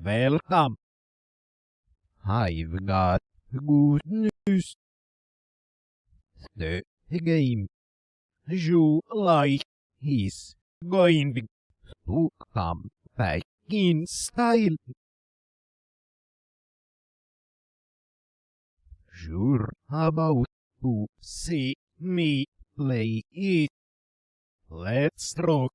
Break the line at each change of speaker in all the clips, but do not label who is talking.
Welcome. I've got good news. The game you like is going to come back in style. You're about to see me play it. Let's rock.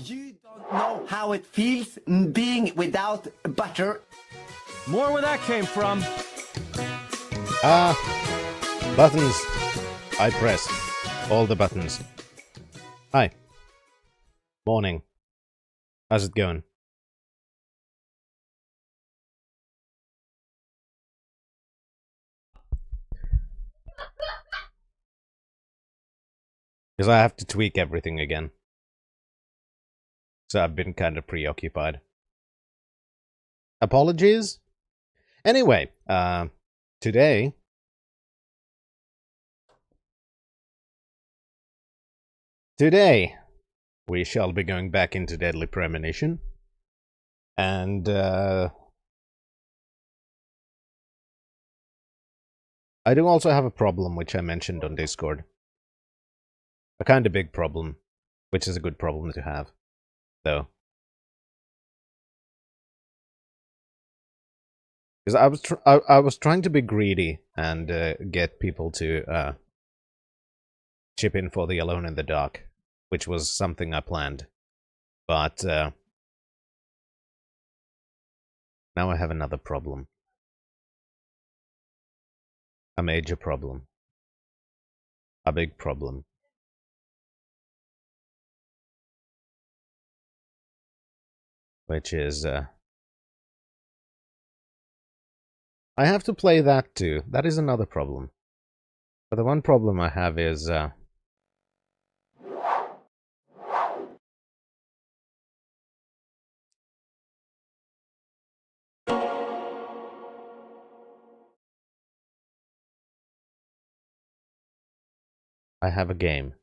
You don't know how it feels being without butter.
More where that came from.
Buttons. I press all the buttons. Hi. Morning. How's it going? Because I have to tweak everything again. So I've been kind of preoccupied. Apologies? Anyway, today... Today, we shall be going back into Deadly Premonition. And, I do also have a problem, which I mentioned on Discord. A kind of big problem, which is a good problem to have, though. Because I was trying to be greedy and get people to chip in for the Alone in the Dark, which was something I planned. But now I have another problem. A major problem. A big problem. Which is, I have to play that too. That is another problem. But the one problem I have is, I have a game.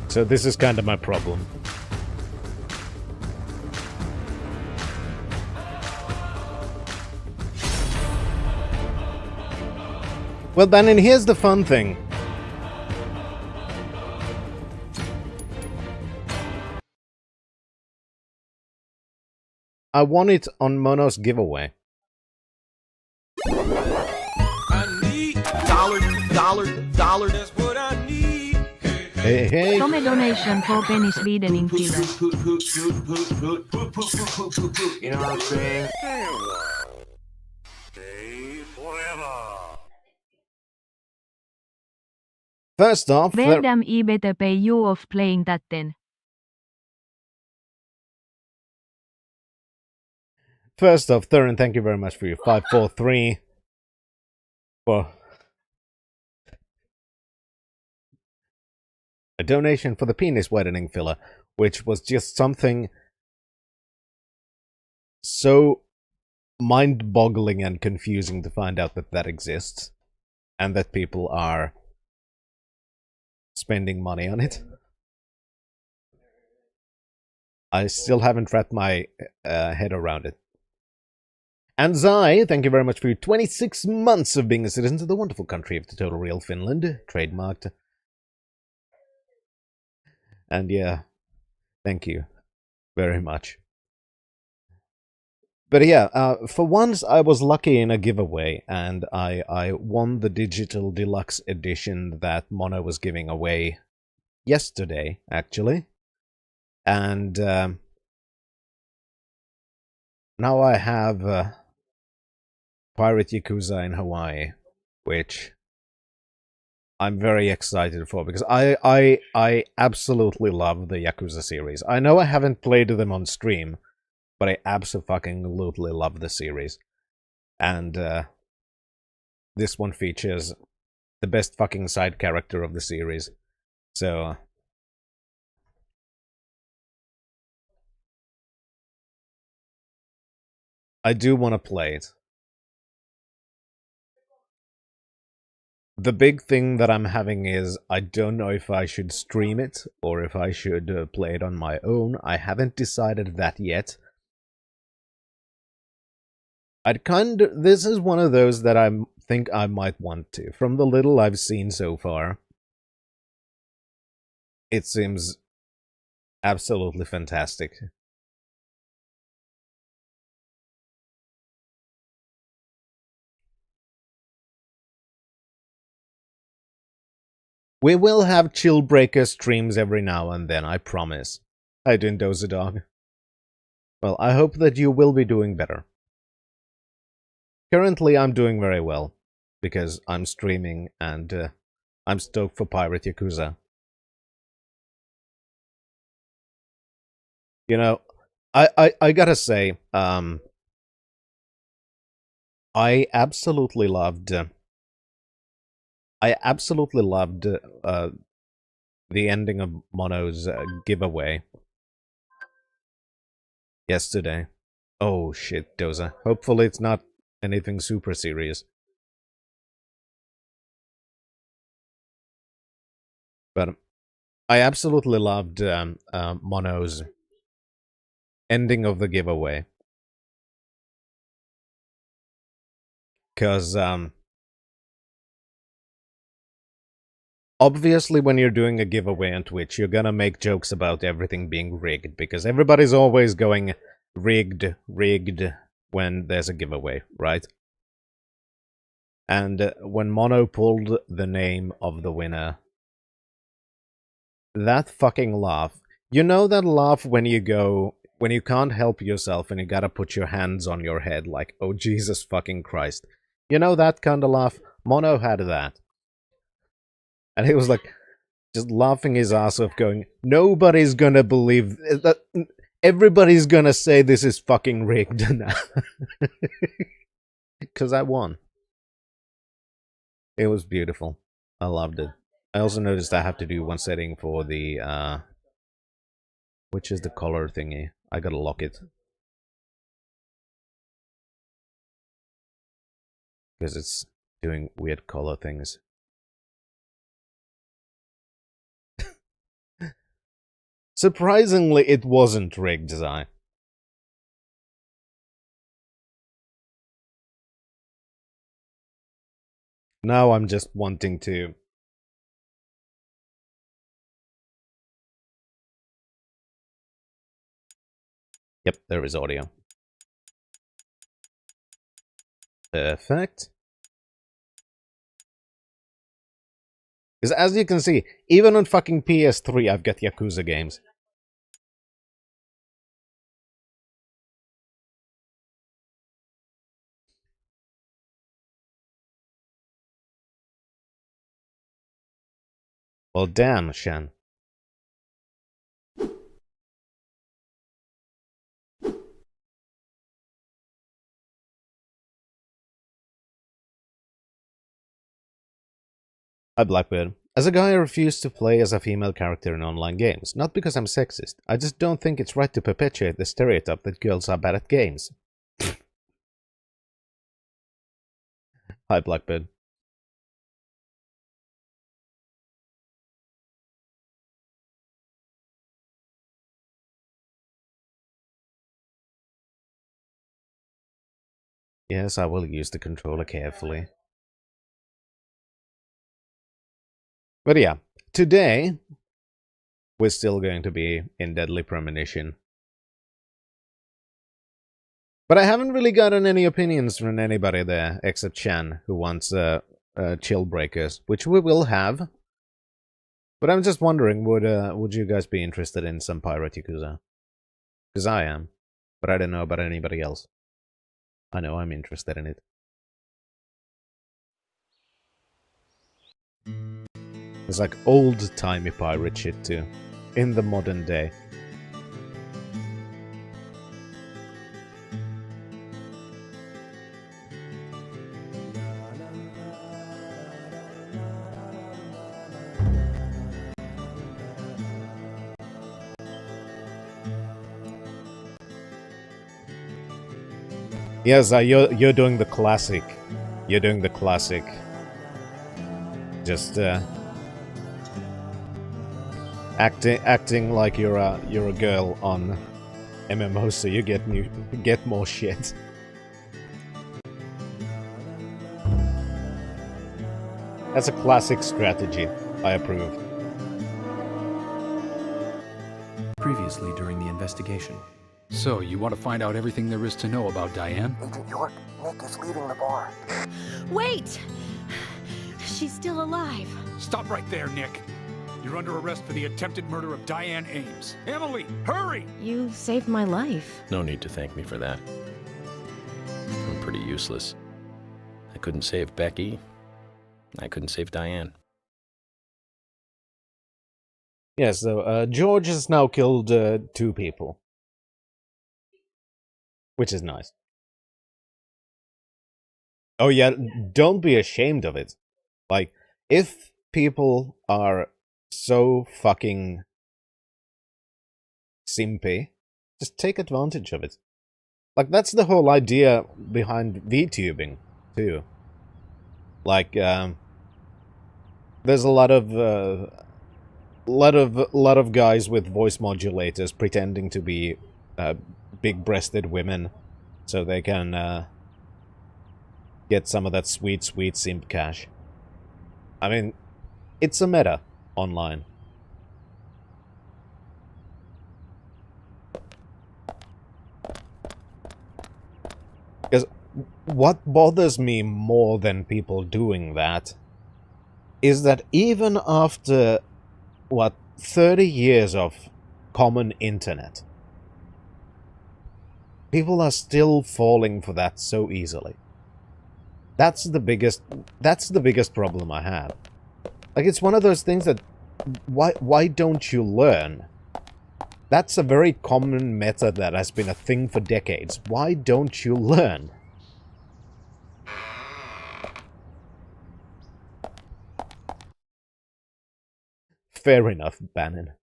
So this is kind of my problem. Well, then, and here's the fun thing. I won it on Mono's giveaway.
I need dollar, that's what I need.
Hey, hey.
Some donation for Penny Swedening killer.
You know what I'm saying?
First off,
Where damn I better pay you off playing that then?
First off, Thurin, thank you very much for your 543 for a donation for the penis whitening filler, which was just something so mind-boggling and confusing to find out that that exists. and that people are spending money on it. I still haven't wrapped my head around it. And Zai, thank you very much for your 26 months of being a citizen to the wonderful country of the total real Finland. Trademarked. And yeah, thank you very much. But yeah, for once I was lucky in a giveaway, and I won the digital deluxe edition that Mono was giving away yesterday, actually. And now I have Pirate Yakuza in Hawaii, which I'm very excited for, because I absolutely love the Yakuza series. I know I haven't played them on stream, but I absolutely love the series. And this one features the best fucking side character of the series. So I do want to play it. The big thing that I'm having is I don't know if I should stream it or if I should play it on my own. I haven't decided that yet. This is one of those that I think I might want to. From the little I've seen so far, it seems absolutely fantastic. We will have Chill Breaker streams every now and then, I promise. How you doing, Dozadog? Well, I hope that you will be doing better. Currently, I'm doing very well, because I'm streaming, and I'm stoked for Pirate Yakuza. You know, I gotta say, I absolutely loved the ending of Mono's giveaway yesterday. Oh shit, Doza. Hopefully it's not anything super serious. But I absolutely loved Mono's ending of the giveaway. Because obviously when you're doing a giveaway on Twitch, you're gonna make jokes about everything being rigged, because everybody's always going rigged when there's a giveaway, right? And when Mono pulled the name of the winner, that fucking laugh. You know that laugh when you can't help yourself and you gotta put your hands on your head like, oh Jesus fucking Christ. You know that kind of laugh? Mono had that. And he was like, just laughing his ass off going, nobody's gonna believe that. Everybody's gonna say this is fucking rigged now. Because I won. It was beautiful. I loved it. I also noticed I have to do one setting for the, which is the color thingy. I gotta lock it. Because it's doing weird color things. Surprisingly, it wasn't rigged, Zai. Now I'm just wanting to... Yep, there is audio. Perfect. Because as you can see, even on fucking PS3 I've got Yakuza games. Well, damn, Shan. Hi, Blackbird. As a guy, I refuse to play as a female character in online games. Not because I'm sexist. I just don't think it's right to perpetuate the stereotype that girls are bad at games. Hi, Blackbird. Yes, I will use the controller carefully. But yeah, today we're still going to be in Deadly Premonition. But I haven't really gotten any opinions from anybody there, except Chan, who wants Chill Breakers, which we will have. But I'm just wondering, would you guys be interested in some Pirate Yakuza? Because I am, but I don't know about anybody else. I know I'm interested in it. It's like old-timey pirate shit too, in the modern day. Yes, you're doing the classic. You're doing the classic. Just acting like you're a girl on MMO, so you get more shit. That's a classic strategy. I approve.
Previously during the investigation.
So, you want to find out everything there is to know about Diane?
Agent York, Nick is leaving the bar.
Wait! She's still alive.
Stop right there, Nick. You're under arrest for the attempted murder of Diane Ames. Emily, hurry!
You saved my life.
No need to thank me for that. I'm pretty useless. I couldn't save Becky. I couldn't save Diane.
Yeah, so George has now killed 2 people. Which is nice. Oh yeah, don't be ashamed of it. Like, if people are so fucking simpy, just take advantage of it. Like, that's the whole idea behind VTubing, too. Like, there's a lot of guys with voice modulators pretending to be big-breasted women, so they can get some of that sweet, sweet simp cash. I mean, it's a meta online. Because what bothers me more than people doing that is that even after, what, 30 years of common internet, people are still falling for that so easily. That's the biggest problem I have. Like, it's one of those things that, why don't you learn? That's a very common method that has been a thing for decades. Why don't you learn? Fair enough, Bannon.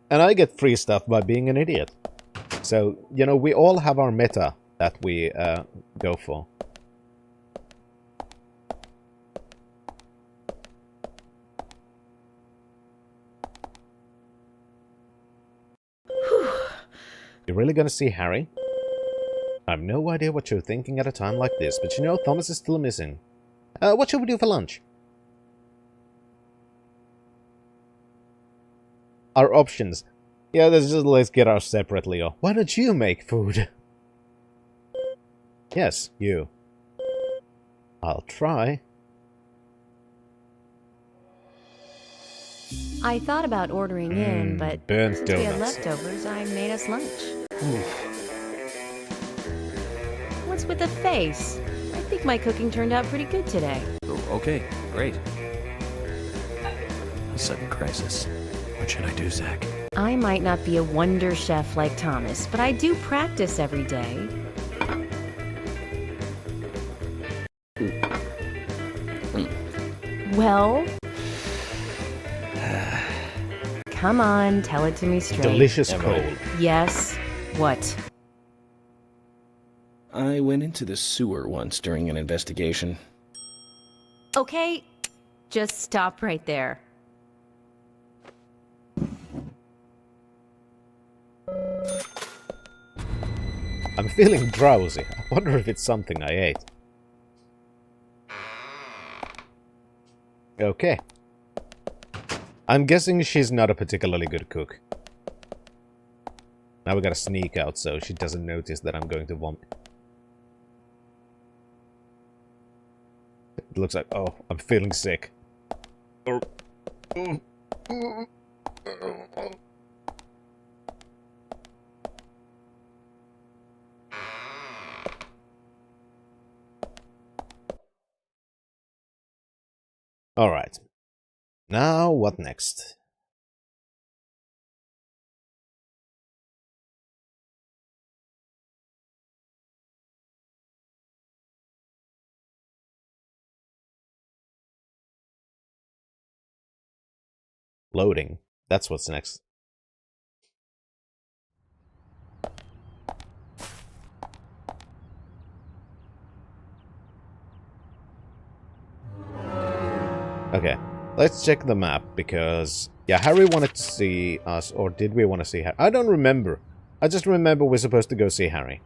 And I get free stuff by being an idiot. So, you know, we all have our meta that we go for. You're really gonna see Harry? I have no idea what you're thinking at a time like this, but you know, Thomas is still missing. What should we do for lunch? Our options. Yeah, let's get ours separately. Or why don't you make food? Yes, you. I'll try.
I thought about ordering in, but
burnt
since we had
donuts.
leftovers, I made us lunch. What's with the face? I think my cooking turned out pretty good today.
Oh, okay, great. A sudden crisis. What should I do, Zach?
I might not be a wonder chef like Thomas, but I do practice every day. Well, Come on, tell it to me straight.
Delicious
Yeah,
coal.
right.
Yes. What?
I went into the sewer once during an investigation.
Okay, just stop right there.
I'm feeling drowsy. I wonder if it's something I ate. Okay. I'm guessing she's not a particularly good cook. Now we gotta sneak out so she doesn't notice that I'm going to vomit. It looks like... oh, I'm feeling sick. Alright. Now, what next? Loading. That's what's next. Okay, let's check the map, because... yeah, Harry wanted to see us, or did we want to see Harry? I don't remember. I just remember we're supposed to go see Harry.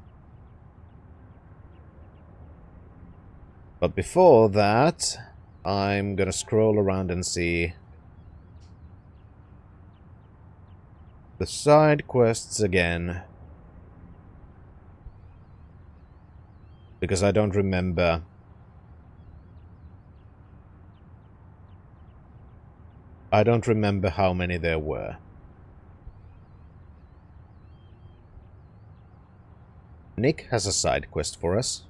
But before that, I'm gonna scroll around and see... the side quests again. Because I don't remember... I don't remember how many there were. Nick has a side quest for us.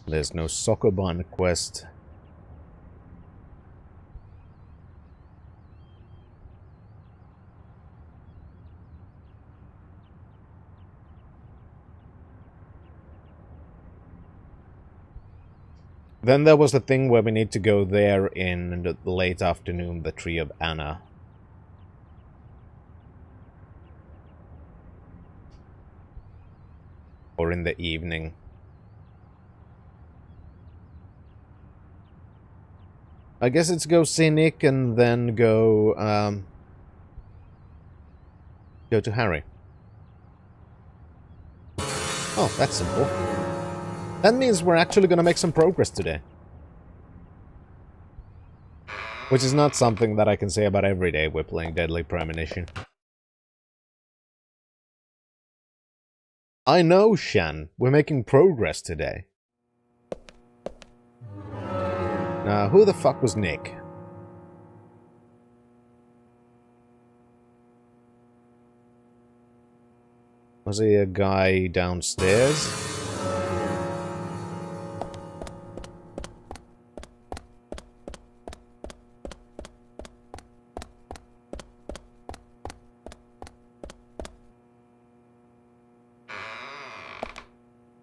There's no Sokoban quest. Then there was the thing where we need to go there in the late afternoon, the Tree of Anna. Or in the evening. I guess it's go see Nick and then go, go to Harry. Oh, that's simple. That means we're actually gonna make some progress today. Which is not something that I can say about every day we're playing Deadly Premonition. I know, Shan. We're making progress today. Now, who the fuck was Nick? Was he a guy downstairs?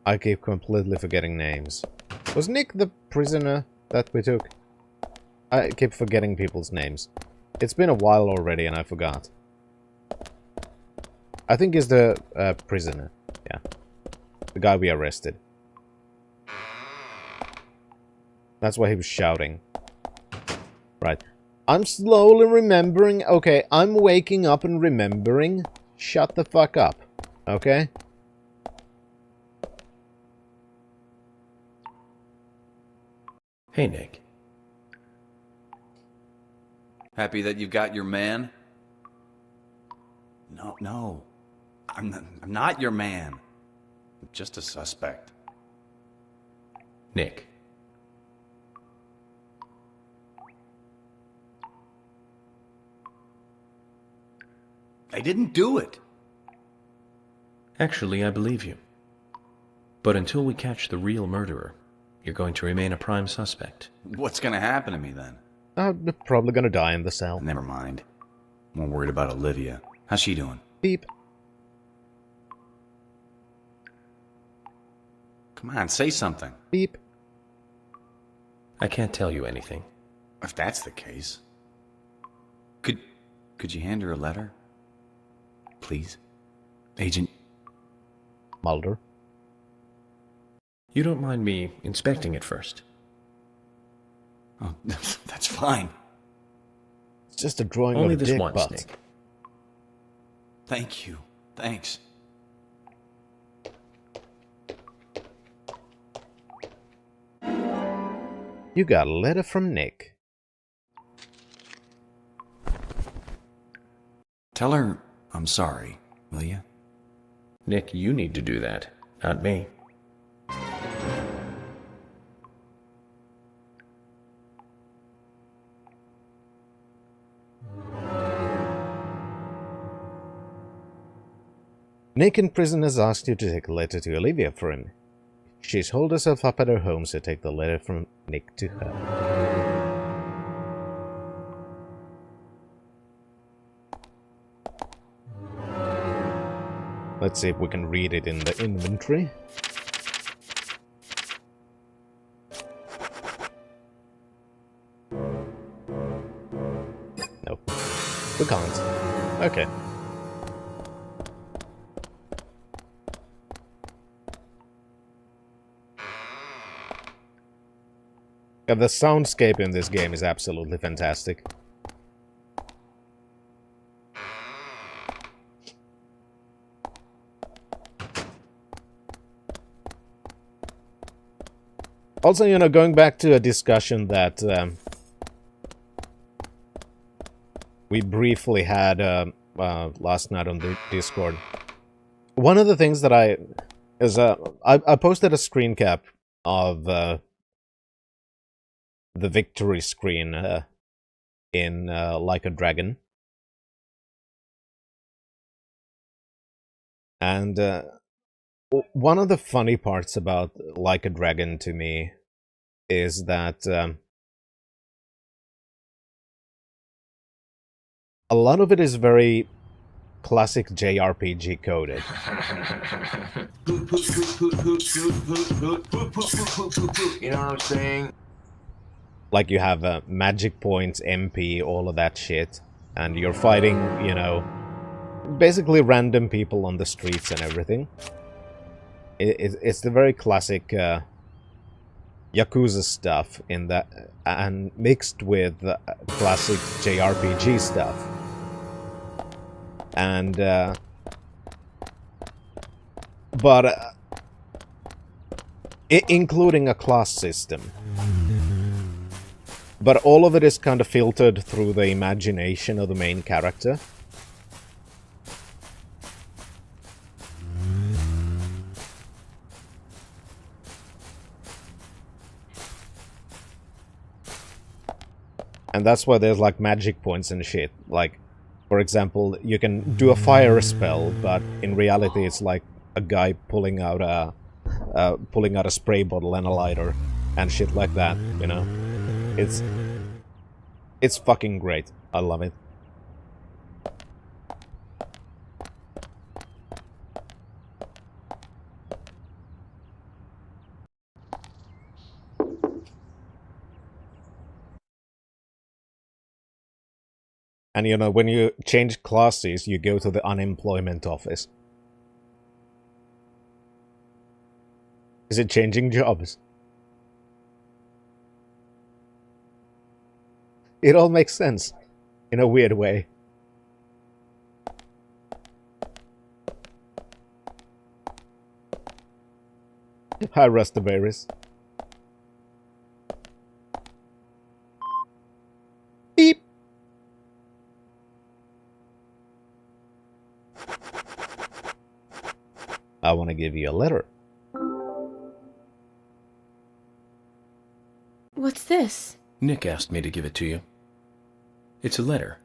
I keep completely forgetting names. Was Nick the prisoner that we took? I keep forgetting people's names. It's been a while already and I forgot. I think he's the prisoner. Yeah. The guy we arrested. That's why he was shouting. Right. I'm slowly remembering. Okay, I'm waking up and remembering. Shut the fuck up. Okay?
Hey, Nick.
Happy that you've got your man? No. I'm not your man. I'm just a suspect.
Nick.
I didn't do it.
Actually, I believe you. But until we catch the real murderer, you're going to remain a prime suspect.
What's gonna happen to me then?
I'm probably gonna die in the cell.
Never mind. I'm more worried about Olivia. How's she doing?
Beep.
Come on, say something.
Beep.
I can't tell you anything.
If that's the case. Could you hand her a letter? Please? Agent...
Mulder.
You don't mind me inspecting it first?
Oh, that's fine.
It's just a drawing
Only
of a
this
dick
once,
butt.
Nick.
Thank you. Thanks.
You got a letter from Nick.
Tell her I'm sorry, will you?
Nick, you need to do that, not me.
Nick in prison has asked you to take a letter to Olivia for him. She's holed herself up at her home, so take the letter from Nick to her. Let's see if we can read it in the inventory. Nope. We can't. Okay. Yeah, the soundscape in this game is absolutely fantastic. Also, you know, going back to a discussion that we briefly had last night on the Discord. One of the things that I posted a screen cap of the victory screen in Like a Dragon, and one of the funny parts about Like a Dragon to me is that a lot of it is very classic JRPG coded.
You know what I'm saying?
Like you have magic points, MP, all of that shit, and you're fighting, you know, basically random people on the streets and everything. It's the very classic Yakuza stuff in that, and mixed with classic JRPG stuff. And including a class system. But all of it is kind of filtered through the imagination of the main character. And that's why there's like magic points and shit. Like, for example, you can do a fire spell, but in reality it's like a guy pulling out a spray bottle and a lighter and shit like that, you know? It's fucking great. I love it. And you know, when you change classes, you go to the unemployment office. Is it changing jobs? It all makes sense, in a weird way. Hi, Rustaberries. Beep! I want to give you a letter.
What's this?
Nick asked me to give it to you. It's a letter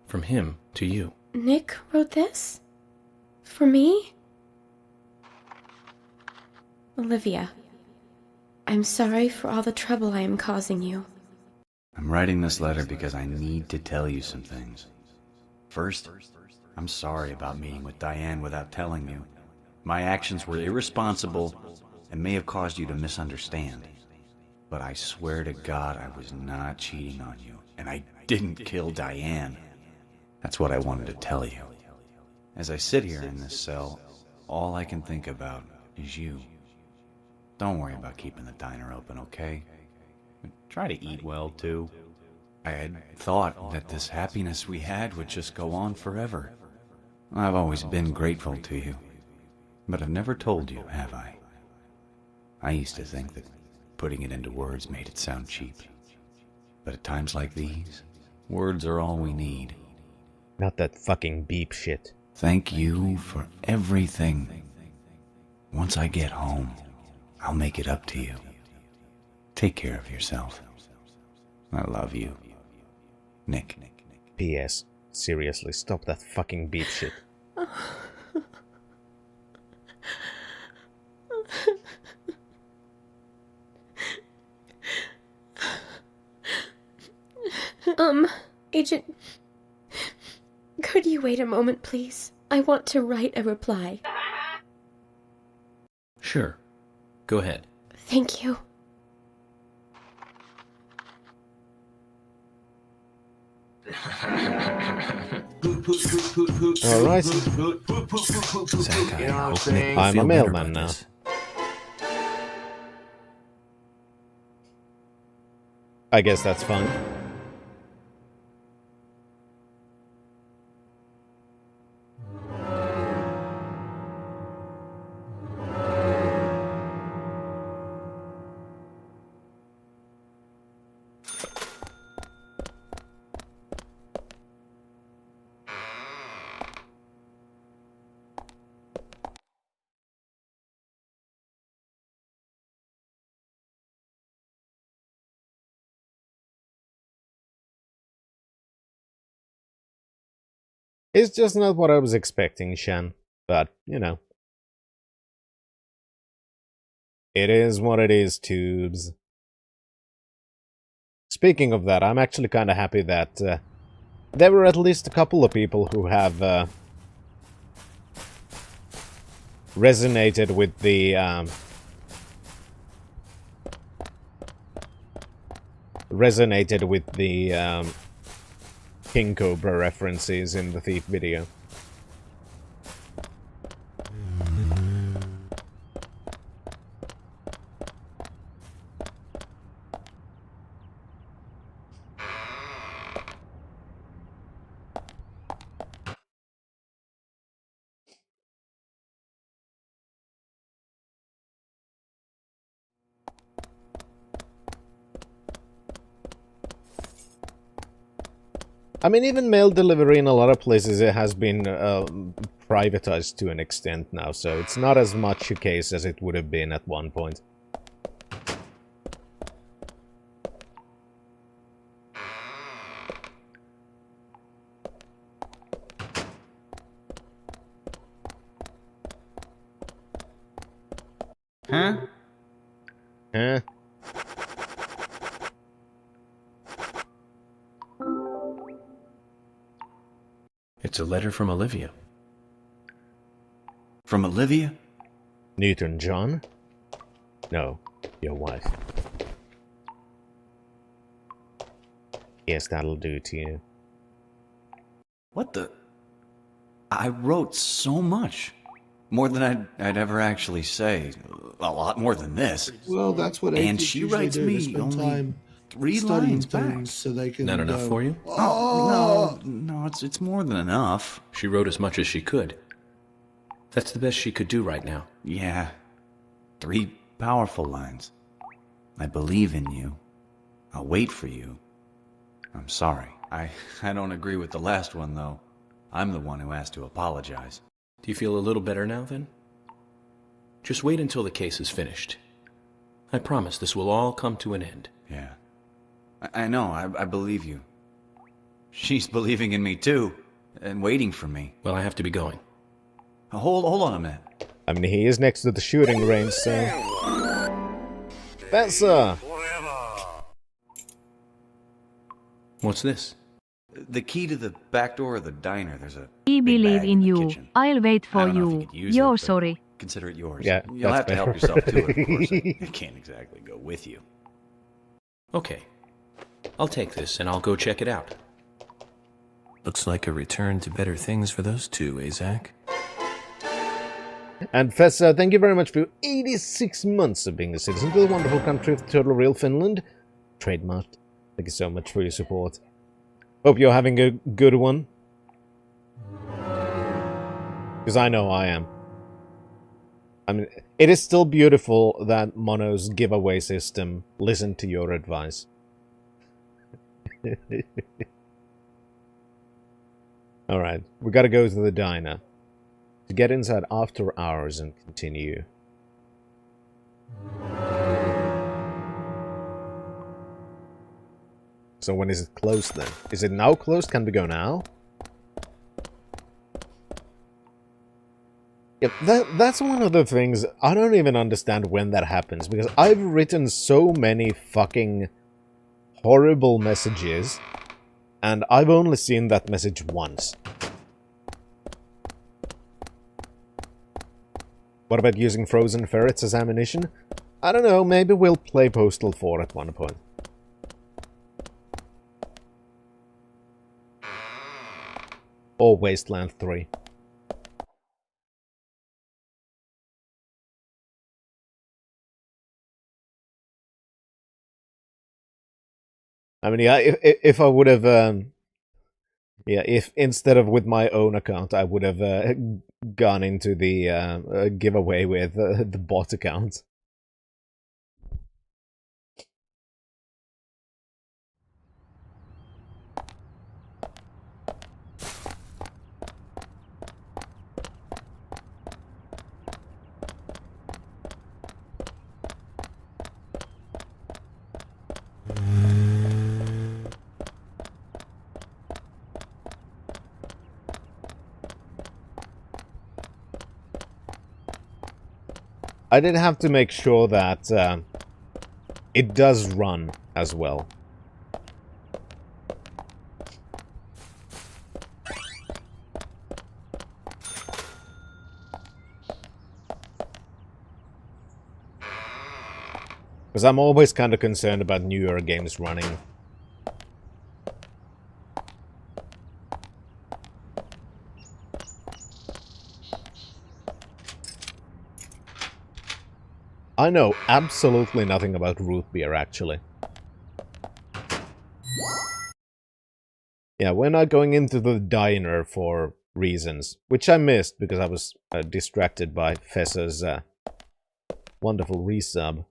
from him to you.
Nick wrote this? For me? Olivia, I'm sorry for all the trouble I am causing you.
I'm writing this letter because I need to tell you some things. First, I'm sorry about meeting with Diane without telling you. My actions were irresponsible and may have caused you to misunderstand. But I swear to God I was not cheating on you, and I didn't kill Diane. That's what I wanted to tell you. As I sit here in this cell, all I can think about is you. Don't worry about keeping the diner open, okay? Try to eat well, too. I had thought that this happiness we had would just go on forever. I've always been grateful to you, but I've never told you, have I? I used to think that putting it into words made it sound cheap. But at times like these, words are all we need.
Not that fucking beep shit.
Thank you for everything. Once I get home, I'll make it up to you. Take care of yourself. I love you. Nick.
P.S. Seriously, stop that fucking beep shit.
Agent, could you wait a moment, please? I want to write a reply.
Sure. Go ahead.
Thank you.
Alright.
You know what I'm saying?
I'm a mailman now. I guess that's fun. It's just not what I was expecting, Shen. But, you know. It is what it is, tubes. Speaking of that, I'm actually kind of happy that there were at least a couple of people who have resonated with the King Cobra references in the Thief video. I mean, even mail delivery in a lot of places, it has been privatized to an extent now, so it's not as much a case as it would have been at one point.
Huh?
Huh?
It's a letter from Olivia.
From Olivia?
Newton-John? No, your wife. Yes, that'll do to you.
What the? I wrote so much. More than I'd ever actually say. A lot more than this.
Well, that's what
And
agents
she
usually
writes
do. They
me
spend
only
time
3
studying
lines back.
things so they can
Not enough
go,
for you?
Oh,
No, it's more than enough.
She wrote as much as she could. That's the best she could do right now.
Yeah. 3 powerful lines. I believe in you. I'll wait for you. I'm sorry. I don't agree with the last one, though. I'm the one who has to apologize.
Do you feel a little better now, then? Just wait until the case is finished. I promise this will all come to an end.
Yeah. I know, I believe you. She's believing in me, too. and waiting for me.
Well, I have to be going.
Hold on a minute.
I mean, he is next to the shooting range, so... Fessa!
What's this?
The key to the back door of the diner. There's a
We
big
believe
bag
in
the
you.
kitchen.
I'll wait
I
for
don't know if
you.
could use
You're
it, but
sorry.
Consider it yours.
Yeah,
You'll have
that's
to help
better.
yourself to it, of course. I can't exactly go with you.
Okay. I'll take this and I'll go check it out.
Looks like a return to better things for those two, eh, Zach?
And Fessa, thank you very much for your 86 months of being a citizen to the wonderful country of Total Real Finland. Trademarked. Thank you so much for your support. Hope you're having a good one. Because I know I am. I mean, it is still beautiful that Mono's giveaway system listened to your advice. Alright, we gotta go to the diner. To get inside after hours and continue. So when is it closed then? Is it now closed? Can we go now? Yeah, that's one of the things, I don't even understand when that happens, because I've written so many fucking horrible messages, and I've only seen that message once. What about using frozen ferrets as ammunition? I don't know, maybe we'll play Postal 4 at one point. Or Wasteland 3. I mean, yeah, if I would have, yeah, if instead of with my own account, I would have gone into the giveaway with the bot account. I did have to make sure that it does run as well. Because I'm always kind of concerned about newer games running. I know absolutely nothing about root beer, actually. Yeah, we're not going into the diner for reasons, which I missed because I was distracted by Fessa's wonderful resub.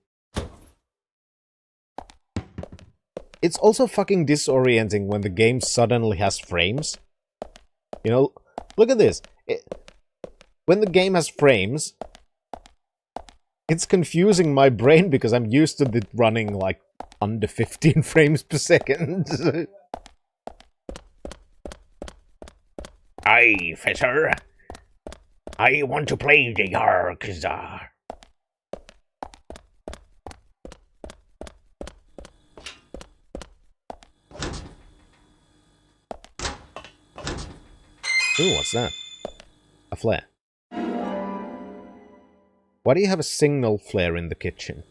It's also fucking disorienting when the game suddenly has frames. You know, look at this. When the game has frames, it's confusing my brain because I'm used to it running like under 15 frames per second. Aye, Fessor. I want to play the Yakuza. Ooh, what's that? A flare. Why do you have a signal flare in the kitchen?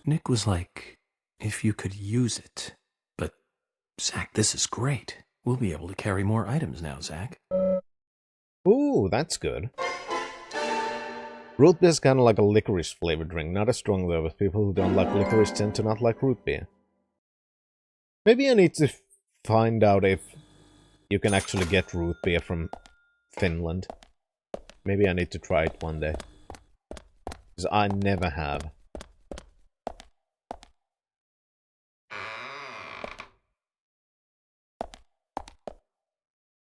Nick was like, if you could use it. But, Zach, this is great. We'll be able to carry more items now, Zach.
Ooh, that's good. Root beer is kind of like a licorice flavored drink. Not as strong though, but people who don't like licorice tend to not like root beer. Maybe I need to find out if you can actually get root beer from Finland. Maybe I need to try it one day. Because I never have.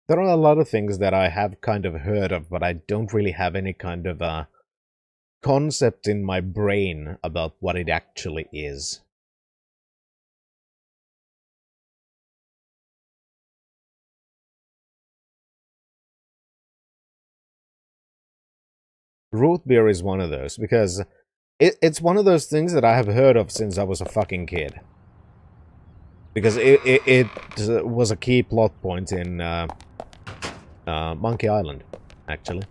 There are a lot of things that I have kind of heard of, but I don't really have any kind of concept in my brain about what it actually is. root beer is one of those, because it's one of those things that I have heard of since I was a fucking kid. Because it was a key plot point in Monkey Island, actually.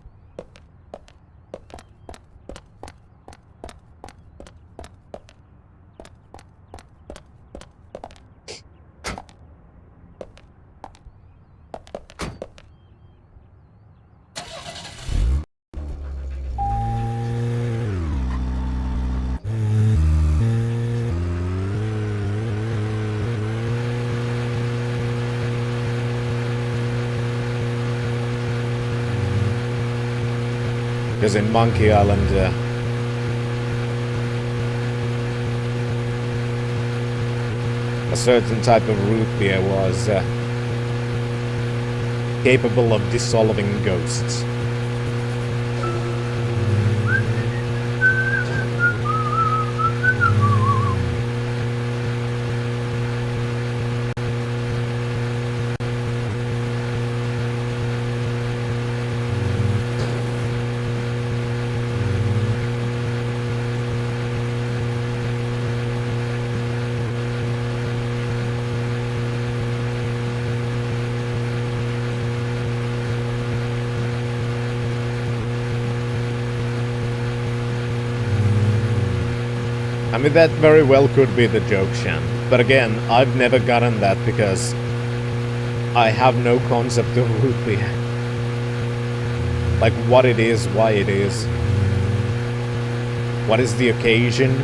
Because in Monkey Island, a certain type of root beer was capable of dissolving ghosts. I mean, that very well could be the joke, Shan. But again, I've never gotten that because I have no concept of root beer. Like, what it is, why it is. What is the occasion?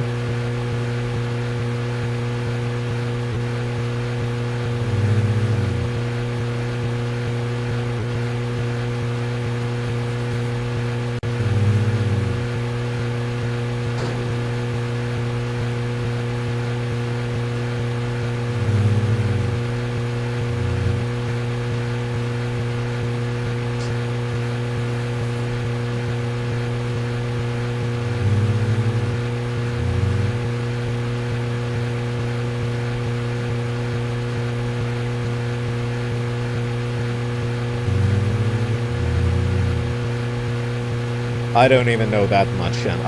I don't even know that much, and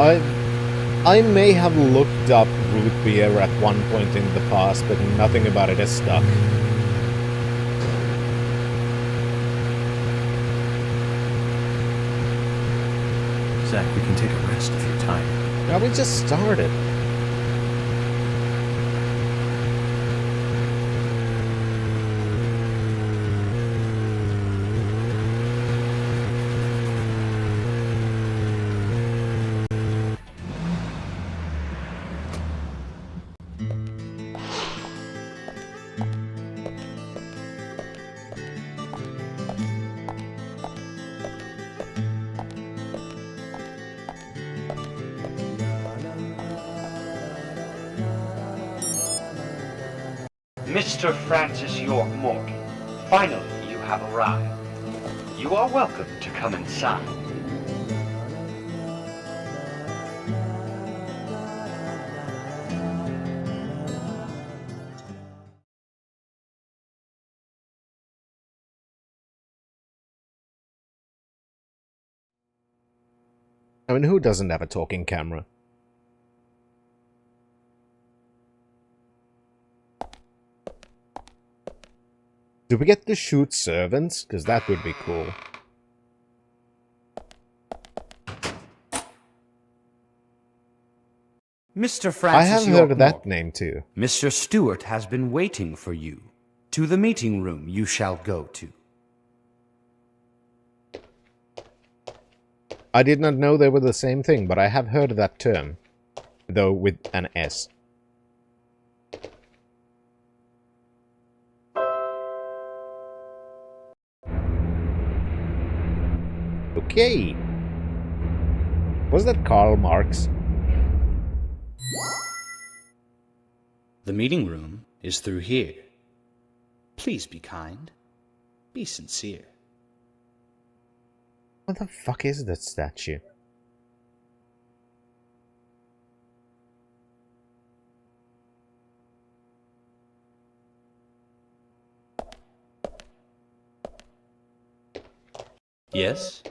I may have looked up root beer at one point in the past, but nothing about it has stuck.
Zach, we can take a rest if you're tired.
Now we just started.
Mr. Francis York Morgan, finally you have arrived. You are welcome to come inside.
I mean, who doesn't have a talking camera? Do we get to shoot servants? Because that would be cool.
Mr. Francis
I have
York
heard of that
Morgan,
name too.
Mr. Stewart has been waiting for you. To the meeting room you shall go to.
I did not know they were the same thing, but I have heard of that term. Though with an S. Okay. Was that Karl Marx?
The meeting room is through here. Please be kind. Be sincere.
What the fuck is that statue?
Yes?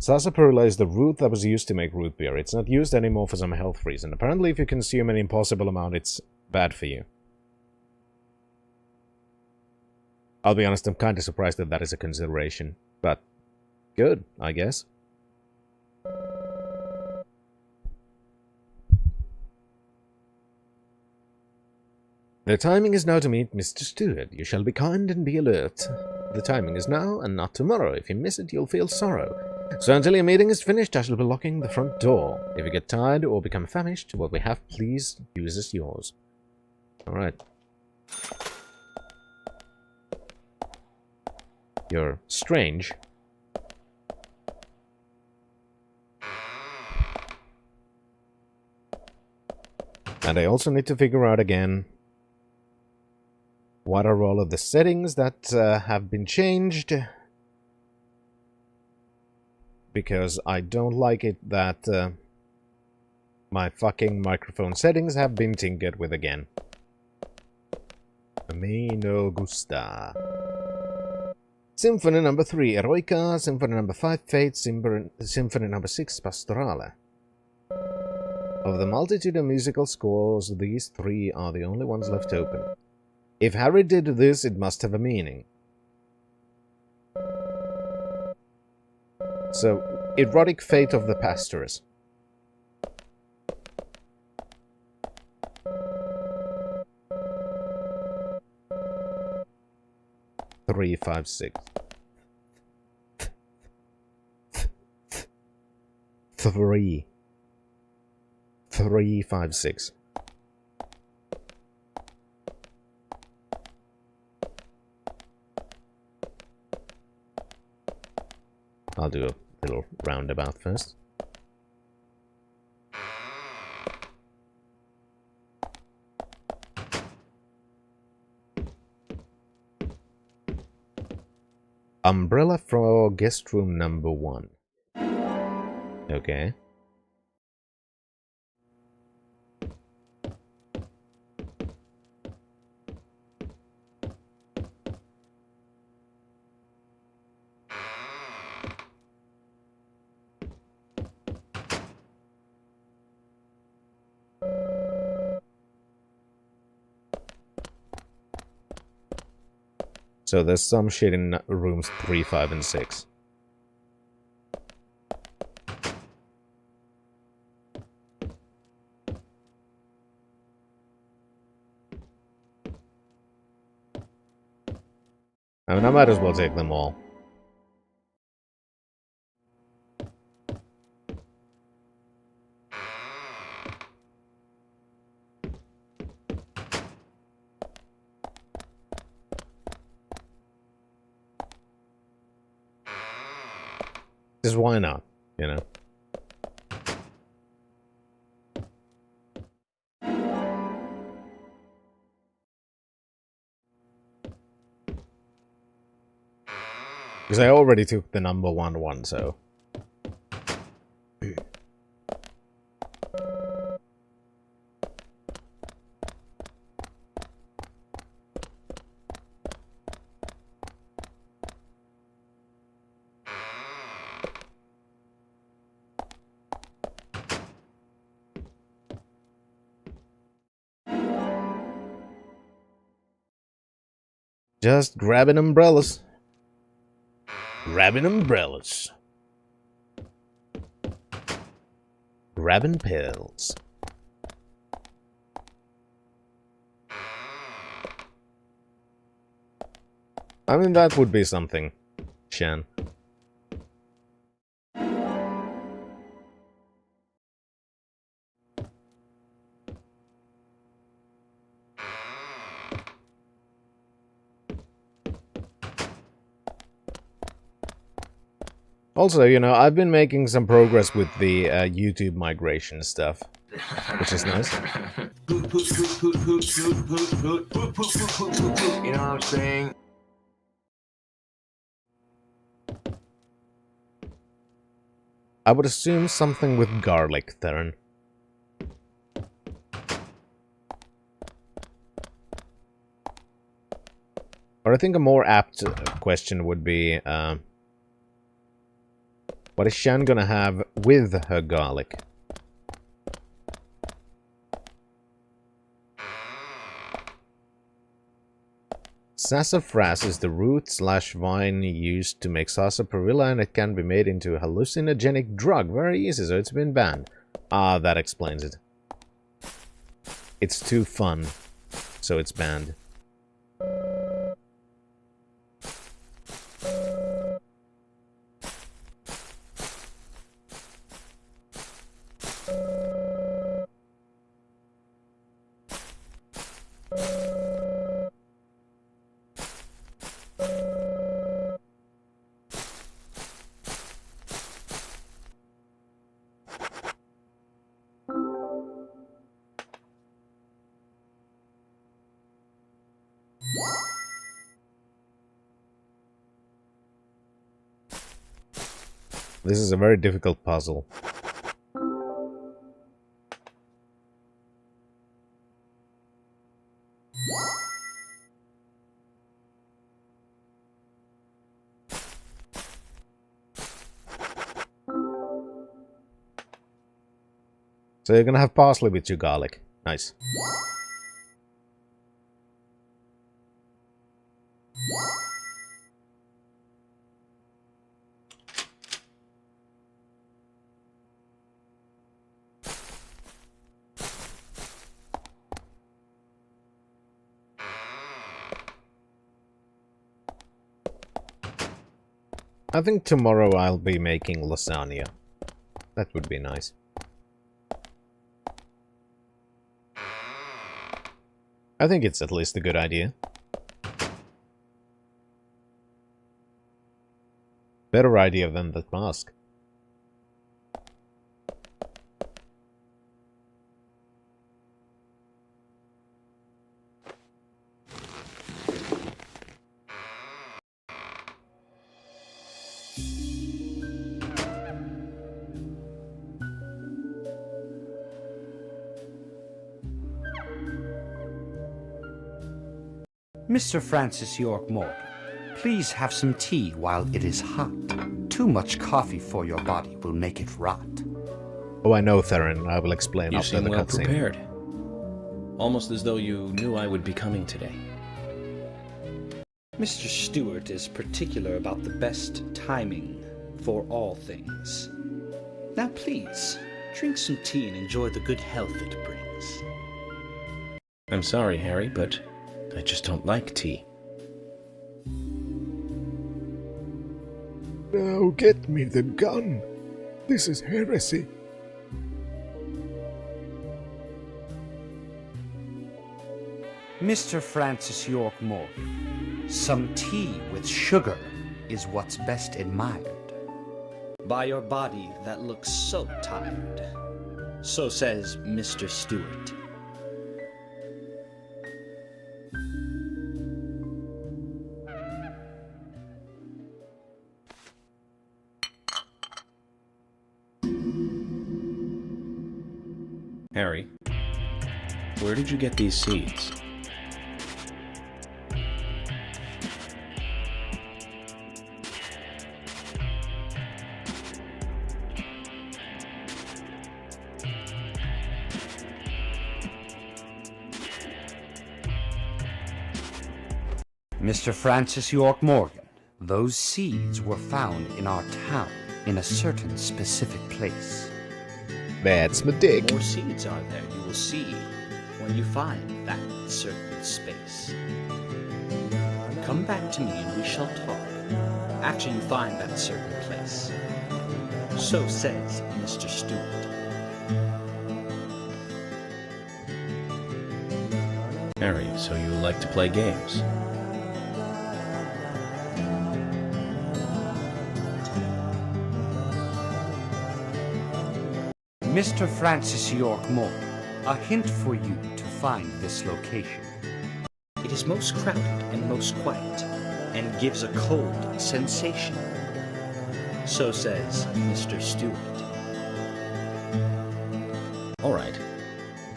Sarsaparilla is the root that was used to make root beer. It's not used anymore for some health reason. Apparently, if you consume an impossible amount, it's bad for you. I'll be honest, I'm kind of surprised that that is a consideration. But, good, I guess. The timing is now to meet Mr. Stewart. You shall be kind and be alert. The timing is now and not tomorrow. If you miss it, you'll feel sorrow. So until your meeting is finished, I shall be locking the front door. If you get tired or become famished, what we have, please use as yours. Alright. You're strange. And I also need to figure out again what are all of the settings that have been changed. Because I don't like it that my fucking microphone settings have been tinkered with again. Me no gusta. Symphony number 3, Eroica. Symphony number 5, Fate. Symphony number 6, Pastorale. Of the multitude of musical scores, these 3 are the only ones left open. If Harry did this, it must have a meaning. So, Erotic Fate of the Pastors. Three, 5, 6. 3. 3, 5, 6. I'll do a little roundabout first. Umbrella for guest room number 1. Okay. So there's some shit in rooms 3, 5, and 6. I mean, I might as well take them all. Just why not, you know? Because I already took the number 1, so... Just grabbing umbrellas. Grabbing umbrellas. Grabbing pills. I mean, that would be something, Shan. Also, you know, I've been making some progress with the YouTube migration stuff, which is nice.
You know what I'm saying?
I would assume something with garlic, Theron. Or I think a more apt question would be, What is Shan gonna have with her garlic? Sassafras is the root/vine used to make sarsaparilla, and it can be made into a hallucinogenic drug. Very easy, so it's been banned. Ah, that explains it. It's too fun, so it's banned. This is a very difficult puzzle. So you're gonna have parsley with your garlic. Nice. I think tomorrow I'll be making lasagna. That would be nice. I think it's at least a good idea. Better idea than that mask.
Mr. Francis York Morgan, please have some tea while it is hot. Too much coffee for your body will make it rot.
Oh, I know, Theron. I will explain
You
after
seem
the
well
cutscene.
prepared. Almost as though you knew I would be coming today.
Mr. Stewart is particular about the best timing for all things. Now please, drink some tea and enjoy the good health it brings.
I'm sorry, Harry, but I just don't like tea.
Now get me the gun. This is heresy.
Mr. Francis York Morgan, some tea with sugar is what's best admired. By your body that looks so tired. So says Mr. Stewart.
Harry, where did you get these seeds?
Mr. Francis York Morgan, those seeds were found in our town in a certain specific place.
That's my dick.
More seeds are there, you will see, when you find that certain space. Come back to me and we shall talk after you find that certain place. So says Mr. Stewart.
Harry, so you like to play games?
Mr. Francis York Morgan, a hint for you to find this location. It is most crowded and most quiet, and gives a cold sensation. So says Mr. Stewart.
All right.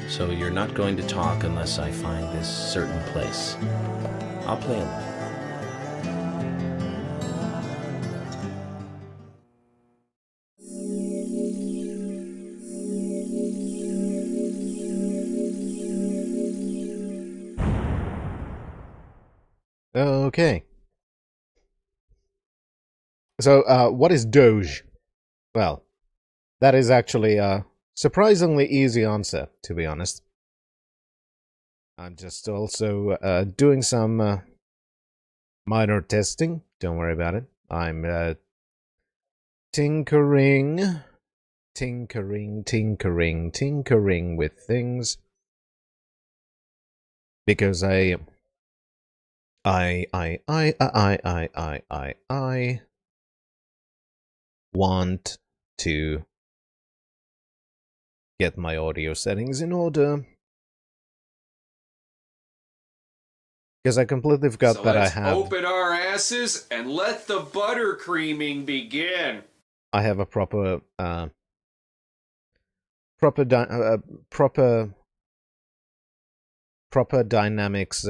So you're not going to talk unless I find this certain place. I'll play along.
Okay. So, what is Doge? Well, that is actually a surprisingly easy answer, to be honest. I'm just also doing some minor testing. Don't worry about it. I'm tinkering with things. Because I want to get my audio settings in order. Because I completely forgot
So
that I
let's
have...
open our asses and let the buttercreaming begin.
I have a proper dynamics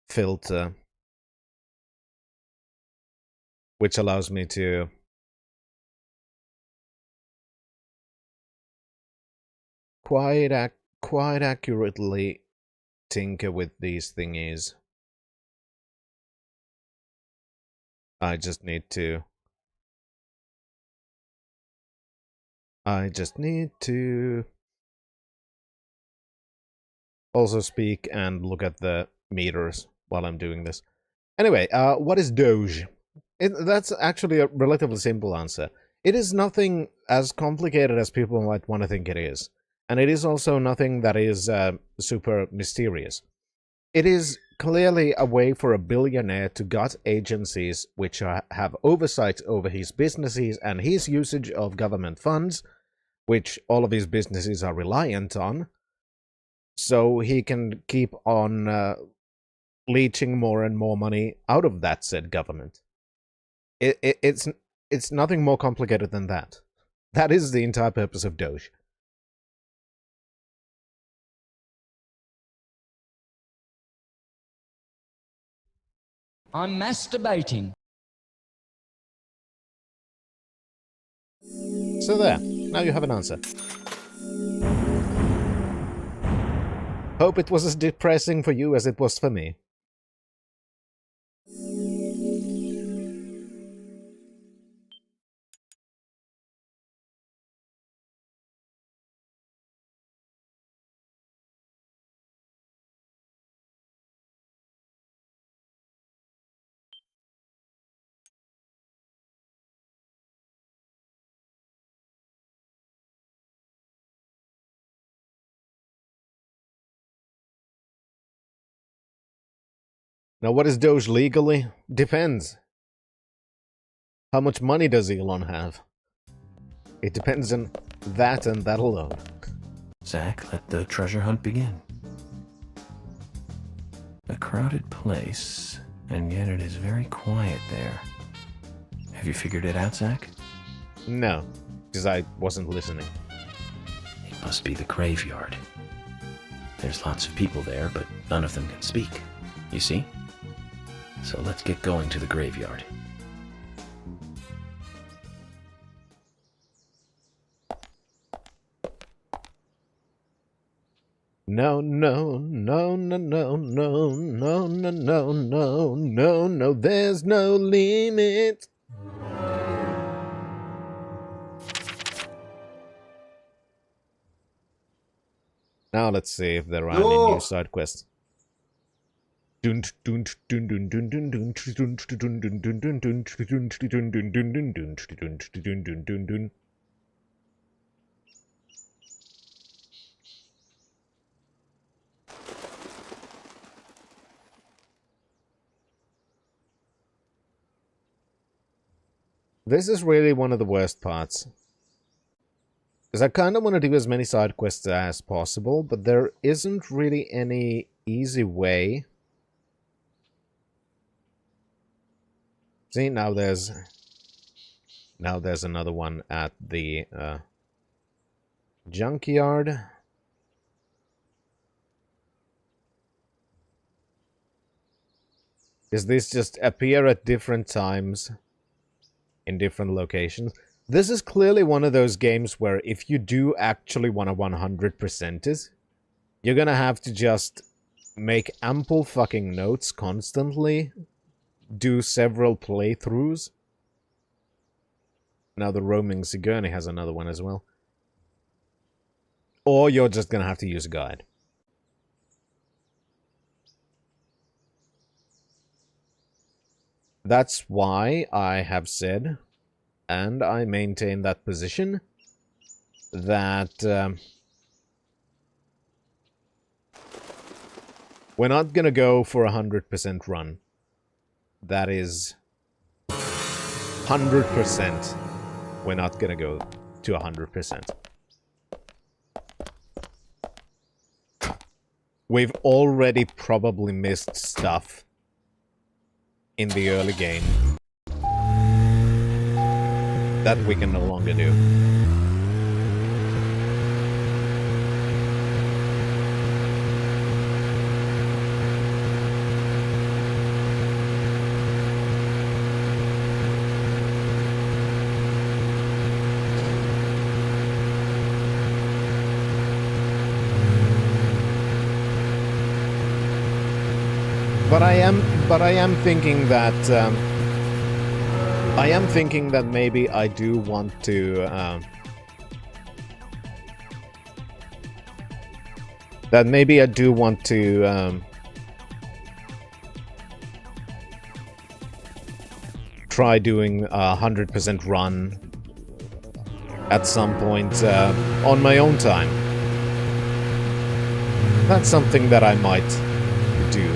filter, which allows me to quite accurately tinker with these thingies. I just need to also speak and look at the meters while I'm doing this. Anyway, what is Doge? That's actually a relatively simple answer. It is nothing as complicated as people might want to think it is. And it is also nothing that is super mysterious. It is clearly a way for a billionaire to gut agencies which have oversight over his businesses and his usage of government funds, which all of his businesses are reliant on, so he can keep on leeching more and more money out of that said government. It's nothing more complicated than that. That is the entire purpose of Doge.
I'm masturbating.
So there, now you have an answer. Hope it was as depressing for you as it was for me. Now, what is Doge legally? Depends. How much money does Elon have? It depends on that and that alone.
Zack, let the treasure hunt begin. A crowded place, and yet it is very quiet there. Have you figured it out, Zack?
No, because I wasn't listening.
It must be the graveyard. There's lots of people there, but none of them can speak. You see? So let's get going to the graveyard.
No, no, no, no, no, no, no, no, no, no, no, no, there's no limit. Now let's see if there are any new side quests. This is really one of the worst parts. Because I kind of want to do as many side quests as possible, but there isn't really any easy way. See, now there's another one at the junkyard. Does this just appear at different times in different locations? This is clearly one of those games where if you do actually want to 100% it, you're gonna have to just make ample fucking notes constantly, do several playthroughs. Now the Roaming Sigourney has another one as well. Or you're just gonna have to use a guide. That's why I have said, and I maintain that position, that we're not gonna go for 100% run. That is 100%. We're not gonna go to 100%. We've already probably missed stuff in the early game that we can no longer do. But I am thinking that maybe I do want to try doing a 100% run at some point on my own time. That's something that I might do.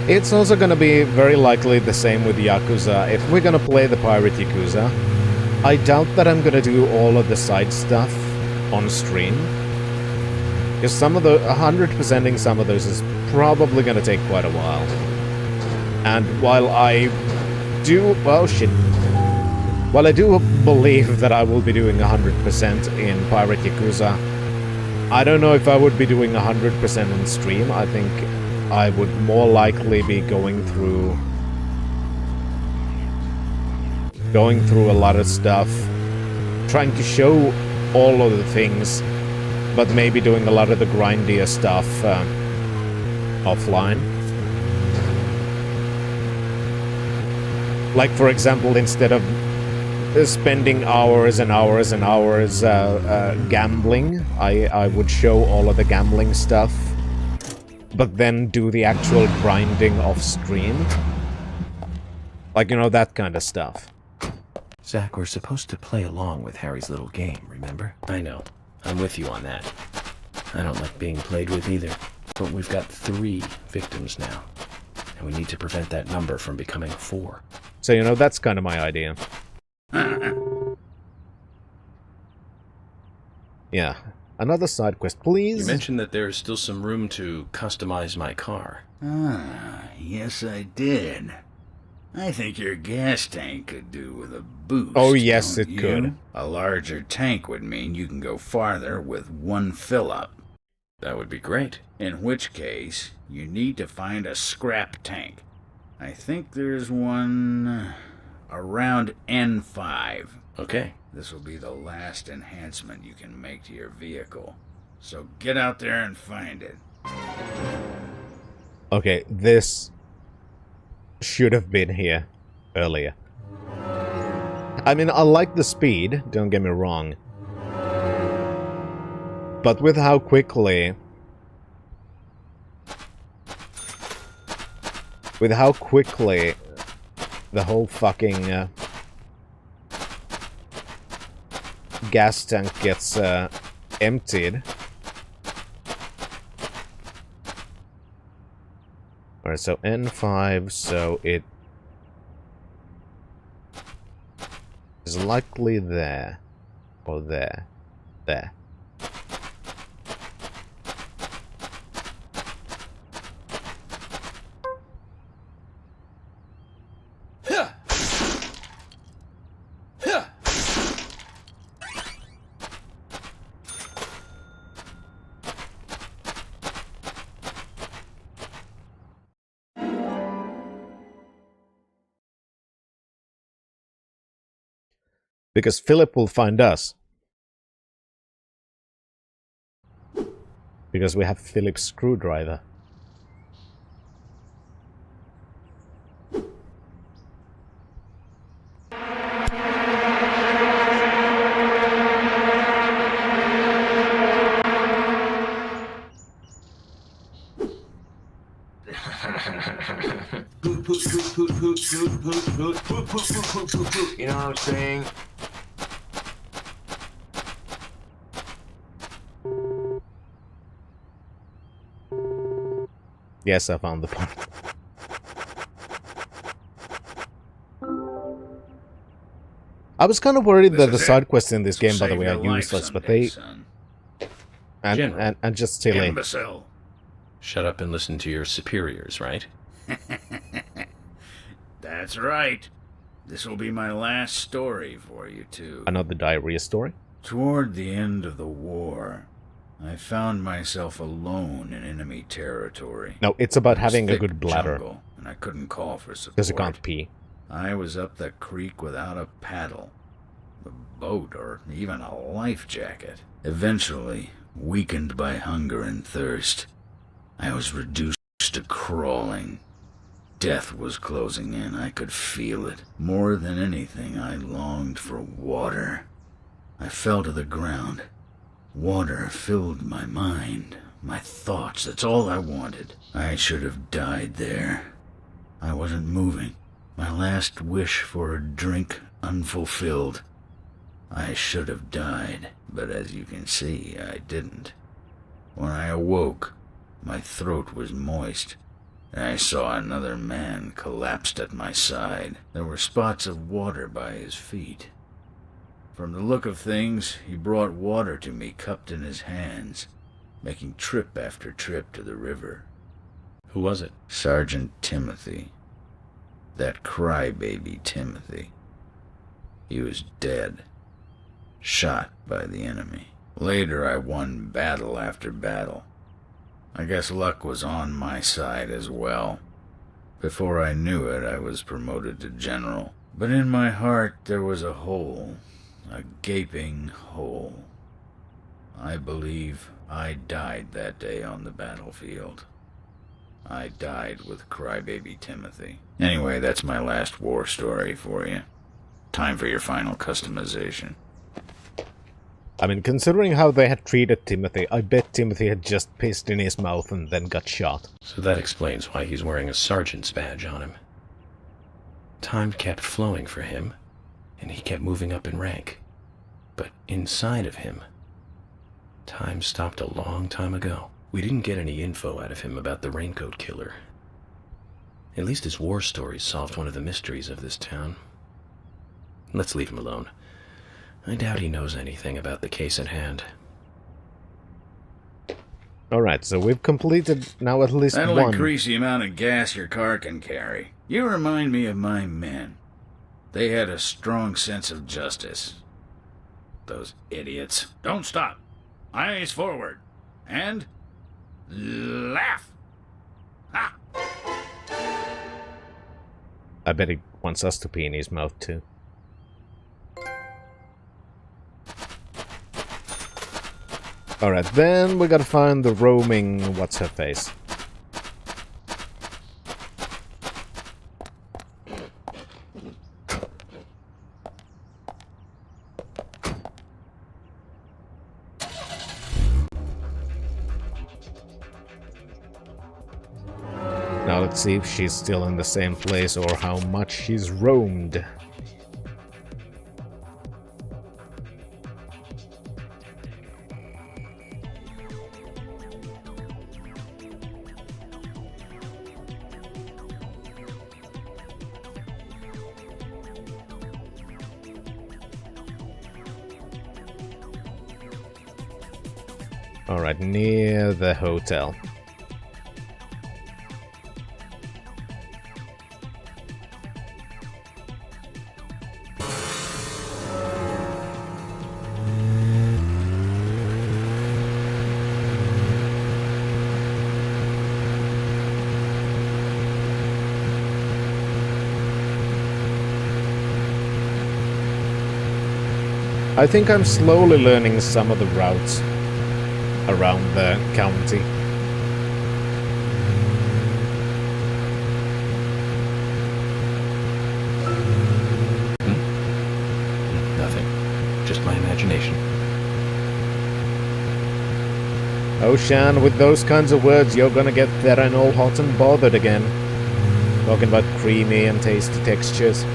It's also gonna be very likely the same with Yakuza. If we're gonna play the Pirate Yakuza, I doubt that I'm gonna do all of the side stuff on stream. Because some of the 100%ing some of those is probably gonna take quite a while. And while I do... well, shit. While I do believe that I will be doing 100% in Pirate Yakuza, I don't know if I would be doing 100% on stream. I think I would more likely be going through a lot of stuff, trying to show all of the things, but maybe doing a lot of the grindier stuff offline. Like, for example, instead of spending hours and hours and hours gambling, I would show all of the gambling stuff, but then do the actual grinding off stream. Like, you know, that kind of stuff.
Zach, we're supposed to play along with Harry's little game, remember?
I know. I'm with you on that. I don't like being played with either. But we've got 3 victims now. And we need to prevent that number from becoming 4.
So, you know, that's kind of my idea. Yeah. Another side quest, please.
You mentioned that there's still some room to customize my car.
Ah, yes I did. I think your gas tank could do with a boost.
Oh yes, it
you?
could.
A larger tank would mean you can go farther with one fill-up.
That would be great.
In which case, you need to find a scrap tank. I think there's one around N5.
Okay.
This will be the last enhancement you can make to your vehicle. So get out there and find it.
Okay, this should have been here earlier. I mean, I like the speed, don't get me wrong. But with how quickly... the whole fucking gas tank gets emptied. Alright, so N5, so it is likely there. Or there. There. Because Philip will find us. Because we have Philip's screwdriver.
You know what I'm saying?
Yes, I found the point. I was kind of worried that the side quests in this game, by the way, are useless, but they... And just silly.
Imbecile. Shut up and listen to your superiors, right?
That's right. This will be my last story for you two.
Another diarrhea story?
Toward the end of the war, I found myself alone in enemy territory.
No, it's about having a
Thick
good bladder.
jungle, and I couldn't call for support.
Because you can't pee.
I was up the creek without a paddle, a boat, or even a life jacket. Eventually, weakened by hunger and thirst, I was reduced to crawling. Death was closing in. I could feel it. More than anything, I longed for water. I fell to the ground. Water filled my mind, my thoughts. That's all I wanted. I should have died there. I wasn't moving. My last wish for a drink unfulfilled. I should have died, but as you can see, I didn't. When I awoke, my throat was moist, and I saw another man collapsed at my side. There were spots of water by his feet. From the look of things, he brought water to me cupped in his hands, making trip after trip to the river.
Who was it?
Sergeant Timothy. That crybaby Timothy. He was dead. Shot by the enemy. Later I won battle after battle. I guess luck was on my side as well. Before I knew it, I was promoted to general. But in my heart there was a hole. A gaping hole. I believe I died that day on the battlefield. I died with crybaby Timothy. Anyway, that's my last war story for you. Time for your final customization.
I mean, considering how they had treated Timothy, I bet Timothy had just pissed in his mouth and then got shot.
So that explains why he's wearing a sergeant's badge on him. Time kept flowing for him, and he kept moving up in rank. But inside of him, time stopped a long time ago. We didn't get any info out of him about the Raincoat Killer. At least his war stories solved one of the mysteries of this town. Let's leave him alone. I doubt he knows anything about the case at hand.
Alright, so we've completed now at least
That'll
one.
increase the amount of gas your car can carry. You remind me of my men. They had a strong sense of justice. Those idiots. Don't stop. Eyes forward. And... laugh! Ha!
I bet he wants us to pee in his mouth too. Alright, then we gotta find the roaming what's-her-face. Now let's see if she's still in the same place or how much she's roamed. Alright, near the hotel. I think I'm slowly learning some of the routes around the county.
Nothing. Just my imagination.
Oh, Shan, with those kinds of words, you're gonna get Theron all hot and bothered again. Talking about creamy and tasty textures.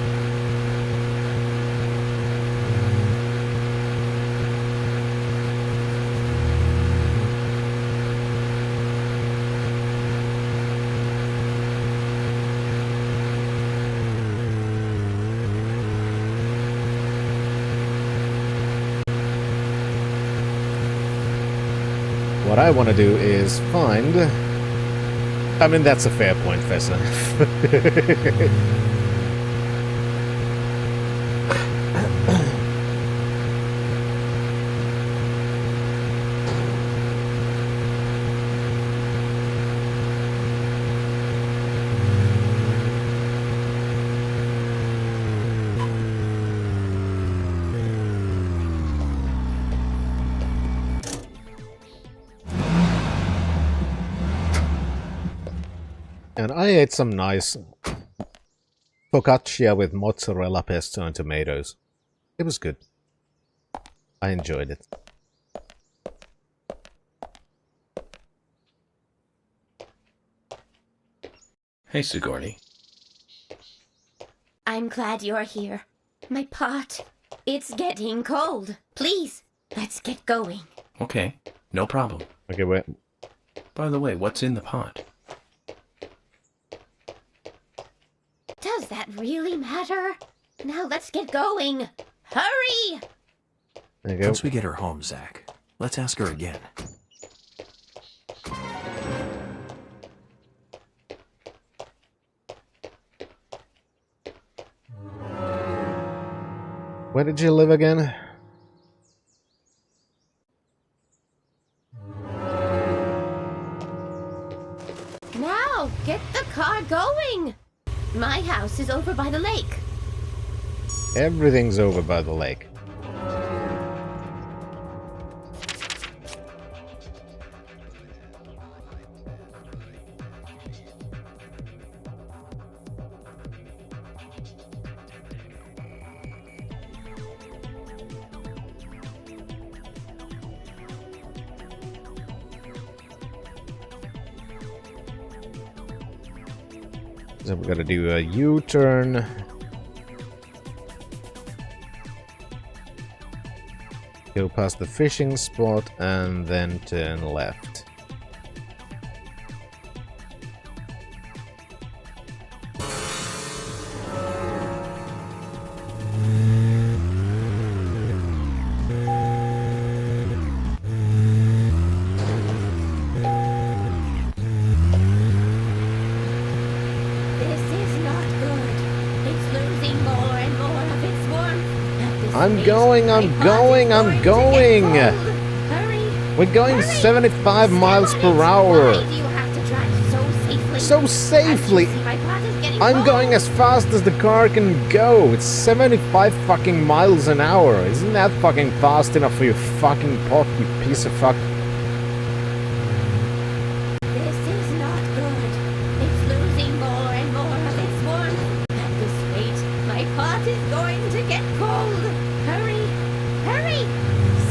What I want to do is find... I mean, that's a fair point, Fessa. And I ate some nice focaccia with mozzarella, pesto, and tomatoes. It was good. I enjoyed it.
Hey, Sigourney.
I'm glad you're here. My pot, it's getting cold. Please, let's get going.
Okay, no problem.
Okay, wait.
By the way, what's in the pot?
Does that really matter? Now let's get going. Hurry!
There you go.
Once we get her home, Zach, let's ask her again.
Where did you live again?
Now, get the car going. My house is over by the lake.
Everything's over by the lake. So we gotta do a U-turn. Go past the fishing spot and then turn left. I'm going! We're going 75 miles per hour! So safely! I'm going as fast as the car can go! It's 75 fucking miles an hour! Isn't that fucking fast enough for your fucking pot, you piece of fuck?
This is not good. It's losing more and more of its warmth. At this rate, my pot is going to get cold. Hurry! Hurry!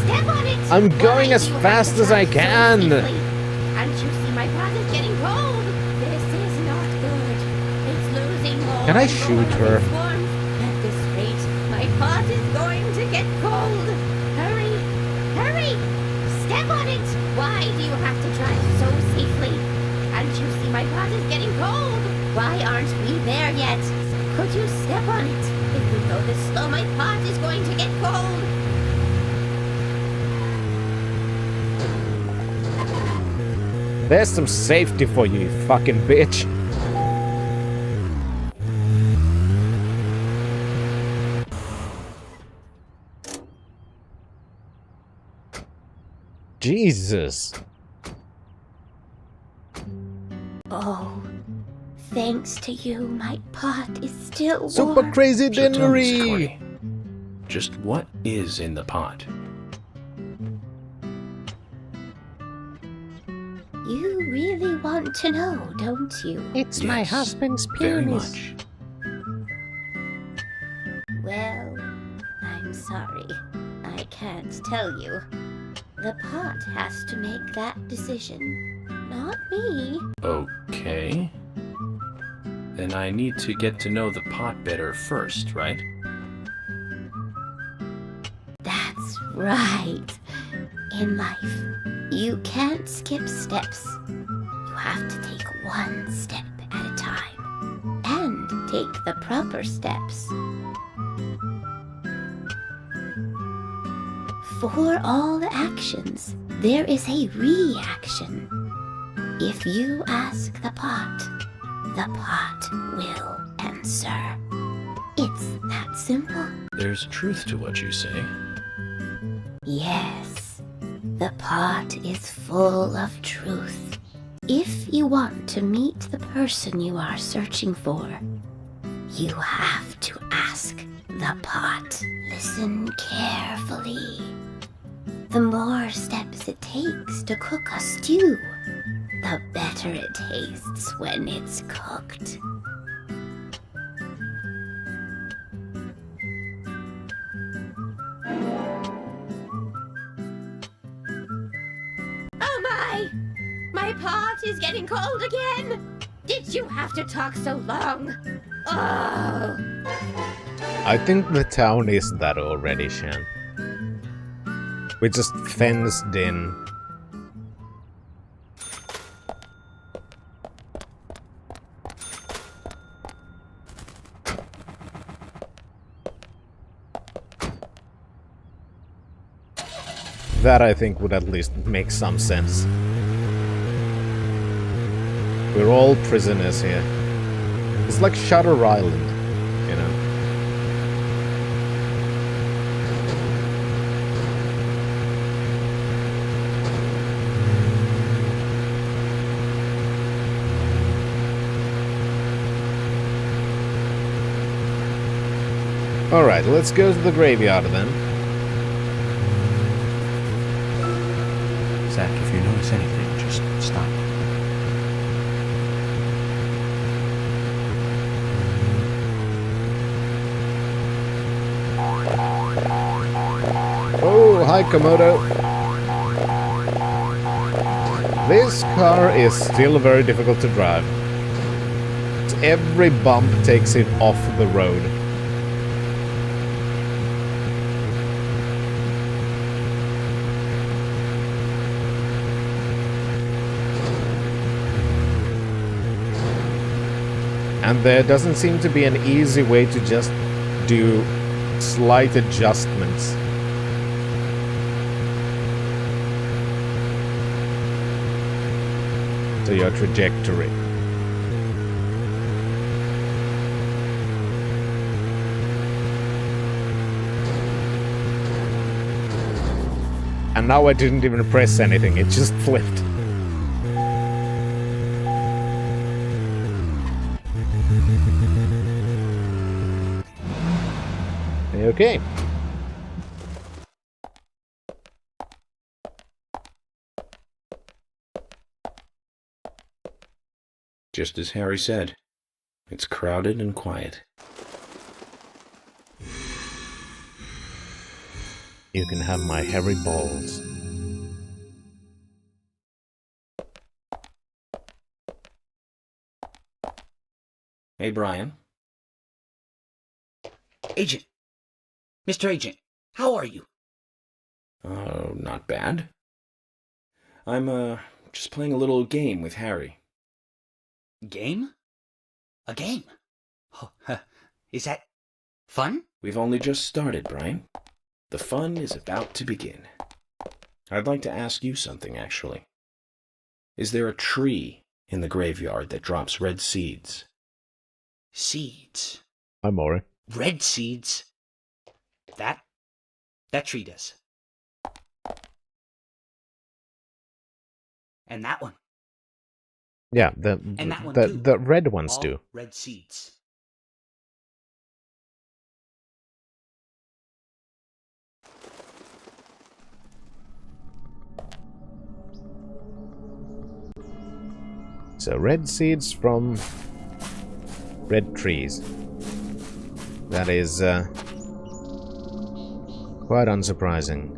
Step on it!
I'm going as fast as I can!
Can't you see my pot is getting cold? This is not good. It's losing more.
Can I shoot her?
At this rate, my pot is going to get cold. Hurry! Hurry! Step on it! Why do you have to drive so safely? Can't you see my pot is getting cold? Why aren't we there yet? Could you step on it? If we go this slow, my pot is going to get cold.
There's some safety for you, you fucking bitch. Jesus.
Oh, thanks to you, my pot is still
Super
warm.
crazy Dennery!
Just what is in the pot?
You really want to know, don't you?
It's my
Yes,
husband's
very
penis.
much.
Well, I'm sorry. I can't tell you. The pot has to make that decision, not me.
Okay. Then I need to get to know the pot better first, right?
That's right. In life, you can't skip steps. You have to take one step at a time and take the proper steps. For all actions, there is a reaction. If you ask the pot will answer. It's that simple.
There's truth to what you say.
Yes, the pot is full of truth. If you want to meet the person you are searching for, you have to ask the pot. Listen carefully. The more steps it takes to cook a stew, the better it tastes when it's cooked. Oh my! My pot is getting cold again! Did you have to talk so long? Oh!
I think the town is that already, Shan. We're just fenced in. That, I think, would at least make some sense. We're all prisoners here. It's like Shutter Island, you know? Alright, let's go to the graveyard then.
Zach, if you notice anything, just stop.
Oh, hi Komodo. This car is still very difficult to drive. Every bump takes it off the road. And there doesn't seem to be an easy way to just do slight adjustments. To your trajectory. And now I didn't even press anything, it just flipped. Okay.
Just as Harry said, it's crowded and quiet.
You can have my hairy balls.
Hey, Brian.
Agent! Mr. Agent, how are you?
Oh, not bad. I'm, just playing a little game with Harry.
Game? A game? Oh, is that fun?
We've only just started, Brian. The fun is about to begin. I'd like to ask you something, actually. Is there a tree in the graveyard that drops red seeds?
Seeds?
Hi, Maury.
Red seeds? That tree does. And that one.
Yeah,
and that one too.
The red ones
All
do.
Red seeds.
So red seeds from red trees. That is quite unsurprising.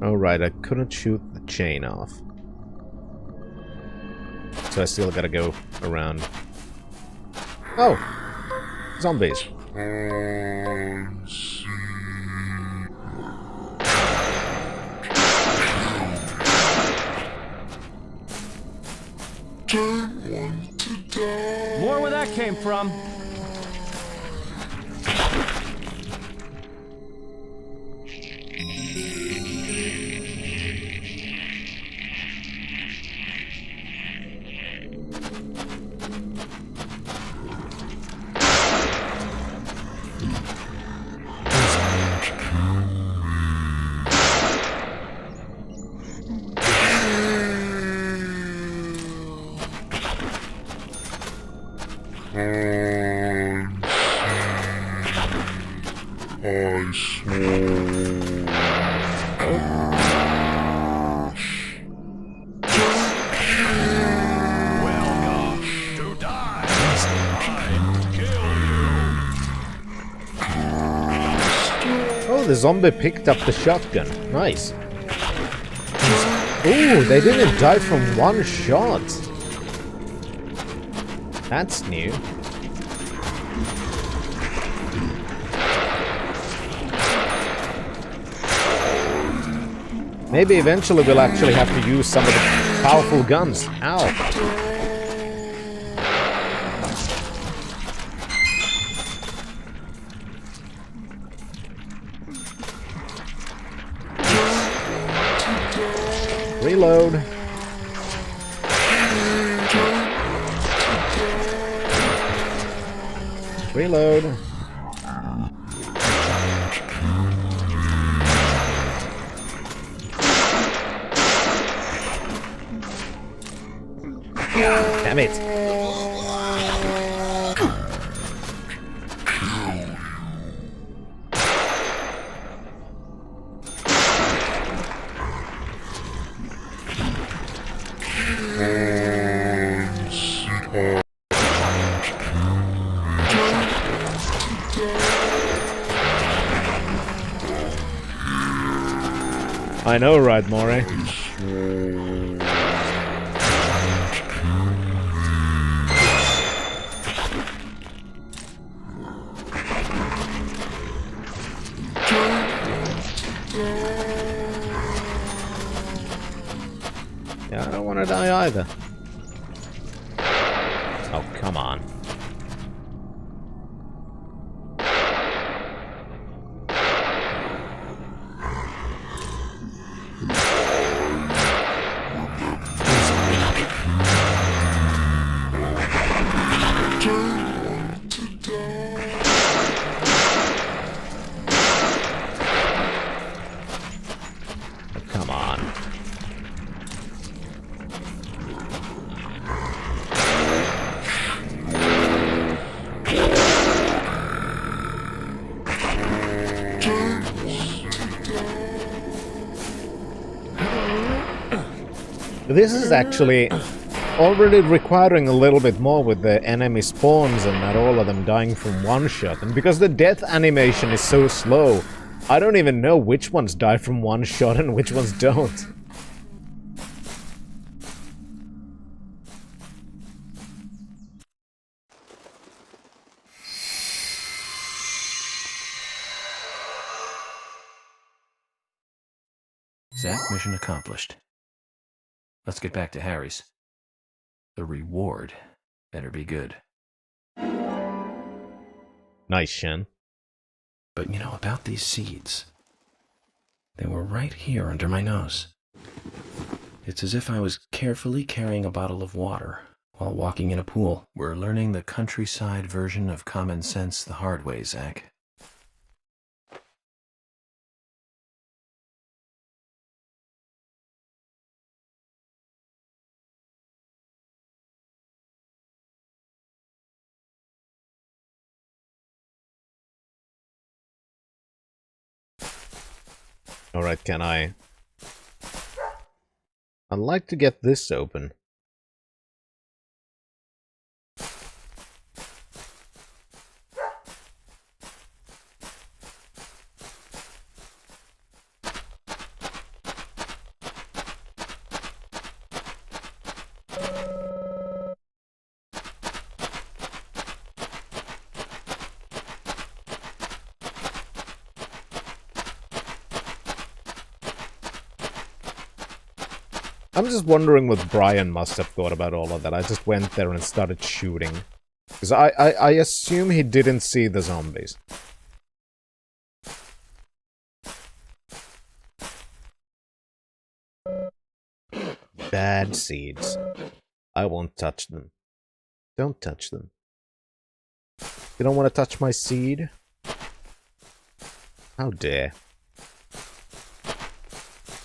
Oh right, I couldn't shoot the chain off. So I still gotta go around. Oh! Zombies.
More where that came from.
Oh, the zombie picked up the shotgun. Nice. Ooh, they didn't die from one shot. That's new. Maybe eventually we'll actually have to use some of the powerful guns. Ow. Reload. Reload. Damn it. I know, right, Moray? Yeah, I don't want to die either. Oh, come on. Come on. This is actually already requiring a little bit more with the enemy spawns and not all of them dying from one shot. And because the death animation is so slow, I don't even know which ones die from one shot and which ones don't.
Zack, mission accomplished. Let's get back to Harry's. The reward better be good.
Nice, Shen.
But you know about these seeds? They were right here under my nose. It's as if I was carefully carrying a bottle of water while walking in a pool.
We're learning the countryside version of common sense the hard way, Zack.
Alright, can I... I'd like to get this open. I'm just wondering what Brian must have thought about all of that. I just went there and started shooting. Because I assume he didn't see the zombies. Bad seeds. I won't touch them. Don't touch them. You don't want to touch my seed? How dare.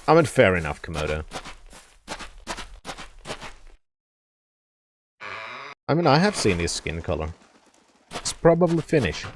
I mean, fair enough, Komodo. I mean, I have seen his skin color. It's probably Finnish.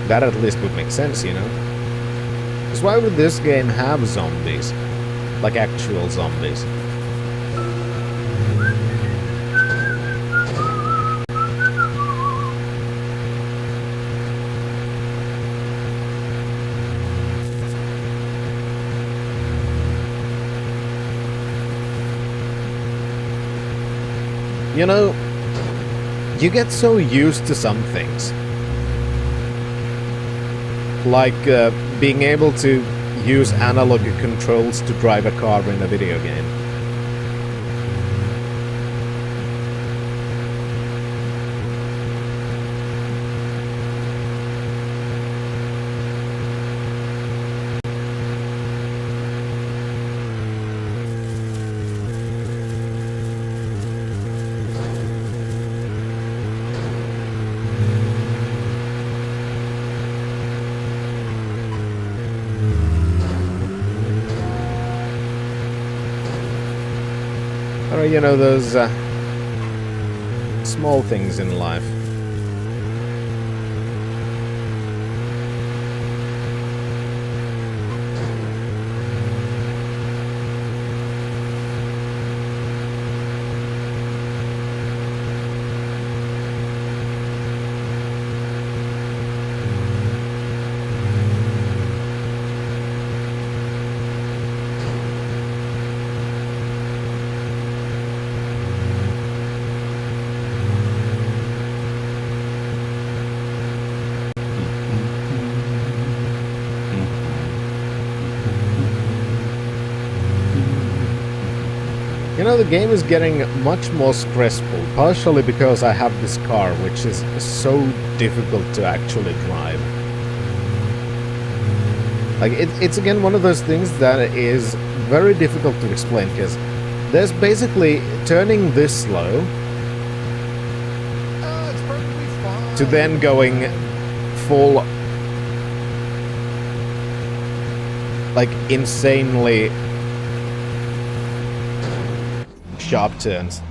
That at least would make sense, you know? Because why would this game have zombies? Like actual zombies? You know, you get so used to some things. Like being able to use analog controls to drive a car in a video game. Or, you know, those small things in life. You know, the game is getting much more stressful, partially because I have this car, which is so difficult to actually drive. Like, it's again one of those things that is very difficult to explain, because there's basically turning this slow to then going full, like, insanely sharp turns.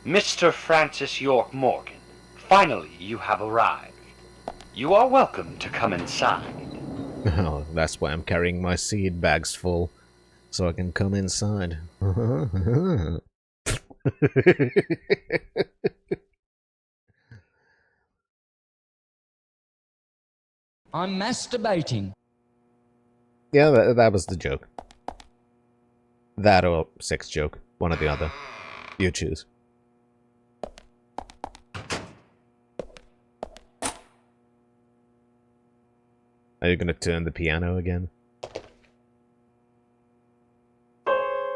Mr. Francis York Morgan, finally you have arrived. You are welcome to come inside.
Oh, that's why I'm carrying my seed bags full, so I can come inside.
I'm masturbating.
Yeah, that was the joke. That or sex joke. One or the other. You choose. Are you gonna turn the piano again?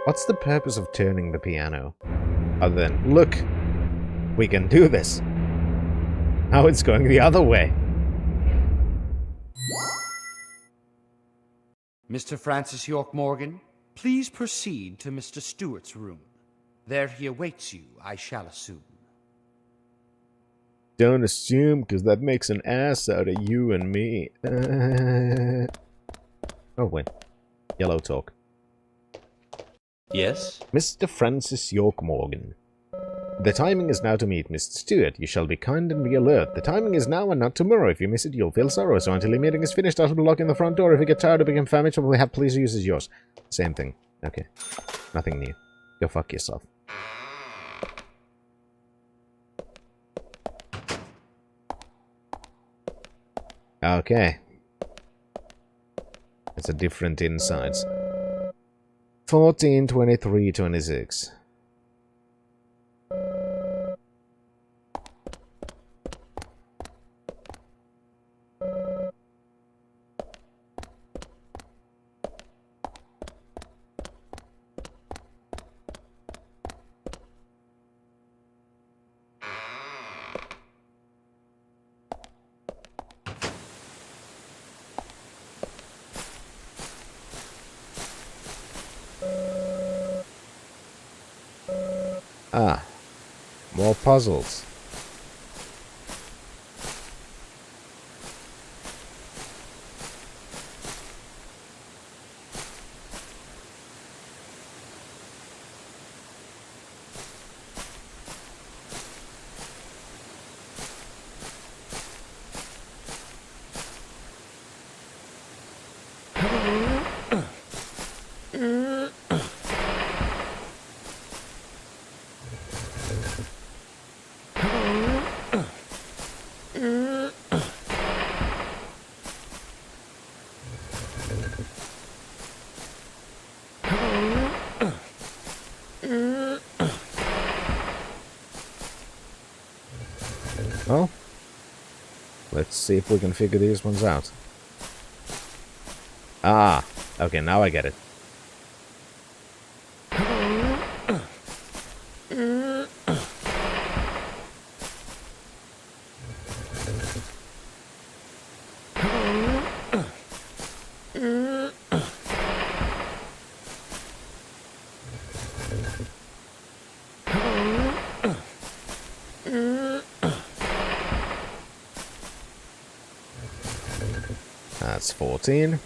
What's the purpose of turning the piano? Other than, look! We can do this! Now it's going the other way!
Mr. Francis York Morgan, please proceed to Mr. Stewart's room. There he awaits you, I shall assume.
Don't assume, because that makes an ass out of you and me. Oh, wait. Yellow talk.
Yes?
Mr. Francis York Morgan, The timing is now to meet Mr. Stewart. You shall be kind and be alert. The timing is now and not tomorrow. If you miss it, you'll feel sorrow. So until the meeting is finished, I will lock in the front door. If you get tired or become famished, we'll have please use as yours. Same thing. Okay. Nothing new. Go fuck yourself. Okay. It's a different insides. 14, 23, 26. Ah, more puzzles. Well, let's see if we can figure these ones out. Ah, okay, now I get it. That's 14.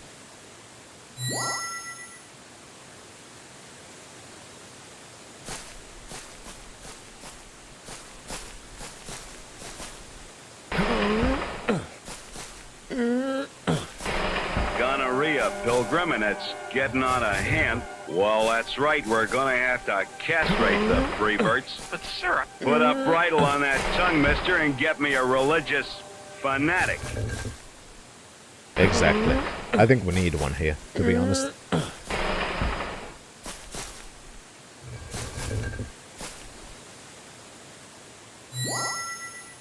Gonorrhea, Pilgrim, and it's getting on a hand. Well, that's right. We're gonna have to castrate the freebirds. But, sir, put a bridle on that tongue, mister, and get me a religious fanatic.
Exactly. I think we need one here, to be honest.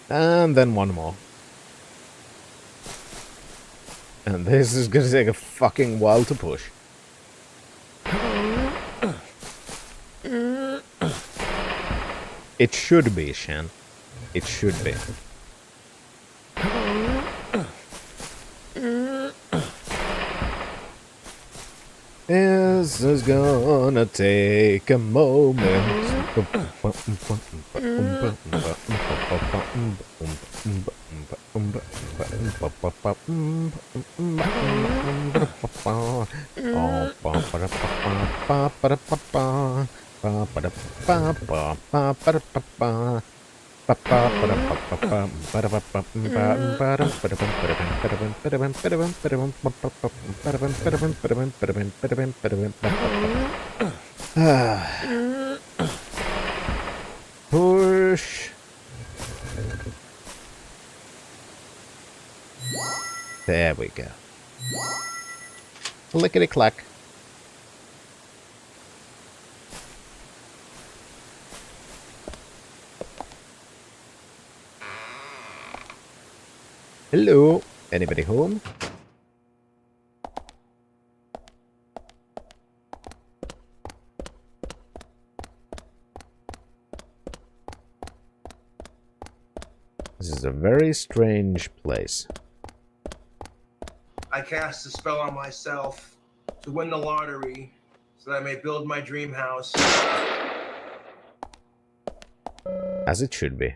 And then one more. And this is gonna take a fucking while to push. It should be, Shan. It should be. This is gonna take a moment. Push. There we go. Lickety clack. Hello. Anybody home? This is a very strange place.
I cast a spell on myself to win the lottery so that I may build my dream house.
As it should be.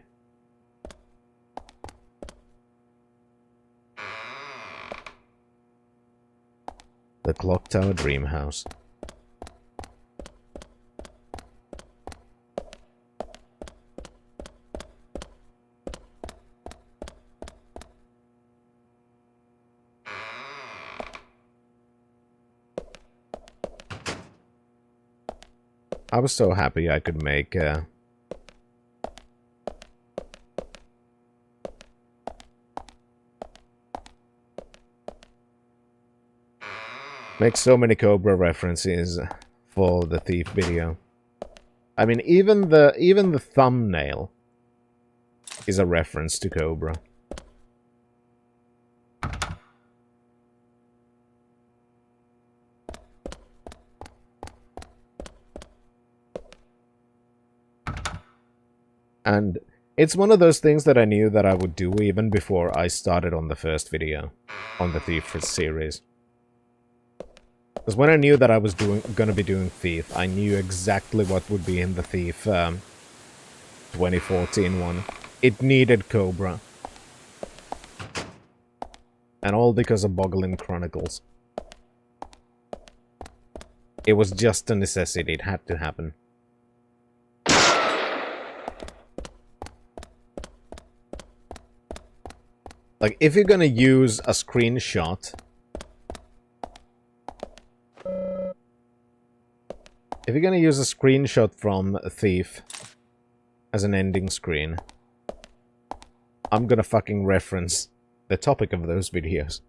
The Clock Tower Dream House. I was so happy I could make so many Cobra references for the Thief video. I mean, even the thumbnail is a reference to Cobra. And it's one of those things that I knew that I would do even before I started on the first video on the Thief series. Because when I knew that I was gonna be doing Thief, I knew exactly what would be in the Thief 2014 one. It needed Cobra. And all because of Boglin Chronicles. It was just a necessity, it had to happen. Like, if you're gonna use a screenshot... If you're gonna use a screenshot from Thief as an ending screen, I'm gonna fucking reference the topic of those videos.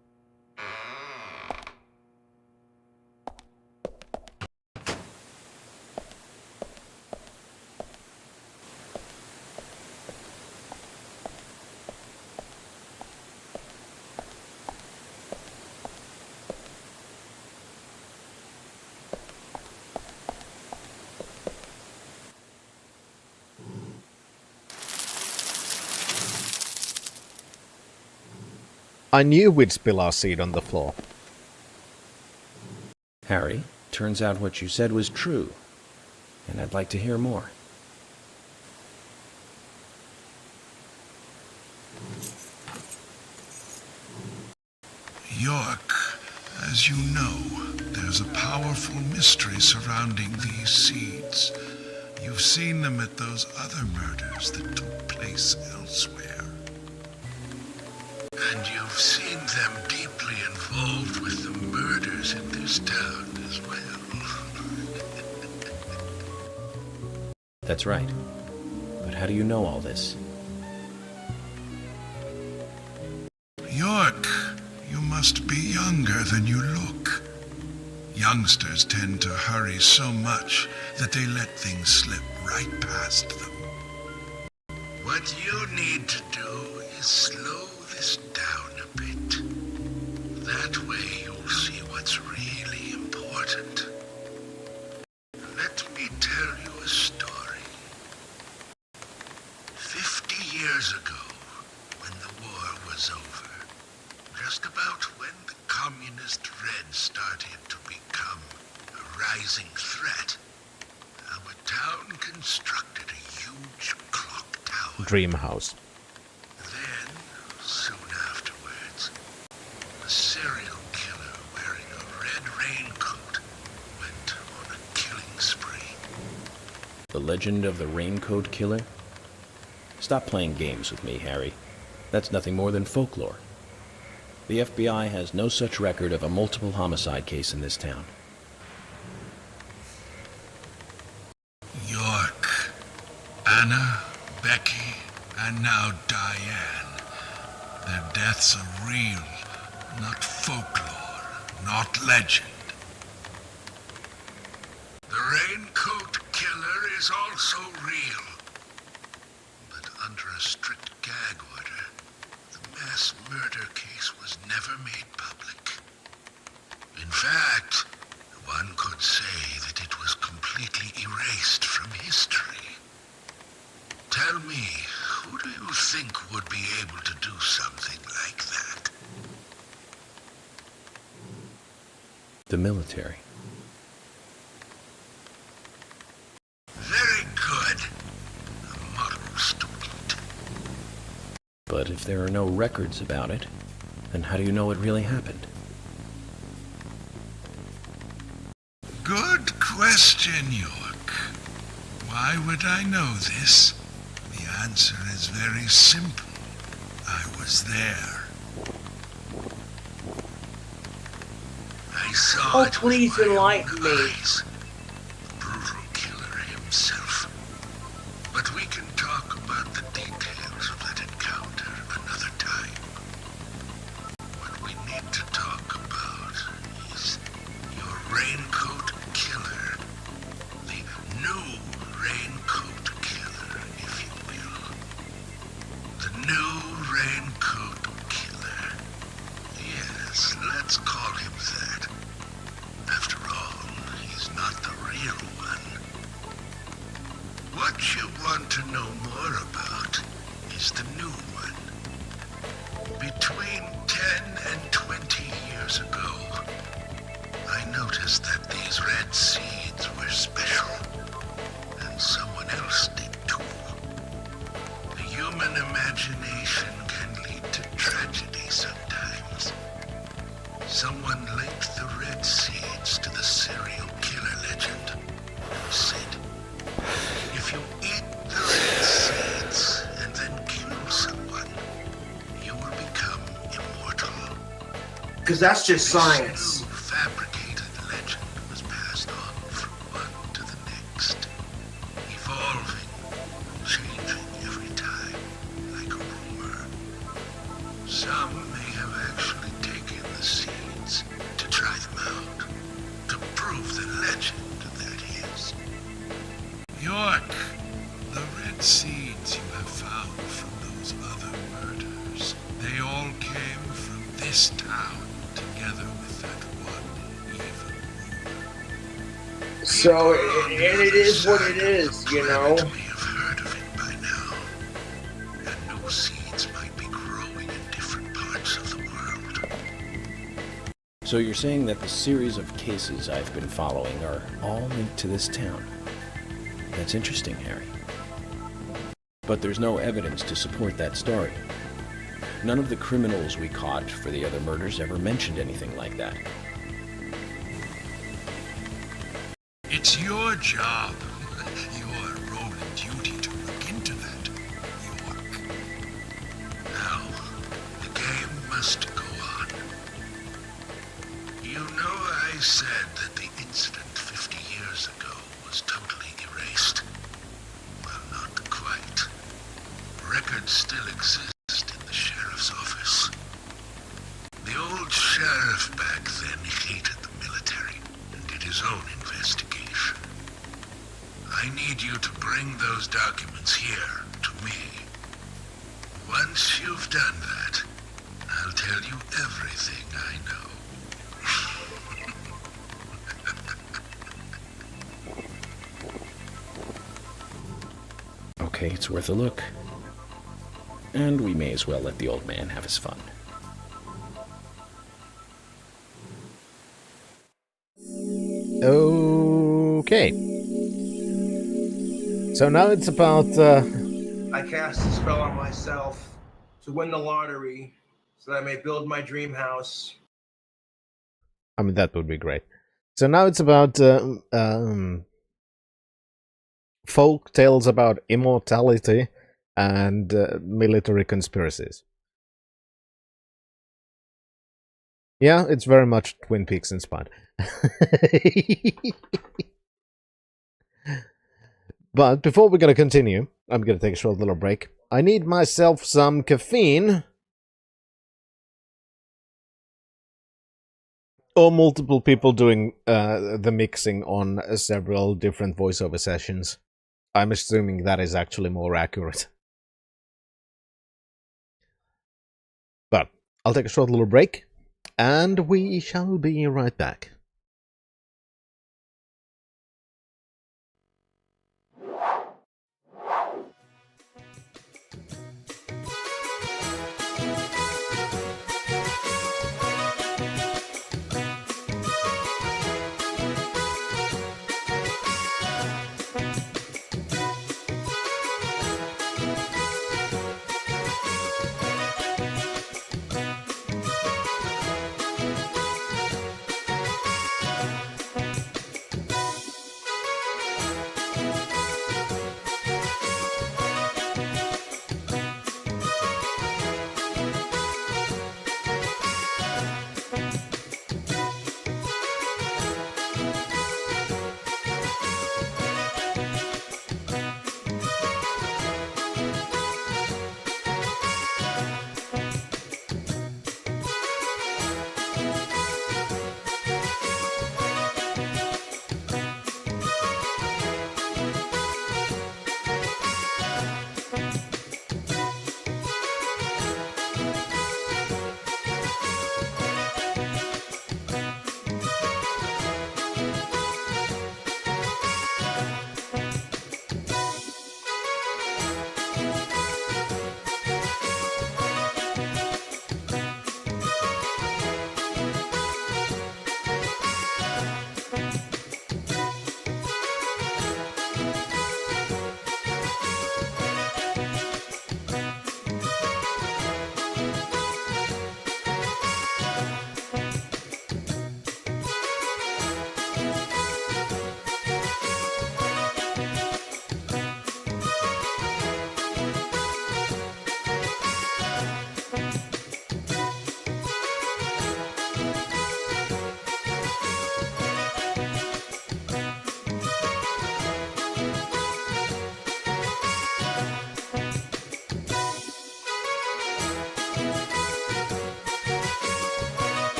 I knew we'd spill our seed on the floor.
Harry, turns out what you said was true, and I'd like to hear more.
York, as you know, there's a powerful mystery surrounding these seeds. You've seen them at those other murders that took place elsewhere. And you've seen them deeply involved with the murders in this town as well.
That's right. But how do you know all this?
York, you must be younger than you look. Youngsters tend to hurry so much that they let things slip right past them. What you need to do is slow this down a bit. That way you'll see what's really important. Let me tell you a story. 50 years ago, when the war was over, just about when the communist Red started to become a rising threat, our town constructed a huge clock tower.
Dream house.
Then, soon afterwards, a serial killer wearing a red raincoat went on a killing spree.
The legend of the Raincoat Killer? Stop playing games with me, Harry. That's nothing more than folklore. The FBI has no such record of a multiple homicide case in this town.
York, Anna, Becky, and now Diane. Their deaths are real, not folklore, not legend. The Raincoat Killer is also real. But under a strict gag order, the mass murder case was never made public. In fact, one could say that it was completely erased from history. Tell me, who do you think would be able to do something like that?
The military.
Very good. A model student.
But if there are no records about it, then how do you know it really happened?
Good question, York. Why would I know this? The answer is very simple. I was there. I saw
Oh,
it
please
with my
enlighten
own
me.
eyes. The brutal killer real one. What you want to know more about is the new one. Between 10 and 20 years ago, I noticed that these red seeds were special, and someone else did too. The human imagination can lead to tragedy sometimes. Someone linked the red seeds to the serial killer legend and said, if you eat the red seeds and then kill someone, you will become immortal.
Because that's just science.
Fabricated legend was passed on from one to the next, evolving, changing every time, like a rumor. Some may have actually taken the seeds to try them out, to prove the legend, that is. York, the red seeds you have found from those other murders, they all came from this town, together with that one evil rumor.
So, and it is what it is, you know?
And new seeds might be growing in different parts of the world.
So you're saying that the series of cases I've been following are all linked to this town? That's interesting, Harry. But there's no evidence to support that story. None of the criminals we caught for the other murders ever mentioned anything like that.
It's your job, your role and duty to look into that, York. Now, the game must go on. You know I said that the incident 50 years ago was totally erased. Well, not quite. Records still exist in the sheriff's office. The old sheriff back then hated the military and did his own investigation. I need you to bring those documents here to me. Once you've done that, I'll tell you everything I know.
Okay, it's worth a look. And we may as well let the old man have his fun.
Okay. So now it's about...
I cast a spell on myself to win the lottery so that I may build my dream house.
I mean, that would be great. So now it's about folk tales about immortality and military conspiracies. Yeah, it's very much Twin Peaks inspired. But before we're going to continue, I'm going to take a short little break. I need myself some caffeine. Or multiple people doing the mixing on several different voiceover sessions. I'm assuming that is actually more accurate. But I'll take a short little break, and we shall be right back.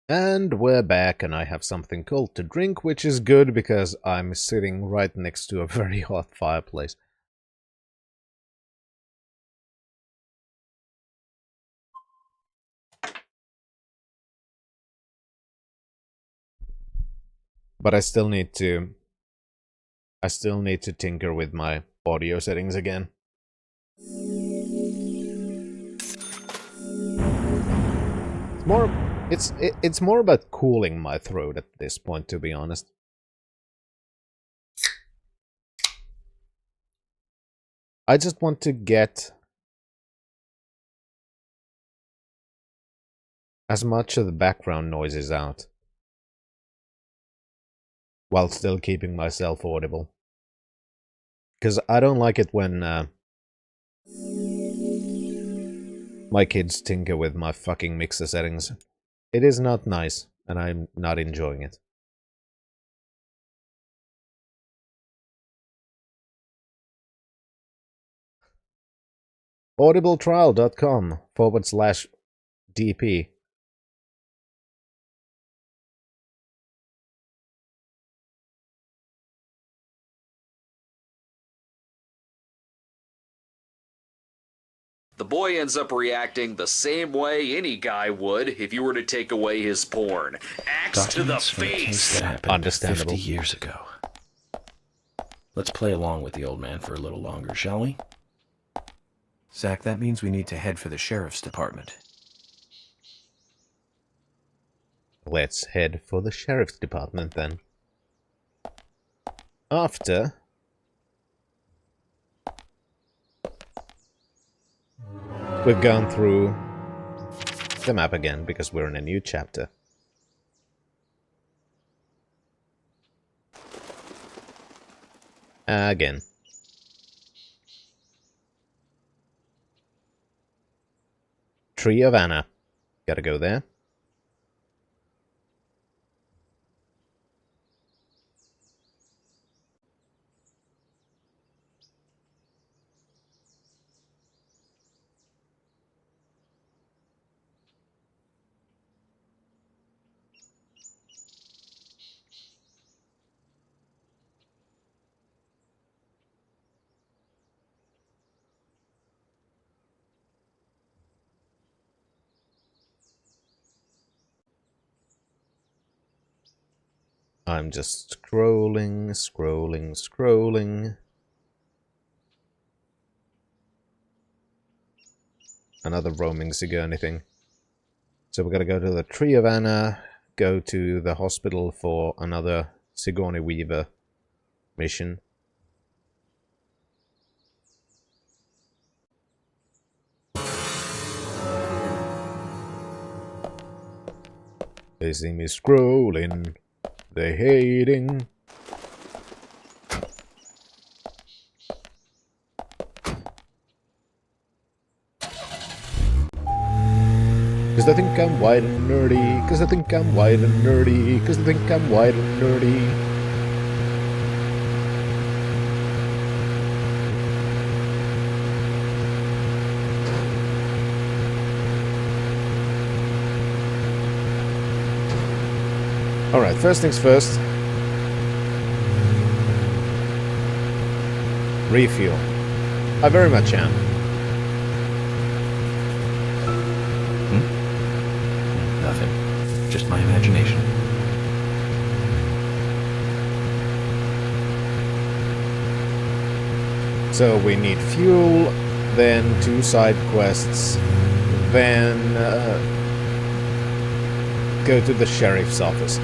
And we're back, and I have something cold to drink, which is good because I'm sitting right next to a very hot fireplace. But I still need to tinker with my audio settings again. It's more about cooling my throat at this point, to be honest. I just want to get as much of the background noises out while still keeping myself audible. Because I don't like it when my kids tinker with my fucking mixer settings. It is not nice, and I'm not enjoying it. audibletrial.com/DP.
The boy ends up reacting the same way any guy would if you were to take away his porn. Axe to the
Documents from a case
face!
that happened
Understandable.
50 years ago. Let's play along with the old man for a little longer, shall we?
Zach, that means we need to head for the sheriff's department.
Let's head for the sheriff's department then. After we've gone through the map again, because we're in a new chapter. Again. Tree of Anna. Gotta go there. I'm just scrolling, scrolling, scrolling. Another roaming Sigourney thing. So we're gonna go to the Tree of Anna, go to the hospital for another Sigourney Weaver mission. They see me scrolling. They hating. Cause they think I'm white and nerdy. Cause they think I'm white and nerdy. Cause they think I'm white and nerdy. Alright, first things first. Refuel. I very much am.
Nothing. Just my imagination.
So we need fuel, then 2 side quests, then go to the sheriff's office.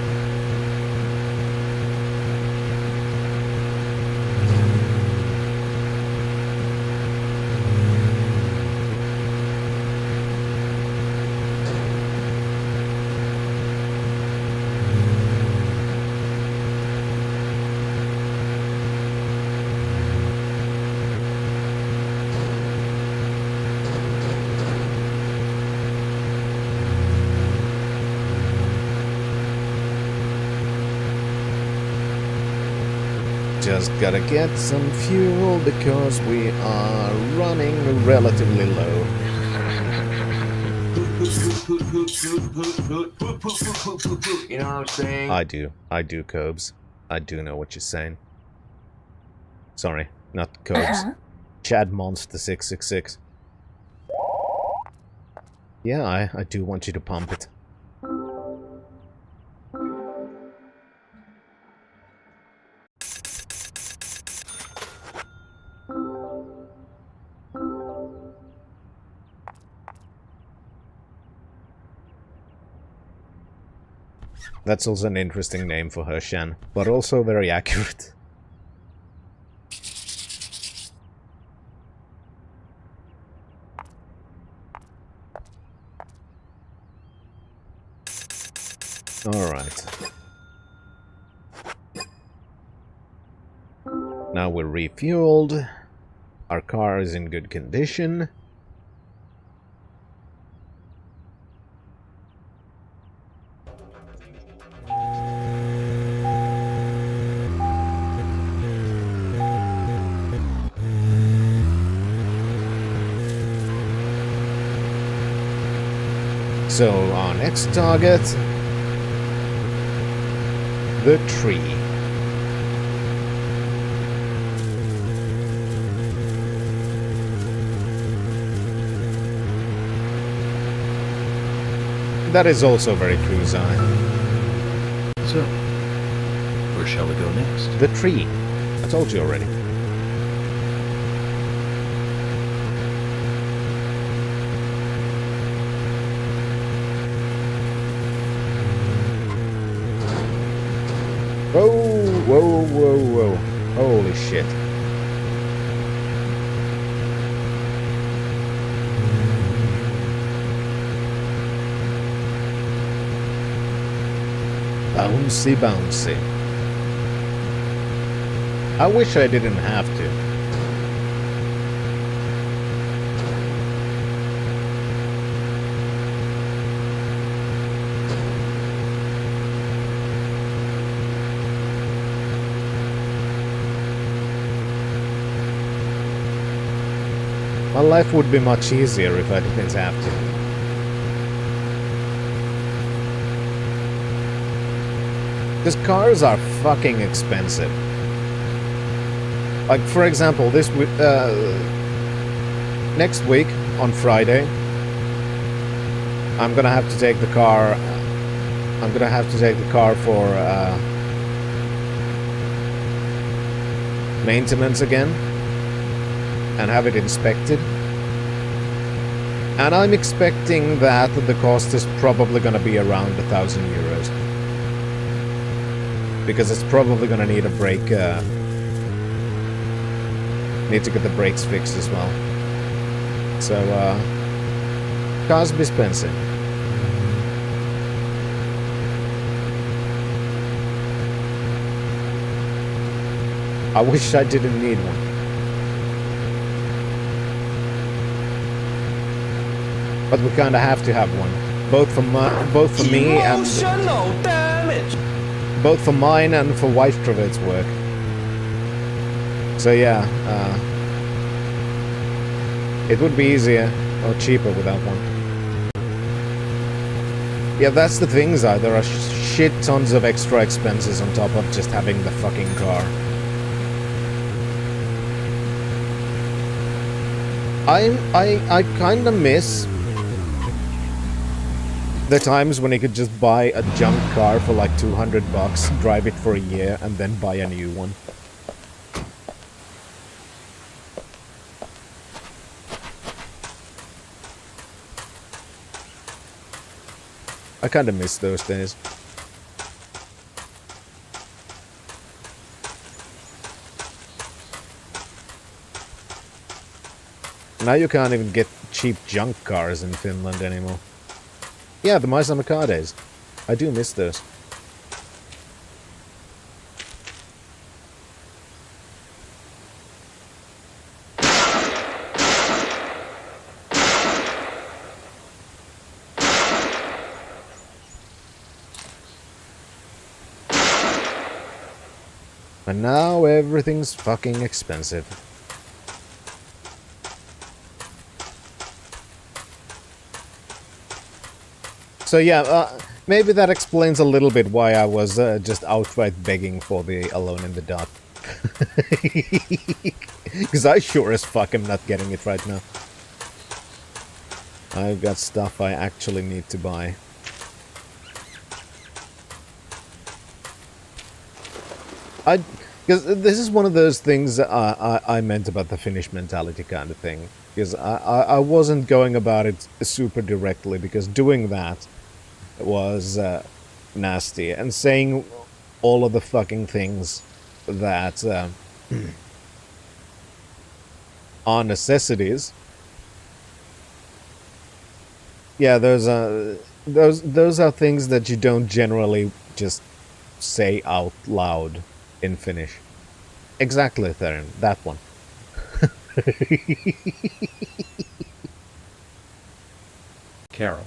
Just gotta get some fuel because we are running relatively low.
You know what I'm saying?
I do, Cobes. I do know what you're saying. Sorry, not Cobes. Chad Monster 666. Yeah, I do want you to pump it. That's also an interesting name for her, Shan, but also very accurate. Alright. Now we're refueled. Our car is in good condition. So, our next target, the tree. That is also very true, Zai.
So, where shall we go next?
The tree. I told you already. Whoa, whoa, whoa, whoa. Holy shit. Bouncy, bouncy. I wish I didn't have to. My life would be much easier if I didn't have to. Because cars are fucking expensive. Like, for example, this next week, on Friday, I'm gonna have to take the car... I'm gonna have to take the car for maintenance again. And have it inspected. And I'm expecting that the cost is probably gonna be around 1,000 euros. Because it's probably gonna need a brake, need to get the brakes fixed as well. So, cars be expensive. I wish I didn't need one. But we kinda have to have one. Both for me and...
damage!
Both for mine and for Wife Travet's work. So yeah, it would be easier or cheaper without one. Yeah, that's the thing, Zai. There are shit tons of extra expenses on top of just having the fucking car. I kinda miss the times when you could just buy a junk car for like 200 bucks, drive it for a year, and then buy a new one. I kinda miss those days. Now you can't even get cheap junk cars in Finland anymore. Yeah, the My Summer Car Days. I do miss those. And now everything's fucking expensive. So yeah, maybe that explains a little bit why I was just outright begging for the Alone in the Dark. Because I sure as fuck am not getting it right now. I've got stuff I actually need to buy. Because this is one of those things I meant about the Finnish mentality kind of thing. Because I wasn't going about it super directly, because doing that was nasty. And saying all of the fucking things that are necessities. Yeah, those are things that you don't generally just say out loud in Finnish. Exactly, Theron, that one.
Carol.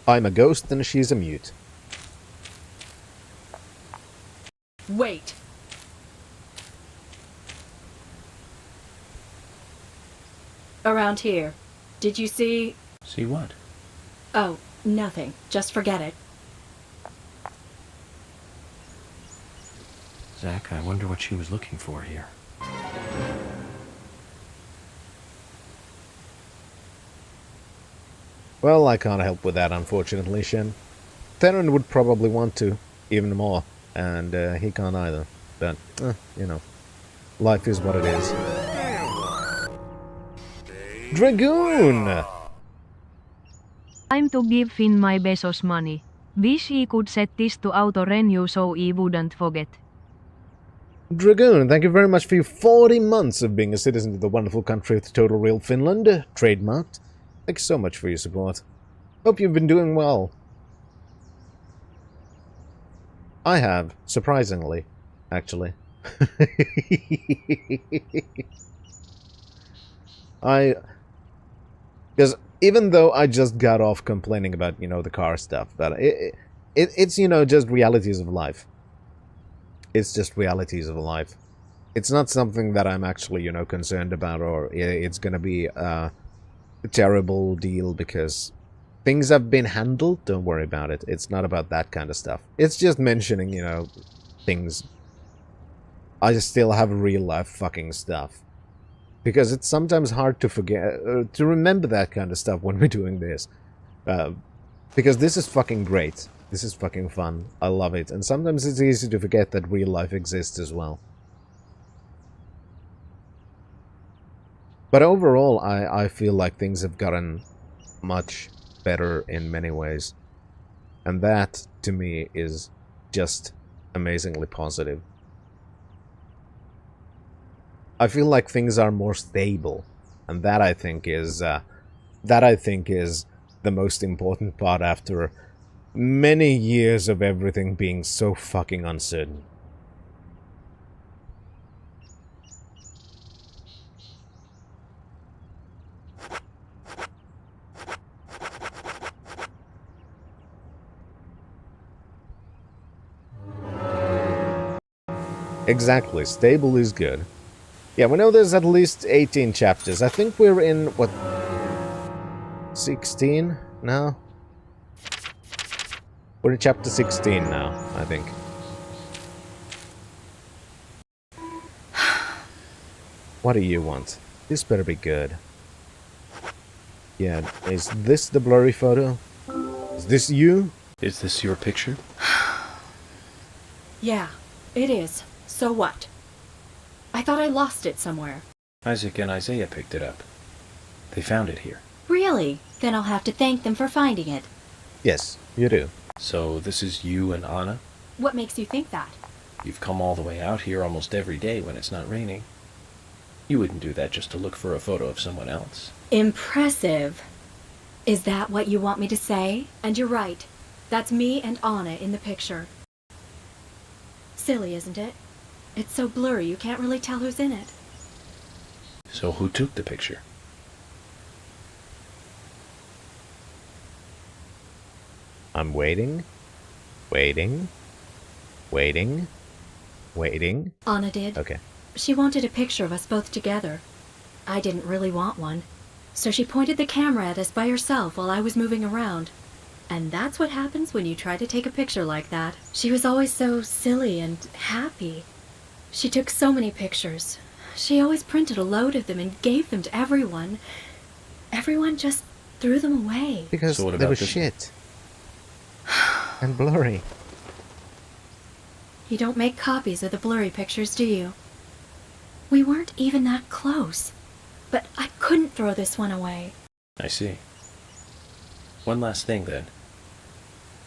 I'm a ghost and she's a mute.
Wait. Around here. Did you see...
See what?
Oh, nothing. Just forget it.
Zach, I wonder what she was looking for here.
Well, I can't help with that, unfortunately, Shen. Theron would probably want to, even more, and he can't either. But, you know, life is what it is. Dragoon!
Time to give Finn my Bezos money. Wish he could set this to auto-renew so he wouldn't forget.
Dragoon, thank you very much for your 40 months of being a citizen of the wonderful country of Total Real Finland, trademarked. Thanks so much for your support. Hope you've been doing well. I have, surprisingly, actually. Because even though I just got off complaining about, you know, the car stuff, but it's, you know, just realities of life. It's just realities of life. It's not something that I'm actually, you know, concerned about, or it's gonna be a terrible deal because things have been handled. Don't worry about it. It's not about that kind of stuff. It's just mentioning, you know, things. I still have real life fucking stuff. Because it's sometimes hard to forget, to remember that kind of stuff when we're doing this. Because this is fucking great. This is fucking fun. I love it. And sometimes it's easy to forget that real life exists as well. But overall, I feel like things have gotten much better in many ways. And that, to me, is just amazingly positive. I feel like things are more stable, and that I think is the most important part after many years of everything being so fucking uncertain. Exactly, stable is good. Yeah, we know there's at least 18 chapters. I think we're in, what, 16 now? We're in chapter 16 now, I think. What do you want? This better be good. Yeah, is this the blurry photo? Is this you?
Is this your picture?
Yeah, it is. So what? I thought I lost it somewhere.
Isaac and Isaiah picked it up. They found it here.
Really? Then I'll have to thank them for finding it.
Yes, you do.
So this is you and Anna?
What makes you think that?
You've come all the way out here almost every day when it's not raining. You wouldn't do that just to look for a photo of someone else.
Impressive. Is that what you want me to say? And you're right. That's me and Anna in the picture. Silly, isn't it? It's so blurry you can't really tell who's in it.
So who took the picture?
I'm waiting. Waiting.
Anna did.
Okay.
She wanted a picture of us both together. I didn't really want one. So she pointed the camera at us by herself while I was moving around. And that's what happens when you try to take a picture like that. She was always so silly and happy. She took so many pictures. She always printed a load of them and gave them to everyone. Everyone just threw them away.
Because they were shit. And blurry.
You don't make copies of the blurry pictures, do you? We weren't even that close. But I couldn't throw this one away.
I see. One last thing, then.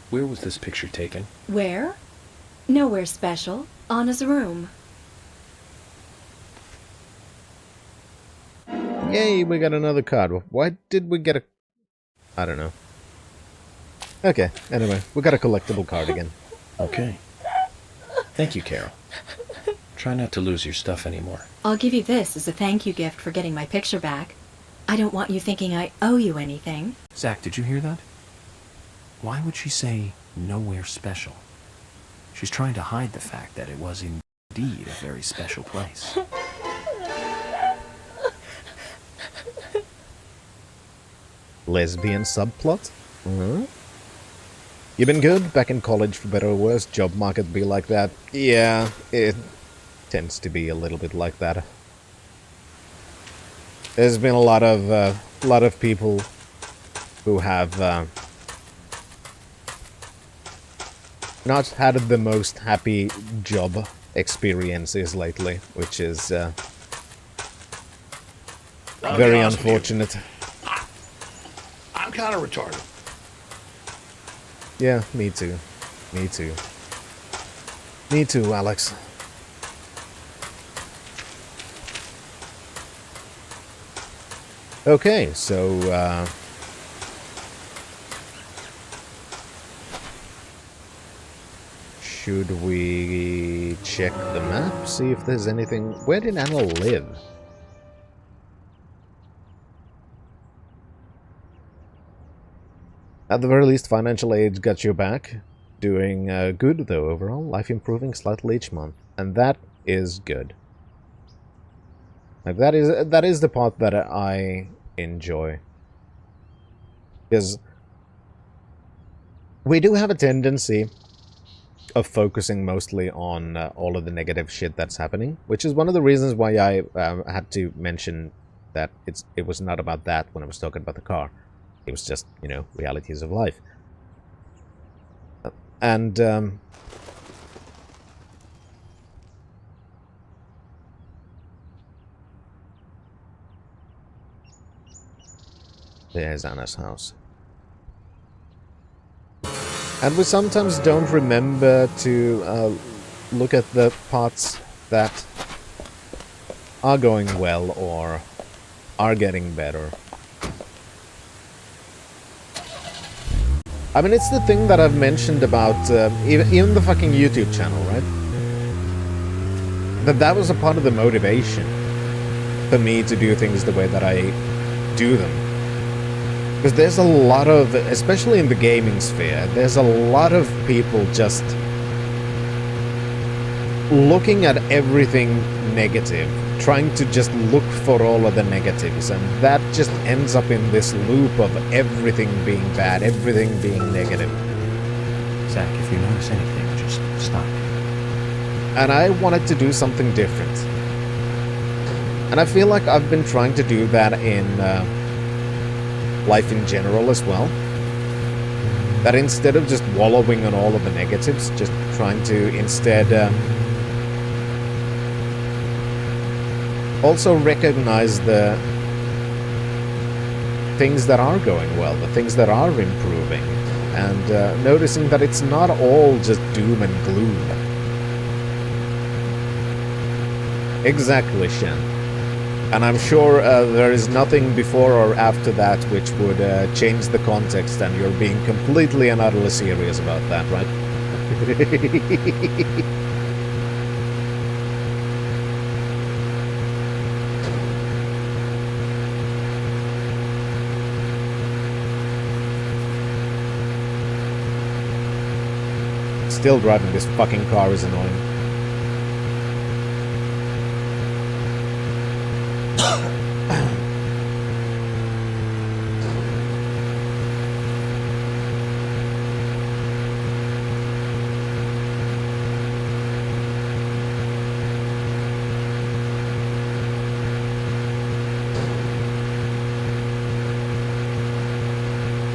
Where was this picture taken?
Where? Nowhere special. Anna's room.
Yay, we got another card. Why did we get a... I don't know. Okay, anyway, we got a collectible card again.
Okay. Thank you, Carol. Try not to lose your stuff anymore.
I'll give you this as a thank you gift for getting my picture back. I don't want you thinking I owe you anything.
Zach, did you hear that? Why would she say nowhere special? She's trying to hide the fact that it was indeed a very special place.
Lesbian subplot? Mm-hmm. You been good? Back in college, for better or worse? Job market be like that? Yeah, it tends to be a little bit like that. There's been a lot of people who have not had the most happy job experiences lately, which is very unfortunate.
I'm kind of retarded.
Yeah, me too. Me too. Me too, Alex. Okay, so, should we check the map, see if there's anything... Where did Anna live? At the very least, financial aid got you back. Doing good, though, overall. Life improving slightly each month. And that is good. Like, that is the part that I enjoy. Because we do have a tendency of focusing mostly on all of the negative shit that's happening, which is one of the reasons why I had to mention that it was not about that when I was talking about the car. It was just, you know, realities of life. And there's Anna's house. And we sometimes don't remember to look at the parts that are going well or are getting better. I mean, it's the thing that I've mentioned about even the fucking YouTube channel, right? That was a part of the motivation for me to do things the way that I do them. Because there's a lot of, especially in the gaming sphere, there's a lot of people just looking at everything negative, trying to just look for all of the negatives, and that just ends up in this loop of everything being bad, everything being negative.
Zach, if you notice anything, just stop.
And I wanted to do something different. And I feel like I've been trying to do that in life in general as well. That instead of just wallowing on all of the negatives, just trying to instead also recognize the things that are going well, the things that are improving, and noticing that it's not all just doom and gloom. Exactly, Shen. And I'm sure there is nothing before or after that which would change the context, and you're being completely and utterly serious about that, right? Still driving this fucking car is annoying.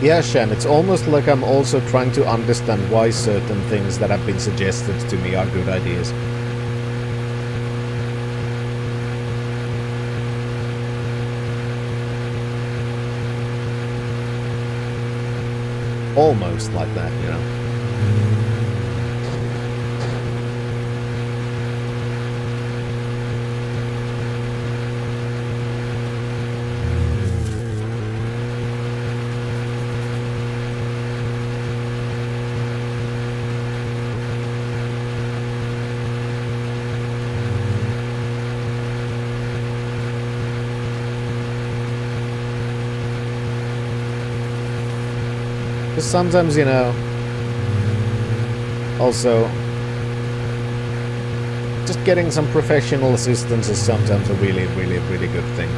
Yeah, Shen, it's almost like I'm also trying to understand why certain things that have been suggested to me are good ideas. Almost like that, you know. Sometimes, you know, also, just getting some professional assistance is sometimes a really good thing.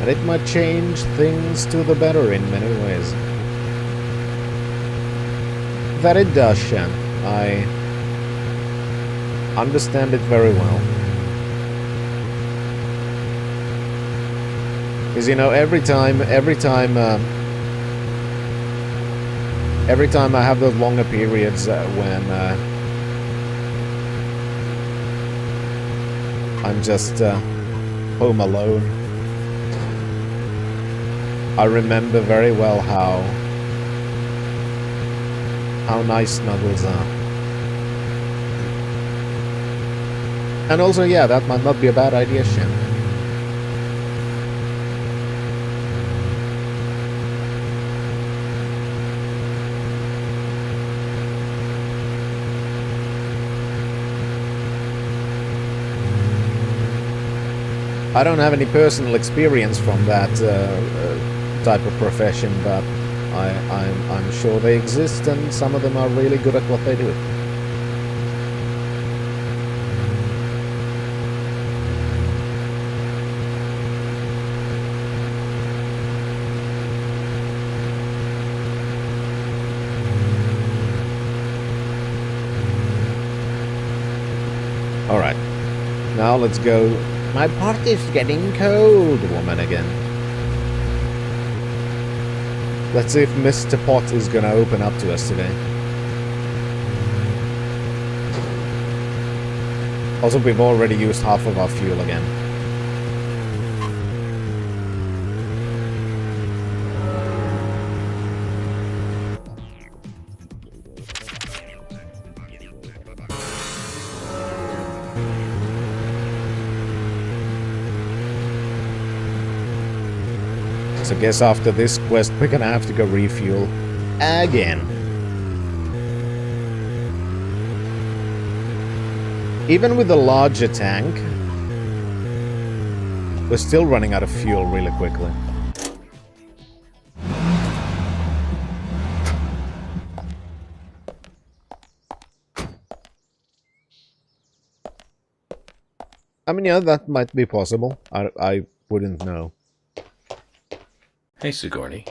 And it might change things to the better in many ways. That it does, Shan. I understand it very well. Because, you know, every time I have those longer periods when I'm just home alone, I remember very well how nice snuggles are. And also, yeah, that might not be a bad idea, Shen. I don't have any personal experience from that type of profession, but I'm sure they exist, and some of them are really good at what they do. All right, now let's go. My pot is getting cold, woman again. Let's see if Mr. Pot is gonna open up to us today. Also, we've already used half of our fuel again. So I guess after this quest, we're gonna have to go refuel again. Even with the larger tank, we're still running out of fuel really quickly. I mean, yeah, that might be possible. I wouldn't know.
Hey, Sigourney.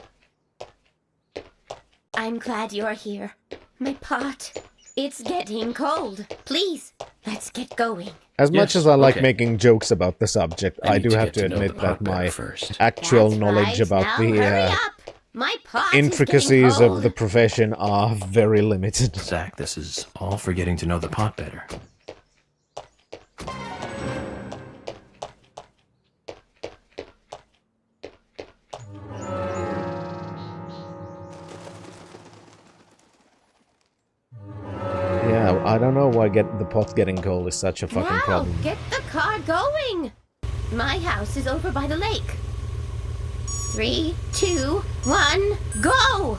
I'm glad you're here. My pot. It's getting cold. Please, let's get going.
As much as I like making jokes about the subject, I do have to admit that my actual knowledge about the intricacies of the profession are very limited.
Zach, this is all for getting to know the pot better.
Yeah, I don't know why the pot getting cold is such a fucking problem.
Get the car going! My house is over by the lake. 3, 2, 1, go!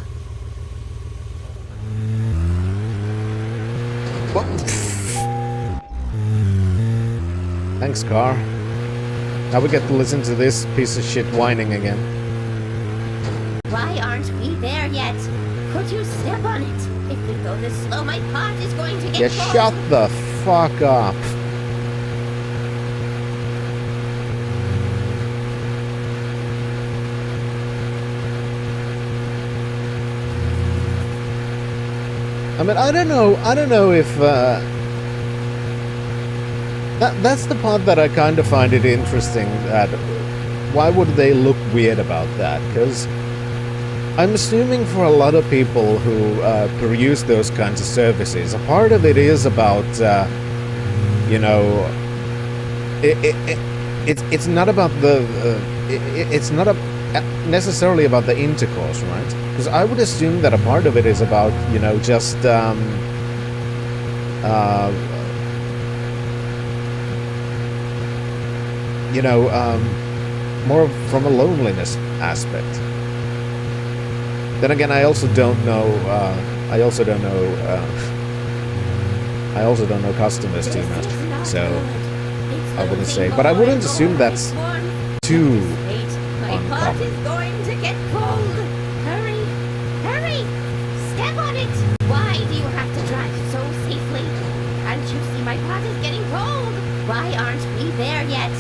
Thanks, car. Now we get to listen to this piece of shit whining again.
Why aren't we there yet? Could you step on it? If we go this slow, my pot is going to get
Yeah,
cold.
shut the fuck up. I mean, I don't know if that's the part that I kind of find it interesting, that why would they look weird about that? Because I'm assuming for a lot of people who peruse those kinds of services, a part of it is about, you know, it's not about the, it's not necessarily about the intercourse, right? Because I would assume that a part of it is about, you know, just, you know, more from a loneliness aspect. Then again, I also don't know. I also don't know customers too much, so I wouldn't say. But I wouldn't assume that's too
My pot is going to get cold. Hurry, hurry! Step on it! Why do you have to drive so safely? Can't you see my pot is getting cold? Why aren't we there yet?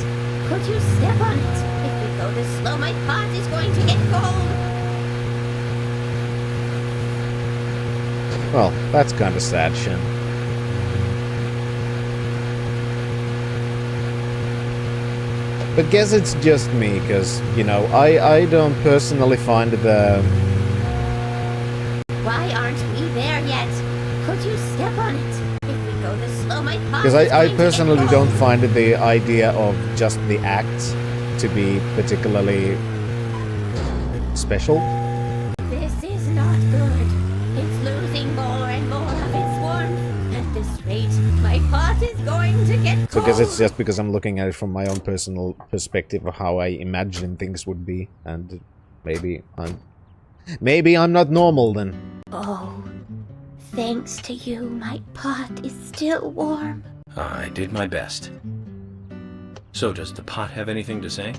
Could you step on it? If we go this slow, my pot is going to get cold.
Well, that's kind of sad, Shen. But guess it's just me, because, you know, I don't personally find the...
Why aren't we there yet? Could you step on it? If we go this slow, my pot
Because
is
I
going
personally
to get
don't
cold.
find the idea of just the act to be particularly special.
This is not good. It's losing more and more of its warmth. At this rate, my pot is going to get
So I
cold.
guess it's just because I'm looking at it from my own personal perspective of how I imagine things would be, and maybe I'm not normal then.
Oh, thanks to you, my pot is still warm.
I did my best. So does the pot have anything to say?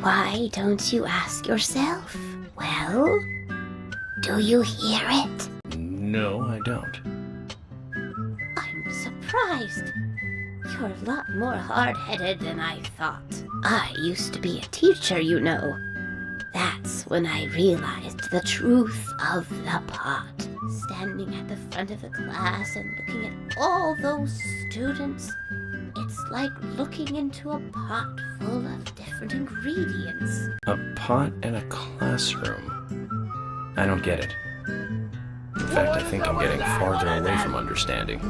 Why don't you ask yourself? Well, do you hear it?
No, I don't.
I'm surprised. You're a lot more hard-headed than I thought. I used to be a teacher, you know. That's when I realized the truth of the pot. Standing at the front of the class and looking at all those students, it's like looking into a pot full of different ingredients.
A pot in a classroom. I don't get it. In fact, I think I'm getting farther away from understanding.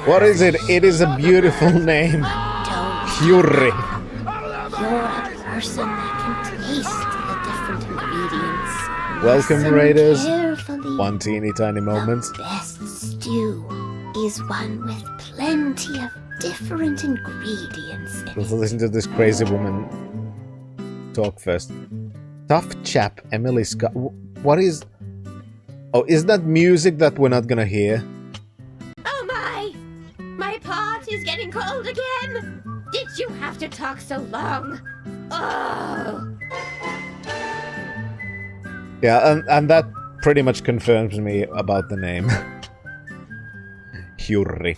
What is it? It is a beautiful name. Fury.
You're a person that can taste the different ingredients.
Welcome,
Listen
Raiders.
carefully.
One teeny tiny moment.
Best stew is one with plenty of different ingredients in
Let's listen to this crazy woman talk first. Tough chap, Emily Scott. What is... Oh, is that music that we're not gonna hear?
Oh my! My pot is getting cold again! Did you have to talk so long? Oh!
Yeah, and that pretty much confirms me about the name. Fury.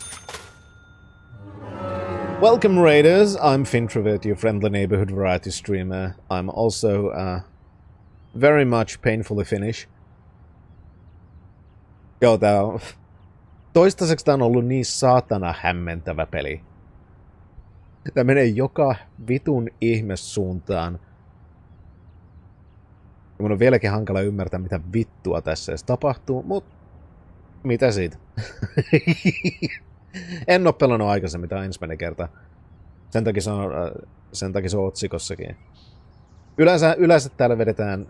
Welcome, Raiders. I'm Fintrovert, your friendly neighborhood variety streamer. I'm also very much painfully Finnish. Joo, toistaiseksi tää on ollut niin saatana hämmentävä peli. Tää menee joka vitun ihmesuuntaan. Mun on vieläkin hankala ymmärtää, mitä vittua tässä edes tapahtuu, mut mitä siitä? En oo pelannut aikaisemmin, tää on ensimmäinen kerta. Sen takia se on otsikossakin. Yleensä täällä vedetään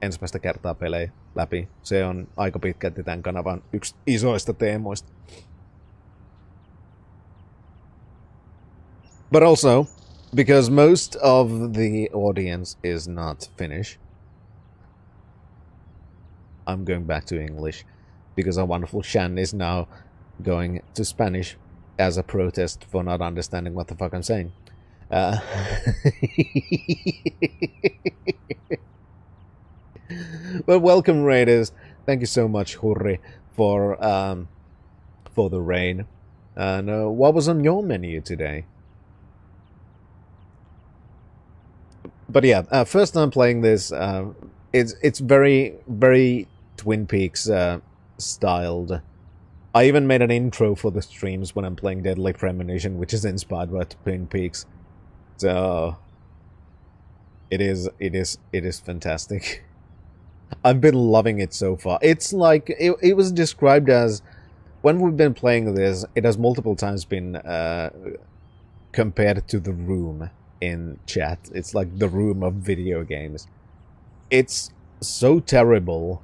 ensimmäistä kertaa pelejä läpi. Se on aika pitkälti tämän kanavan yksi isoista teemoista. But also, because most of the audience is not Finnish, I'm going back to English, because our wonderful Shan is now going to Spanish as a protest for not understanding what the fuck I'm saying. But welcome, Raiders. Thank you so much, Hurri, for the rain. And what was on your menu today? But yeah, first time playing this, it's very, very Twin Peaks styled. I even made an intro for the streams when I'm playing Deadly Premonition, which is inspired by Twin Peaks. So it is fantastic. I've been loving it so far. It's like it was described as, when we've been playing this, it has multiple times been compared to The Room in chat. It's like The Room of video games. It's so terrible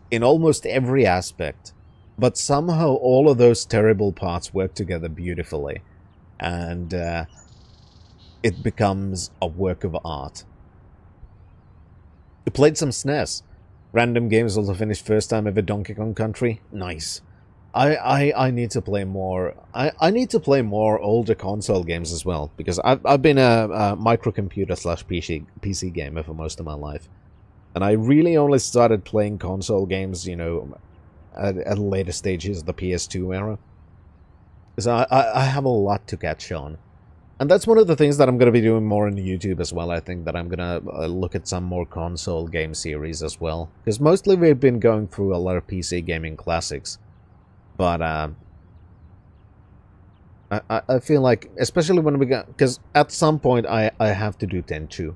in almost every aspect, but somehow all of those terrible parts work together beautifully, and it becomes a work of art. You played some SNES. Random Games also finished first time ever Donkey Kong Country. Nice. I need to play more. I need to play more older console games as well, because I've been a microcomputer / PC gamer for most of my life, and I really only started playing console games, you know, at later stages of the PS2 era. So I have a lot to catch on. And that's one of the things that I'm going to be doing more on YouTube as well. I think that I'm going to look at some more console game series as well. Because mostly we've been going through a lot of PC gaming classics. But I feel like, especially when we got... Because at some point I have to do Tenchu.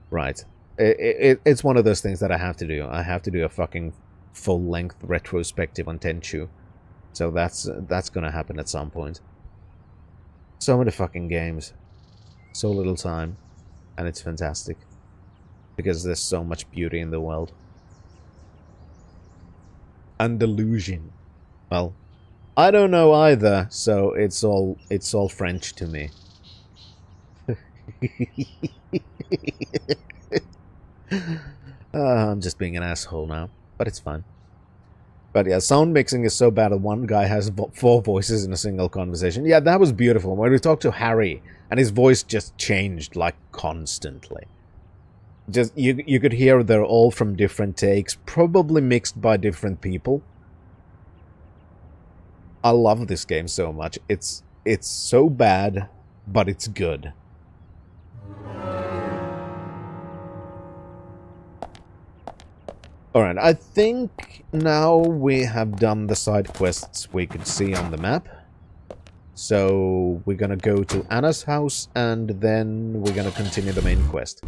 Right. It's one of those things that I have to do. I have to do a fucking full-length retrospective on Tenchu. So that's going to happen at some point. So many fucking games, so little time, and it's fantastic, because there's so much beauty in the world. Andalusian. Well, I don't know either, so it's all French to me. I'm just being an asshole now, but it's fine. But yeah, sound mixing is so bad that one guy has 4 voices in a single conversation. Yeah, that was beautiful. When we talked to Harry, and his voice just changed, like, constantly. Just you could hear they're all from different takes, probably mixed by different people. I love this game so much. It's so bad, but it's good. Alright, I think now we have done the side quests we could see on the map. So we're gonna go to Anna's house, and then we're gonna continue the main quest.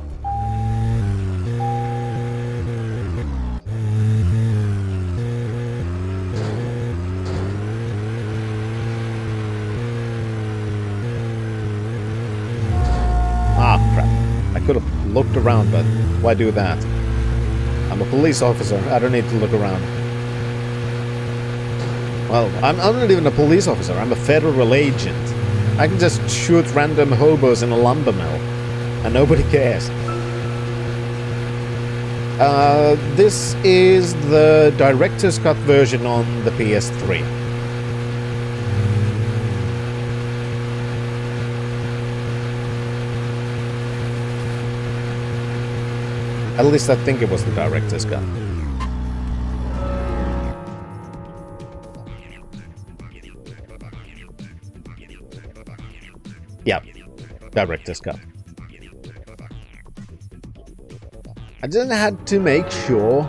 Ah, crap. I could have looked around, but why do that? I'm a police officer. I don't need to look around. Well, I'm not even a police officer. I'm a federal agent. I can just shoot random hobos in a lumber mill, and nobody cares. This is the director's cut version on the PS3. At least I think it was the director's cut. Yep, director's cut. I didn't have to make sure,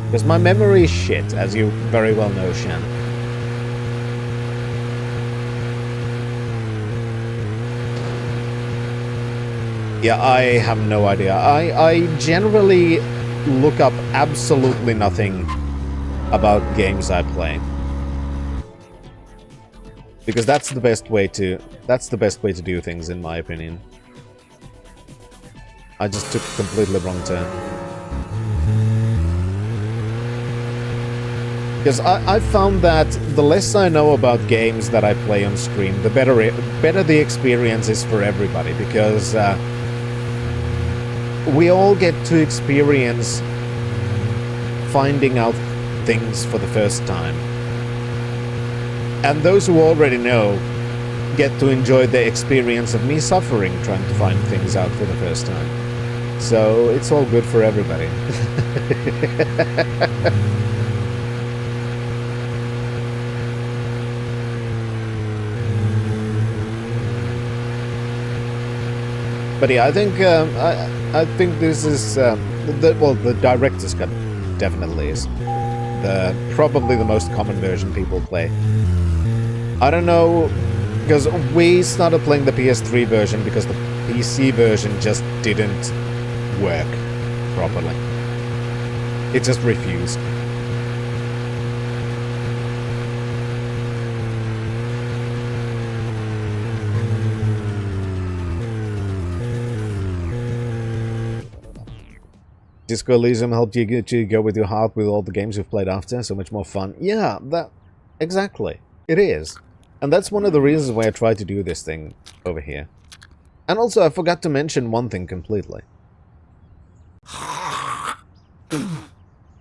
because my memory is shit, as you very well know, Shan. Yeah, I have no idea. I generally look up absolutely nothing about games I play, because that's the best way to do things, in my opinion. I just took a completely wrong turn. Because I found that the less I know about games that I play on stream, the better the experience is for everybody, because we all get to experience finding out things for the first time. And those who already know get to enjoy the experience of me suffering trying to find things out for the first time. So it's all good for everybody. But yeah, I think this is the director's cut definitely is probably the most common version people play. I don't know Because we started playing the PS3 version because the PC version just didn't work properly. It just refused. Disco Elysium helped you to go with your heart with all the games you've played after. So much more fun. Yeah, that... Exactly. It is. And that's one of the reasons why I tried to do this thing over here. And also, I forgot to mention one thing completely.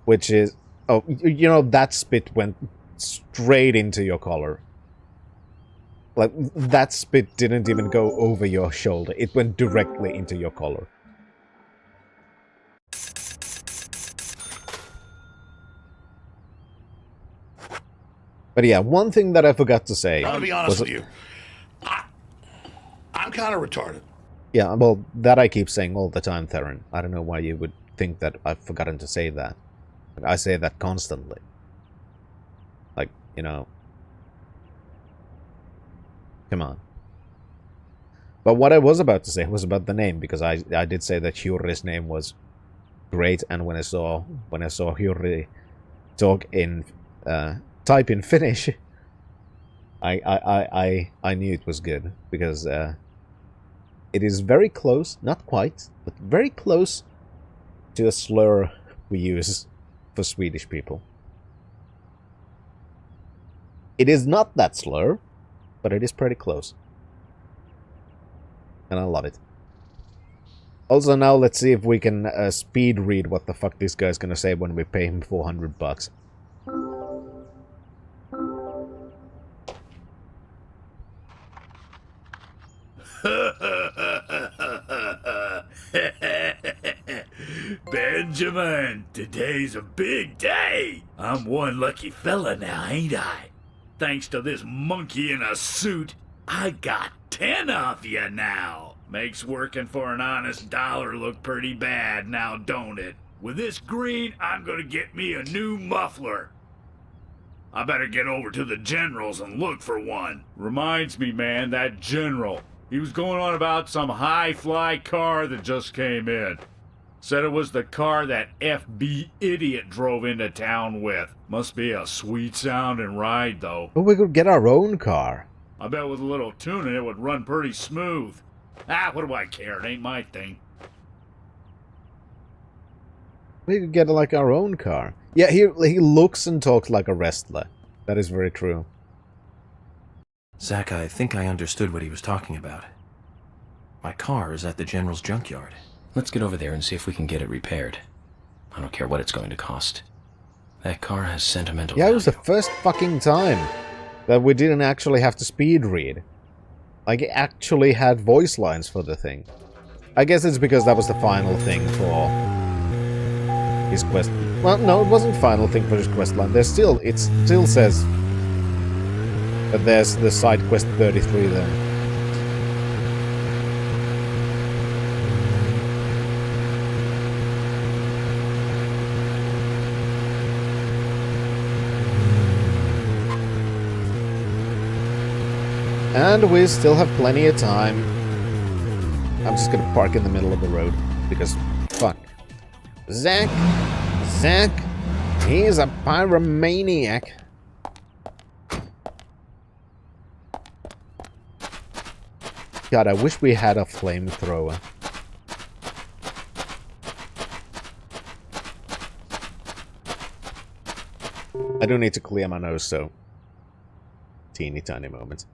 Which is... Oh, you know, that spit went straight into your collar. Like, that spit didn't even go over your shoulder. It went directly into your collar. But yeah, one thing that I forgot to say...
I'm gonna be honest with you. I'm kind of retarded.
Yeah, well, that I keep saying all the time, Theron. I don't know why you would think that I've forgotten to say that. I say that constantly. Like, you know... Come on. But what I was about to say was about the name, because I did say that Hyuri's name was great, and when I saw Hyuri talk in... type in Finnish, I knew it was good, because it is very close, not quite, but very close to a slur we use for Swedish people. It is not that slur, but it is pretty close. And I love it. Also, now let's see if we can speed read what the fuck this guy's gonna say when we pay him $400.
Benjamin, today's a big day. I'm one lucky fella now, ain't I? Thanks to this monkey in a suit, I got 10 of you now. Makes working for an honest dollar look pretty bad now, don't it? With this green, I'm gonna get me a new muffler. I better get over to the General's and look for one. Reminds me, man, that General. He was going on about some high-fly car that just came in. Said it was the car that FB idiot drove into town with. Must be a sweet-sounding ride, though.
But we could get our own car.
I bet with a little tuning it would run pretty smooth. Ah, what do I care? It ain't my thing.
We could get, like, our own car. Yeah, he looks and talks like a wrestler. That is very true.
Zach, I think I understood what he was talking about. My car is at the General's junkyard.
Let's get over there and see if we can get it repaired. I don't care what it's going to cost. That car has sentimental
value. It was the
value.
first fucking time that we didn't actually have to speed read. Like, it actually had voice lines for the thing. I guess it's because that was the final thing for his quest. Well, no, it wasn't final thing for his quest line. It still says that there's the side quest 33 there. And we still have plenty of time. I'm just gonna park in the middle of the road, because, fuck. Zach, he's a pyromaniac. God, I wish we had a flamethrower. I do need to clear my nose, so... teeny tiny moment.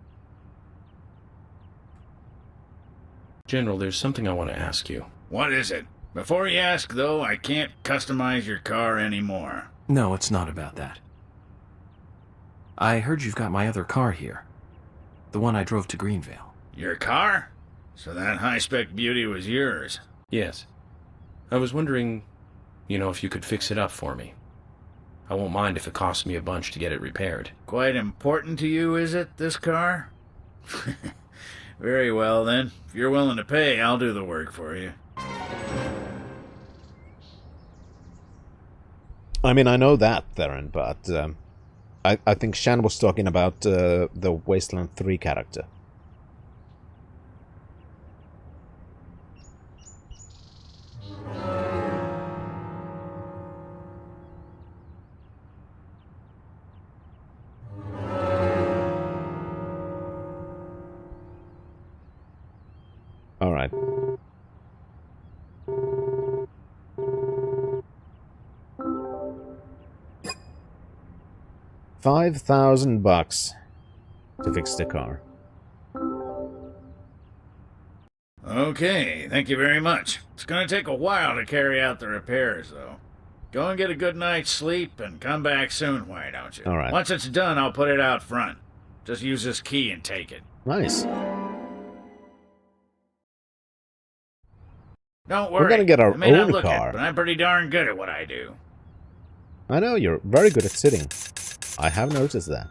General, there's something I want to ask you.
What is it? Before you ask, though, I can't customize your car anymore.
No, it's not about that. I heard you've got my other car here. The one I drove to Greenvale.
Your car? So that high-spec beauty was yours?
Yes. I was wondering, if you could fix it up for me. I won't mind if it costs me a bunch to get it repaired.
Quite important to you, is it, this car? Very well, then. If you're willing to pay, I'll do the work for you.
I mean, I know that, Theron, but I think Shan was talking about the Wasteland 3 character. Alright. $5,000 to fix the car.
Okay, thank you very much. It's gonna take a while to carry out the repairs, though. Go and get a good night's sleep and come back soon, why don't you?
All right.
Once it's done, I'll put it out front. Just use this key and take it.
Nice.
Don't worry.
We're gonna get our
I may not
own
look
car.
it, but I'm pretty darn good at what I do.
I know, you're very good at sitting. I have noticed that.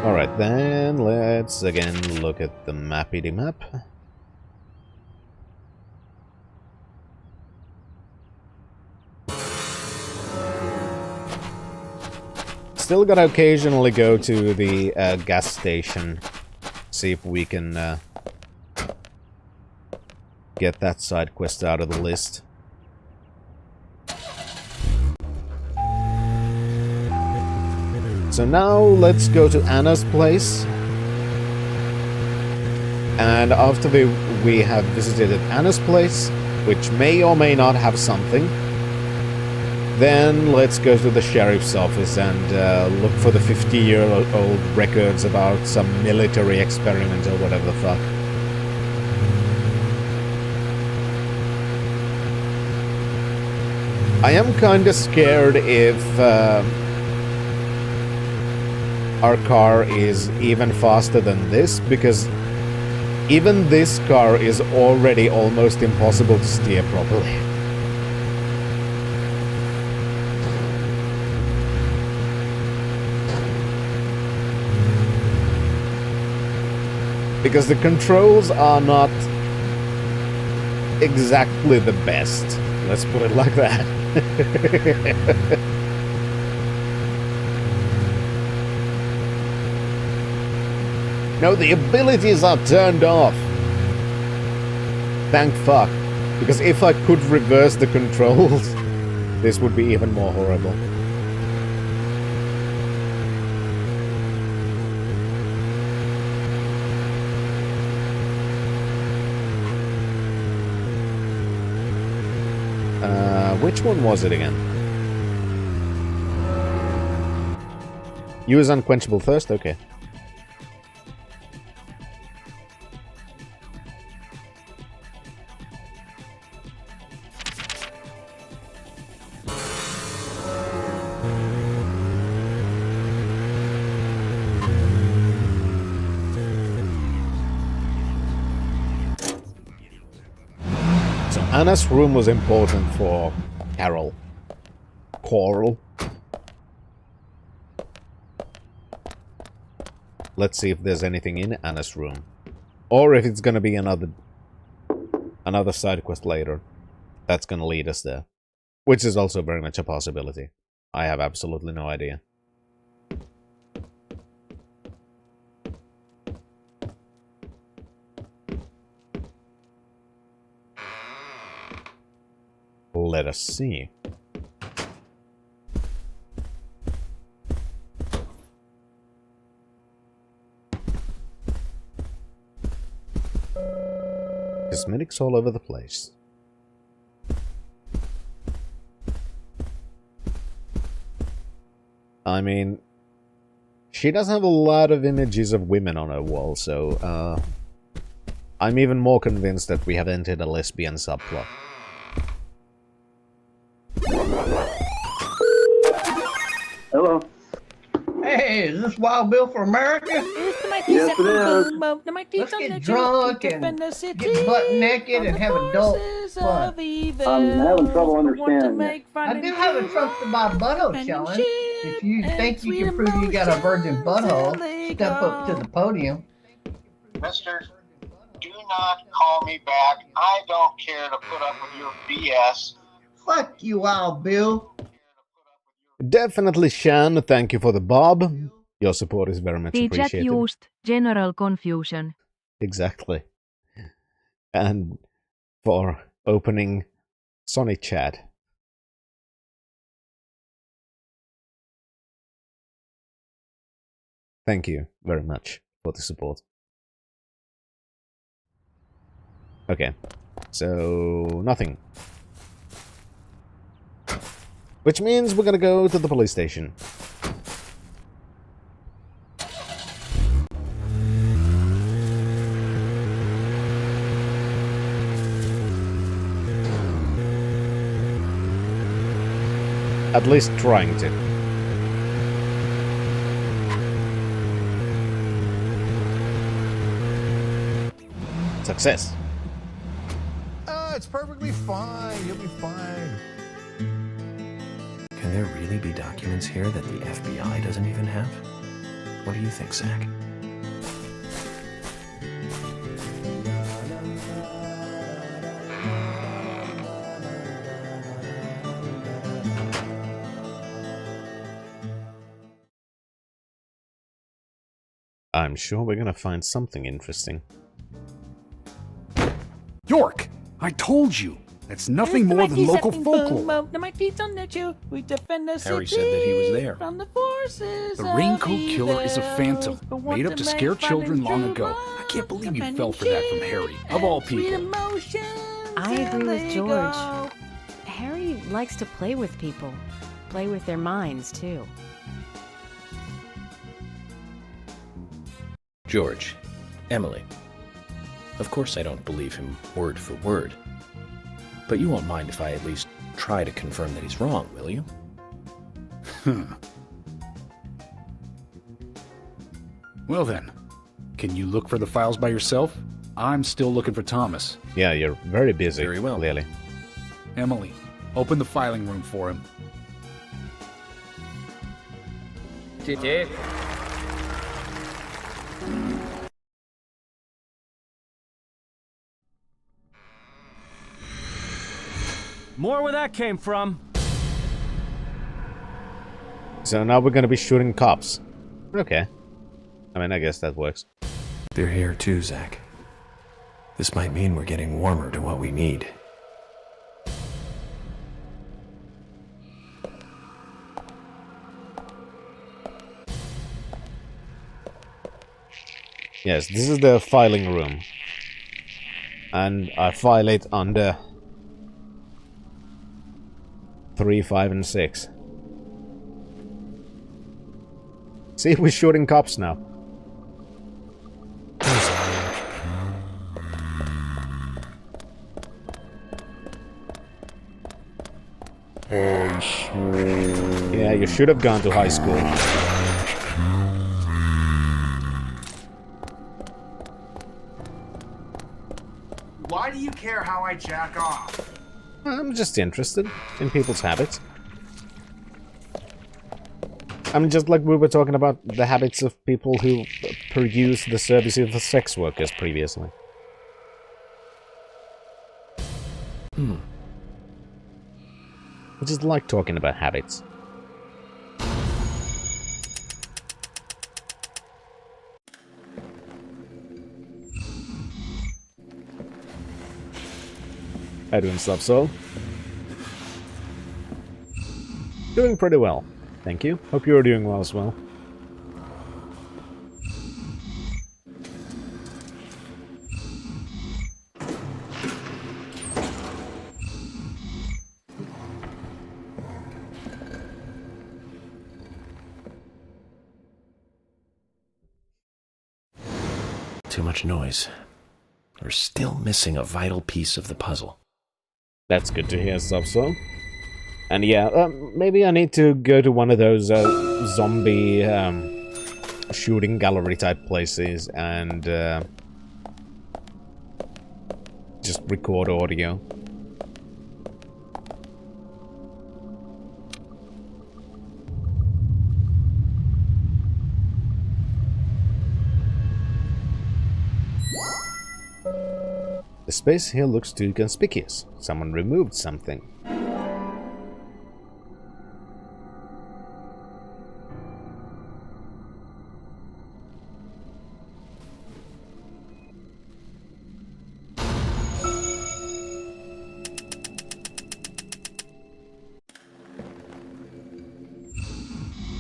Alright, then let's again look at the mappity map. Still gotta occasionally go to the gas station, see if we can get that side quest out of the list. So now let's go to Anna's place. And after we have visited Anna's place, which may or may not have something, then let's go to the sheriff's office and look for the 50-year-old records about some military experiment or whatever the fuck. I am kinda scared if our car is even faster than this, because even this car is already almost impossible to steer properly. Because the controls are not exactly the best. Let's put it like that. No, the abilities are turned off. Thank fuck. Because if I could reverse the controls, this would be even more horrible. Which one was it again? Use Unquenchable Thirst? Okay. So Anna's room was important for Carol. Coral. Let's see if there's anything in Anna's room. Or if it's gonna be another side quest later. That's gonna lead us there. Which is also very much a possibility. I have absolutely no idea. Let us see. Cosmetics all over the place. I mean, she does have a lot of images of women on her wall, so I'm even more convinced that we have entered a lesbian subplot.
Hello. Hey, is this Wild Bill for America? Yes, it is. Let's get drunk and get butt naked and have adult fun.
I'm having trouble understanding it.
I do have a trunk to my butthole challenge. If you think you can prove you got a virgin butthole, step up to the podium.
Mister, do not call me back. I don't care to put up with your BS.
Fuck you, Wild Bill.
Definitely, Shan. Thank you for the bob. Your support is very much
The
appreciated.
chat used general confusion.
Exactly. And for opening Sonic chat. Thank you very much for the support. Okay, so nothing. Which means we're gonna go to the police station. At least trying to. Success.
It's perfectly fine. You'll be fine.
Can there really be documents here that the FBI doesn't even have? What do you think, Zach?
I'm sure we're gonna find something interesting.
York! I told you! That's nothing more than local folklore.
Harry
said that he was there. The Raincoat Killer is a phantom, made up to scare children long ago. I can't believe you fell for that from Harry, of all people.
I agree with George. Harry likes to play with people. Play with their minds, too.
George, Emily. Of course I don't believe him word for word. But you won't mind if I at least try to confirm that he's wrong, will you?
Well then, can you look for the files by yourself? I'm still looking for Thomas.
Yeah, you're very busy.
Very well.
Clearly.
Emily, open the filing room for him.
Dick.
More where that came from.
So now we're gonna be shooting cops. Okay. I mean, I guess that works.
They're here too, Zach. This might mean we're getting warmer to what we need.
Yes, this is the filing room. And I file it under 3, 5, and 6. See, we're shooting cops now. Yeah, you should have gone to high school.
Why do you care how I jack off?
I'm just interested in people's habits. I mean, just like we were talking about the habits of people who peruse the services of sex workers previously. I just like talking about habits. How doing, Slapsoul? Doing pretty well, thank you. Hope you're doing well as well.
Too much noise. We're still missing a vital piece of the puzzle.
That's good to hear, Slapsoul. And yeah, maybe I need to go to one of those zombie shooting gallery type places and just record audio. The space here looks too conspicuous. Someone removed something.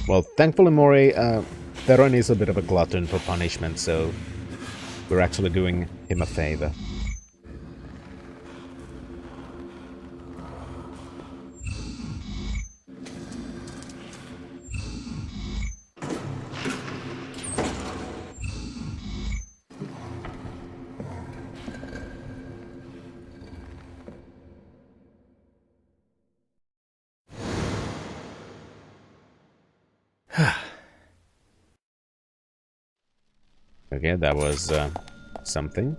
Well, thankfully, Mori, Theron is a bit of a glutton for punishment, so we're actually doing him a favor. Okay, that was something.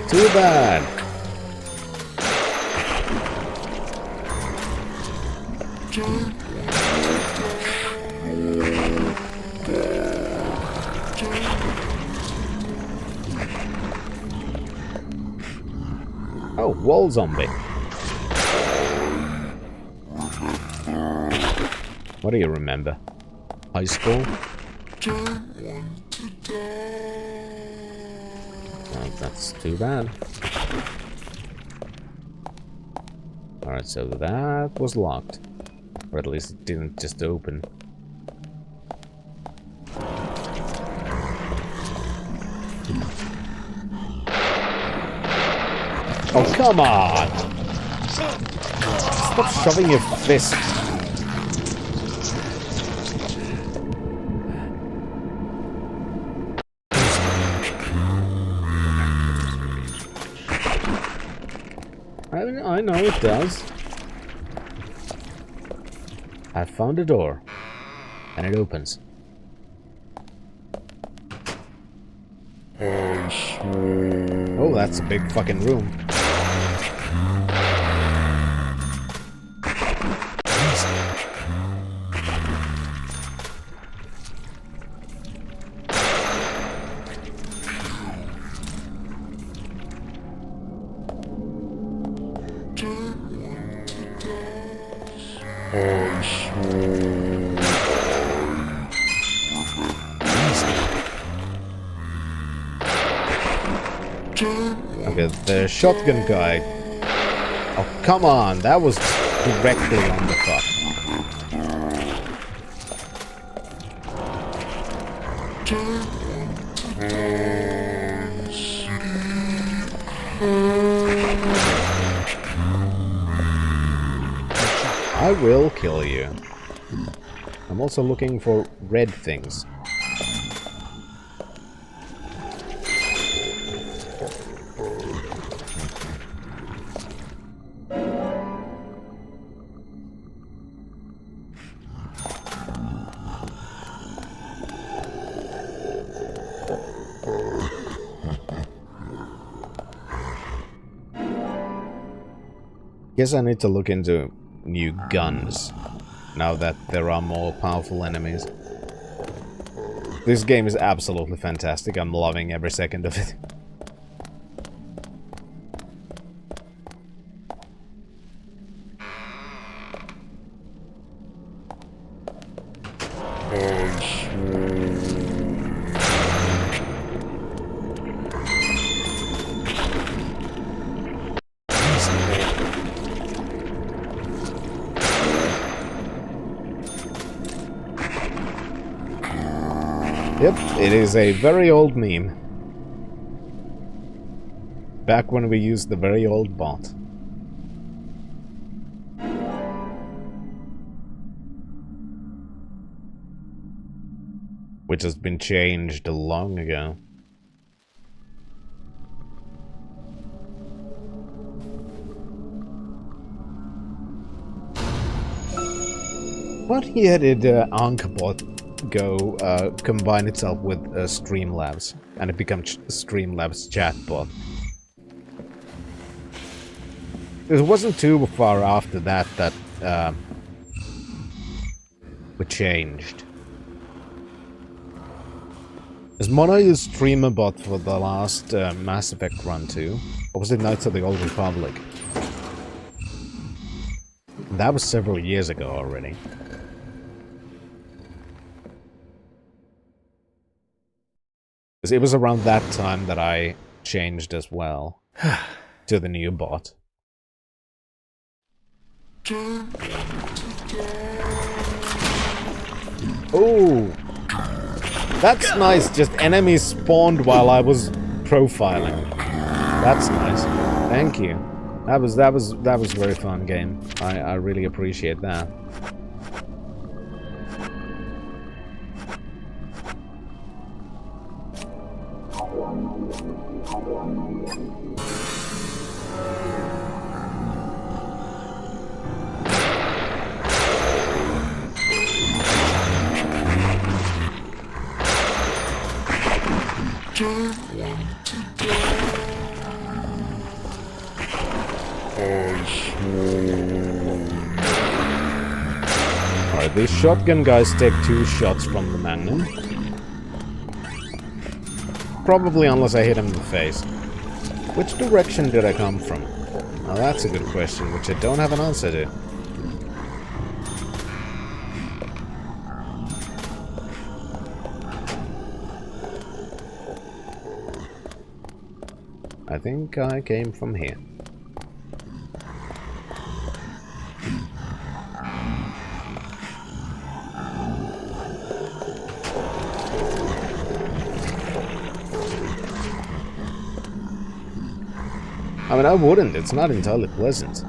Too bad. Oh, wall zombie. What do you remember? High school? Well, that's too bad. Alright, so that was locked. Or at least it didn't just open. Oh, come on! Stop shoving your fist. I know it does. I found a door. And it opens. Oh, that's a big fucking room. Okay, the shotgun guy. Oh, come on, that was directly on the fuck. I will kill you. I'm also looking for red things. Guess I need to look into new guns, now that there are more powerful enemies. This game is absolutely fantastic, I'm loving every second of it. Yep, it is a very old meme. Back when we used the very old bot. Which has been changed long ago. What year did Ankh-Bot go combine itself with Streamlabs and it becomes Streamlabs chatbot? It wasn't too far after that we changed. Is Mono your streamer bot for the last Mass Effect run too? Or was it Knights of the Old Republic? That was several years ago already. Because it was around that time that I changed as well to the new bot. Oh, that's nice. Just enemies spawned while I was profiling. That's nice. Thank you. That was very fun game. I really appreciate that. Alright, these shotgun guys take 2 shots from the Magnum. Probably unless I hit him in the face. Which direction did I come from? Now that's a good question, which I don't have an answer to. I think I came from here. I mean, I wouldn't. It's not entirely pleasant.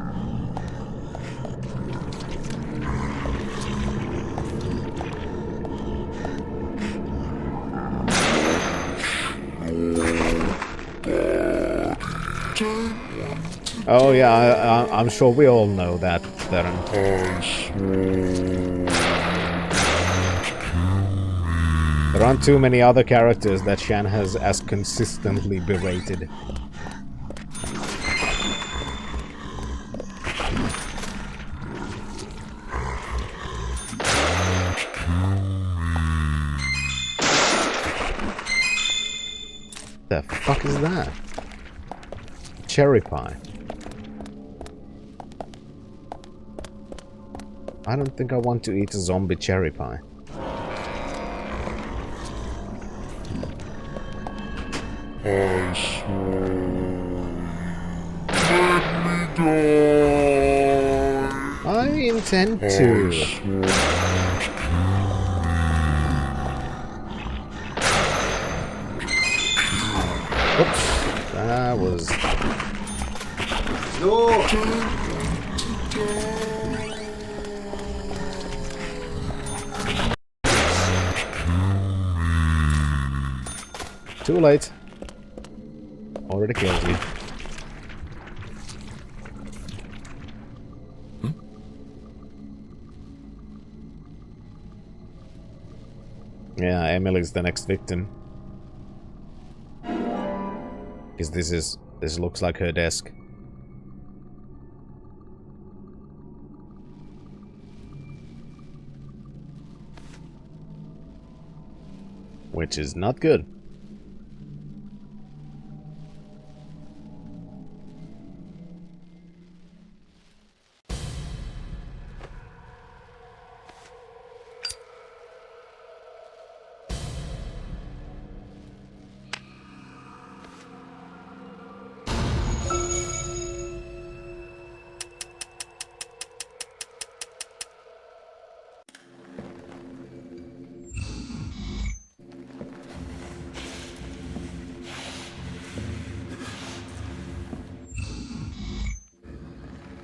Oh yeah, I'm sure we all know that, Theron. There aren't too many other characters that Shan has as consistently berated. The fuck is that? Cherry pie. I don't think I want to eat a zombie cherry pie. I intend to. Oops. That was... No! Too late. Already killed you. Yeah, Emily's the next victim. Because this looks like her desk. Which is not good.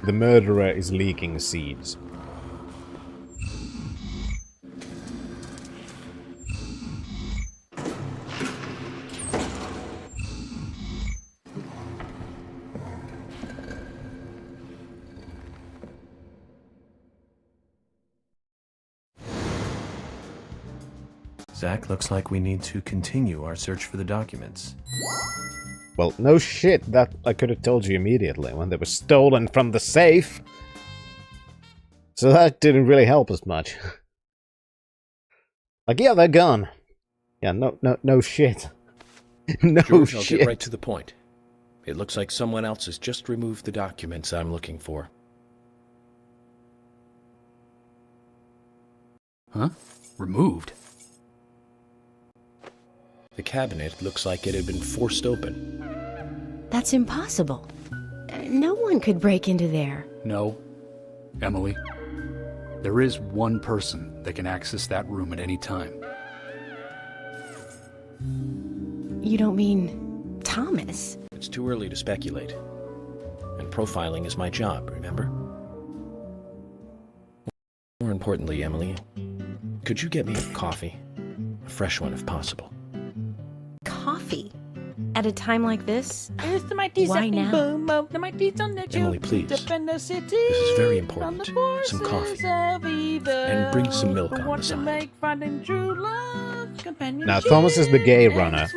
The murderer is leaking seeds.
Zach, looks like we need to continue our search for the documents.
Well, no shit, that I could have told you immediately when they were stolen from the safe. So that didn't really help us much. Like, yeah, they're gone. Yeah, no shit. No
George, I'll
shit.
get right to the point. It looks like someone else has just removed the documents I'm looking for.
Huh? Removed?
The cabinet looks like it had been forced open.
That's impossible. No one could break into there.
No. Emily, there is one person that can access that room at any time.
You don't mean Thomas?
It's too early to speculate. And profiling is my job, remember? More importantly, Emily, could you get me a coffee? A fresh one if possible.
Coffee? At a time like this?
Why
now?
Emily, please. This is very important. Some coffee. And bring some milk on the side.
Now, Thomas is the gay runner,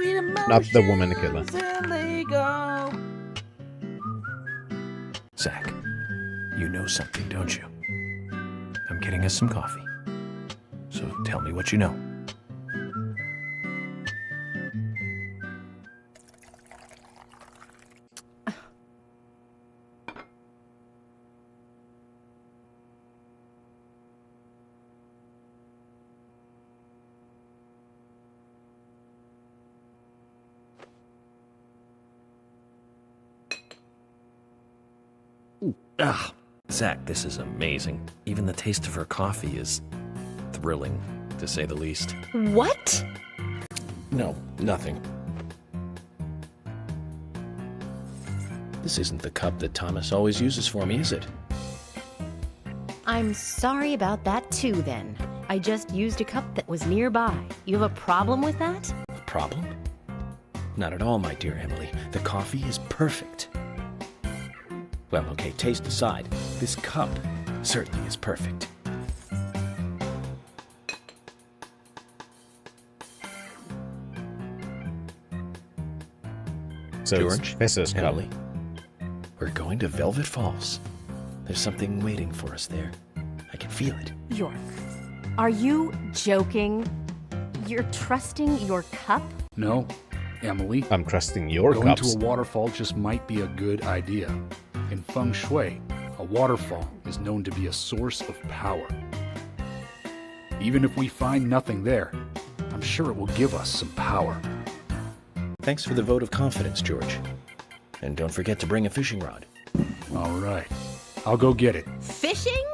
not the woman killer.
Zach, you know something, don't you? I'm getting us some coffee. So tell me what you know.
Ah, Zach, this is amazing. Even the taste of her coffee is thrilling, to say the least.
What?
No, nothing. This isn't the cup that Thomas always uses for me, is it?
I'm sorry about that too, then. I just used a cup that was nearby. You have a problem with that?
A problem? Not at all, my dear Emily. The coffee is perfect. Well, okay, taste aside, this cup certainly is perfect.
So
George,
it's
Emily, we're going to Velvet Falls. There's something waiting for us there. I can feel it.
York, are you joking? You're trusting your cup?
No, Emily.
I'm trusting your
Going
cups.
to a waterfall just might be a good idea. In Feng Shui, a waterfall is known to be a source of power. Even if we find nothing there, I'm sure it will give us some power.
Thanks for the vote of confidence, George. And don't forget to bring a fishing rod.
All right. I'll go get it.
Fishing?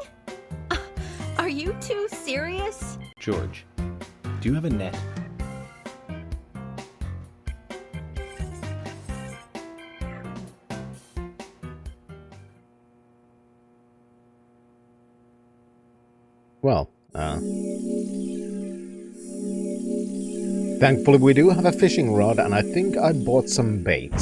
Are you two serious?
George, do you have a net?
Well, thankfully we do have a fishing rod, and I think I bought some bait.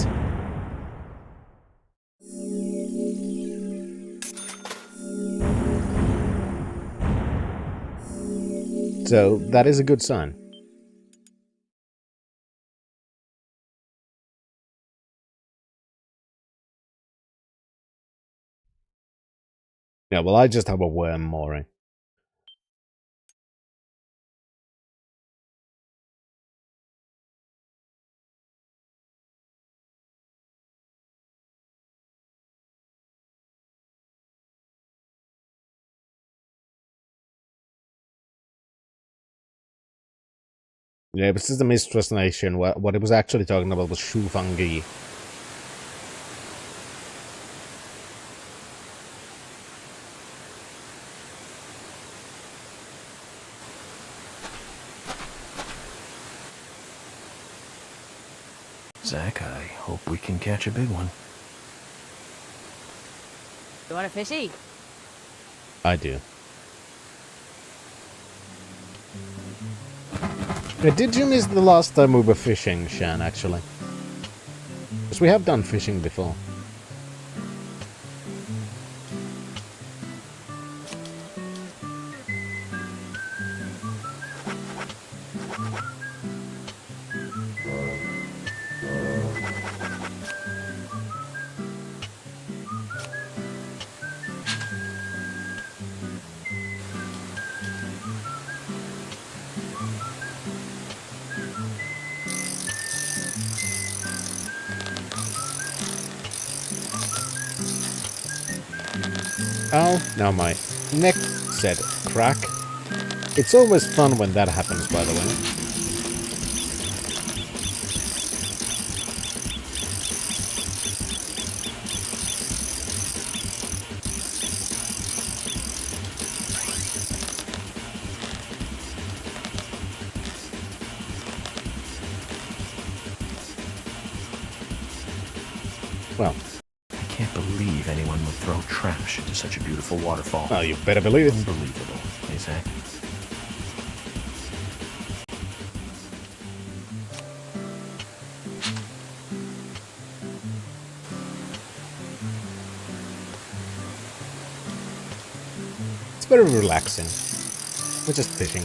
So, that is a good sign. Yeah, well, I just have a worm mooring. Yeah, this is the mistranslation. What it was actually talking about was Shu Fangi.
Zach, I hope we can catch a big one.
You want a fishy?
I do. Did you miss the last time we were fishing, Shan, actually? Because we have done fishing before. Oh, now my neck said crack. It's always fun when that happens, by the way. Well,
I can't believe anyone would throw trash into such a beautiful waterfall.
Oh, you better believe it.
Unbelievable, eh, Zach?
It's very relaxing. We're just fishing.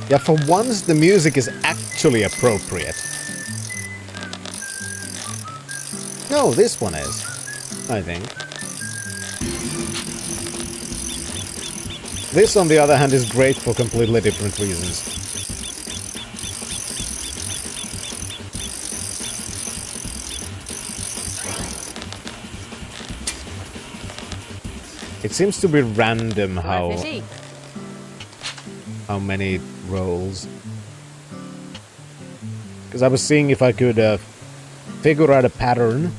Yeah, for once the music is actually appropriate. No, this one is, I think. This, on the other hand, is great for completely different reasons. It seems to be random how many rolls. Because I was seeing if I could figure out a pattern.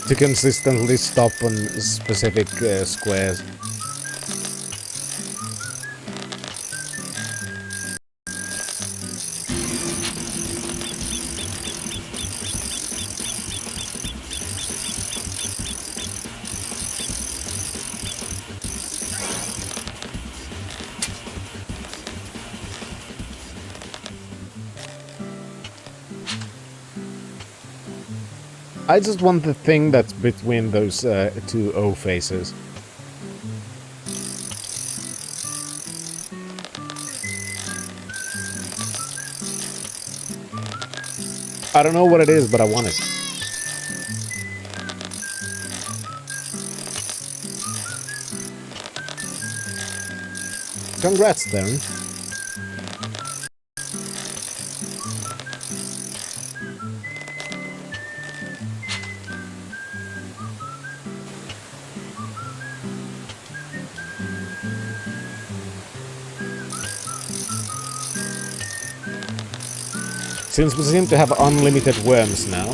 To consistently stop on specific squares. I just want the thing that's between those two O faces. I don't know what it is, but I want it. Congrats, Darren. Since we seem to have unlimited worms now.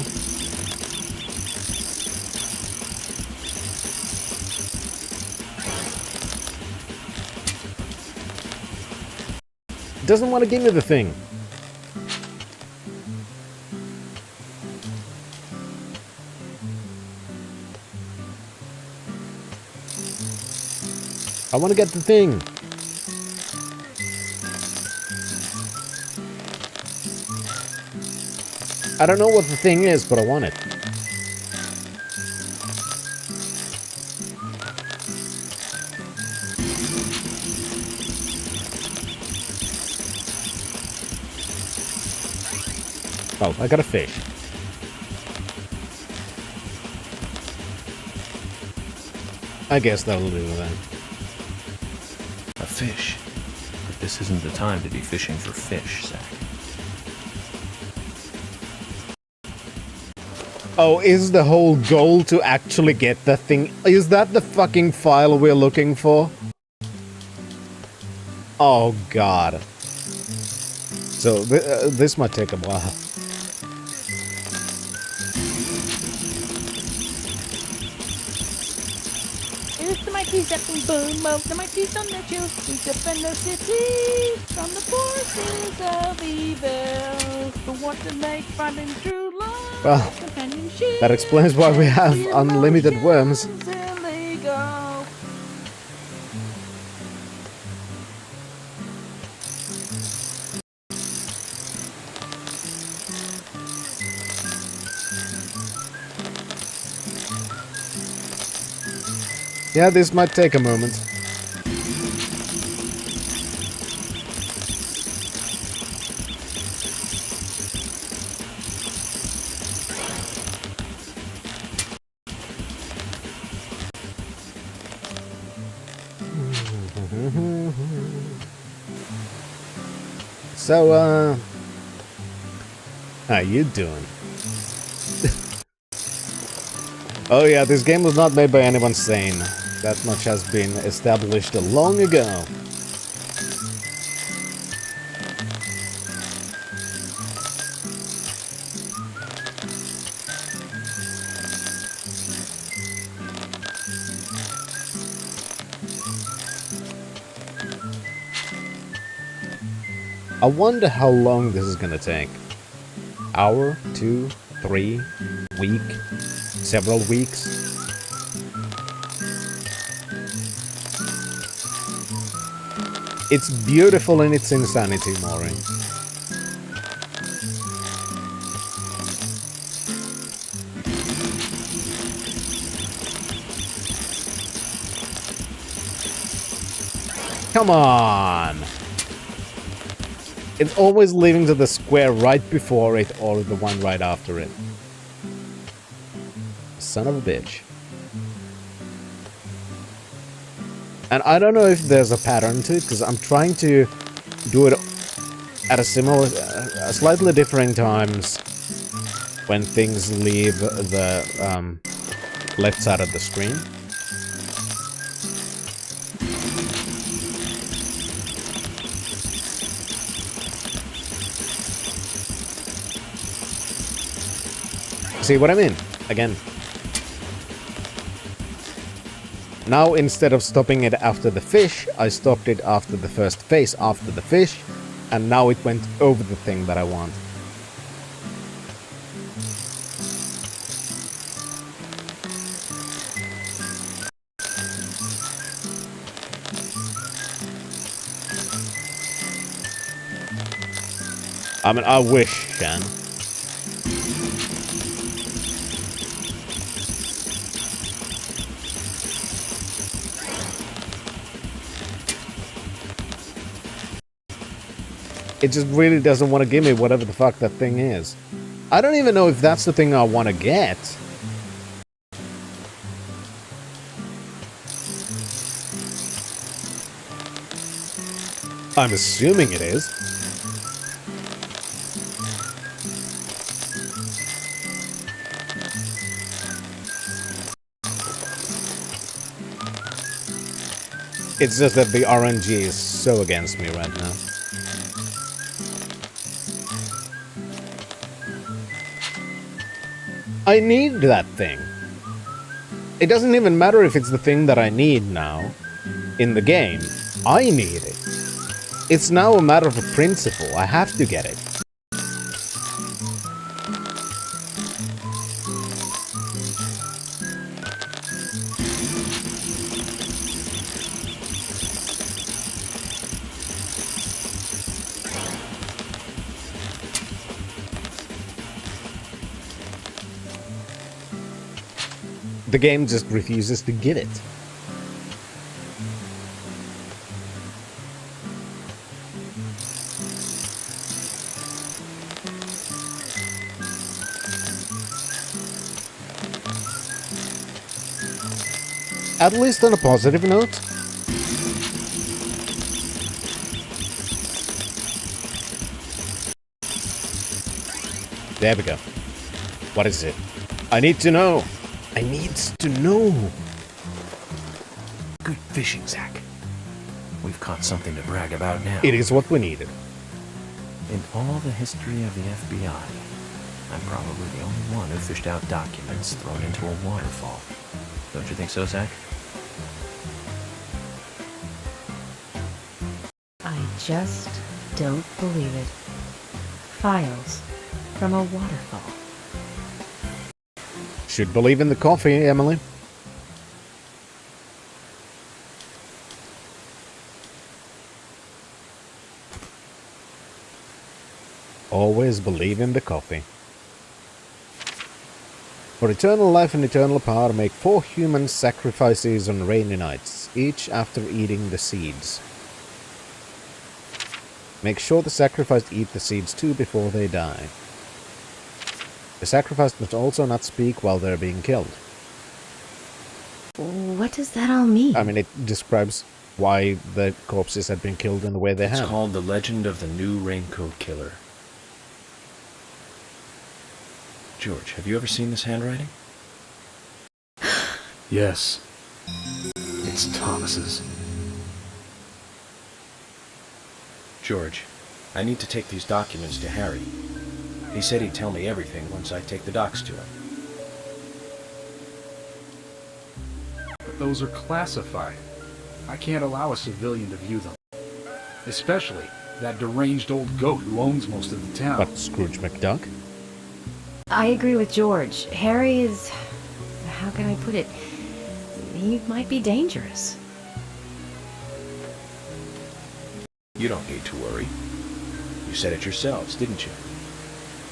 It doesn't want to give me the thing. I want to get the thing. I don't know what the thing is, but I want it. Oh, I got a fish. I guess that'll do then.
A fish? But this isn't the time to be fishing for fish, Zach.
Oh, is the whole goal to actually get the thing? Is that the fucking file we're looking for? Oh god. So, this might take a while.
It's the Mikey's up and boom, oh, the Mikey's on the chill. He's up in the city, from the forces of evil, who want to make finding true love.
Well, that explains why we have unlimited worms. Yeah, this might take a moment. So, how you doing? Oh yeah, this game was not made by anyone sane. That much has been established long ago. I wonder how long this is gonna take. Hour? 2? 3? Week? Several weeks? It's beautiful in its insanity, Maury. Come on! It's always leaving to the square right before it or the one right after it. Son of a bitch. And I don't know if there's a pattern to it, because I'm trying to do it at a similar, slightly differing times when things leave the left side of the screen. See what I mean? Again. Now, instead of stopping it after the fish, I stopped it after the first phase after the fish, and now it went over the thing that I want. I mean, I wish, Shan. It just really doesn't want to give me whatever the fuck that thing is. I don't even know if that's the thing I want to get. I'm assuming it is. It's just that the RNG is so against me right now. I need that thing. It doesn't even matter if it's the thing that I need now. In the game, I need it. It's now a matter of a principle. I have to get it. The game just refuses to get it. At least on a positive note. There we go. What is it? I need to know. I need to know.
Good fishing, Zach. We've caught something to brag about now.
It is what we needed.
In all the history of the FBI, I'm probably the only one who fished out documents thrown into a waterfall. Don't you think so, Zach?
I just don't believe it. Files from a waterfall.
Should believe in the coffee, Emily. Always believe in the coffee. For eternal life and eternal power, make 4 human sacrifices on rainy nights, each after eating the seeds. Make sure the sacrificed eat the seeds too before they die. The sacrificed must also not speak while they're being killed.
What does that all mean?
I mean, it describes why the corpses had been killed in the way they had.
It's called The Legend of the New Raincoat Killer. George, have you ever seen this handwriting?
Yes. It's Thomas's.
George, I need to take these documents to Harry. He said he'd tell me everything once I take the docs to him.
But those are classified. I can't allow a civilian to view them. Especially that deranged old goat who owns most of the town.
But Scrooge McDuck?
I agree with George. Harry is... how can I put it? He might be dangerous.
You don't need to worry. You said it yourselves, didn't you?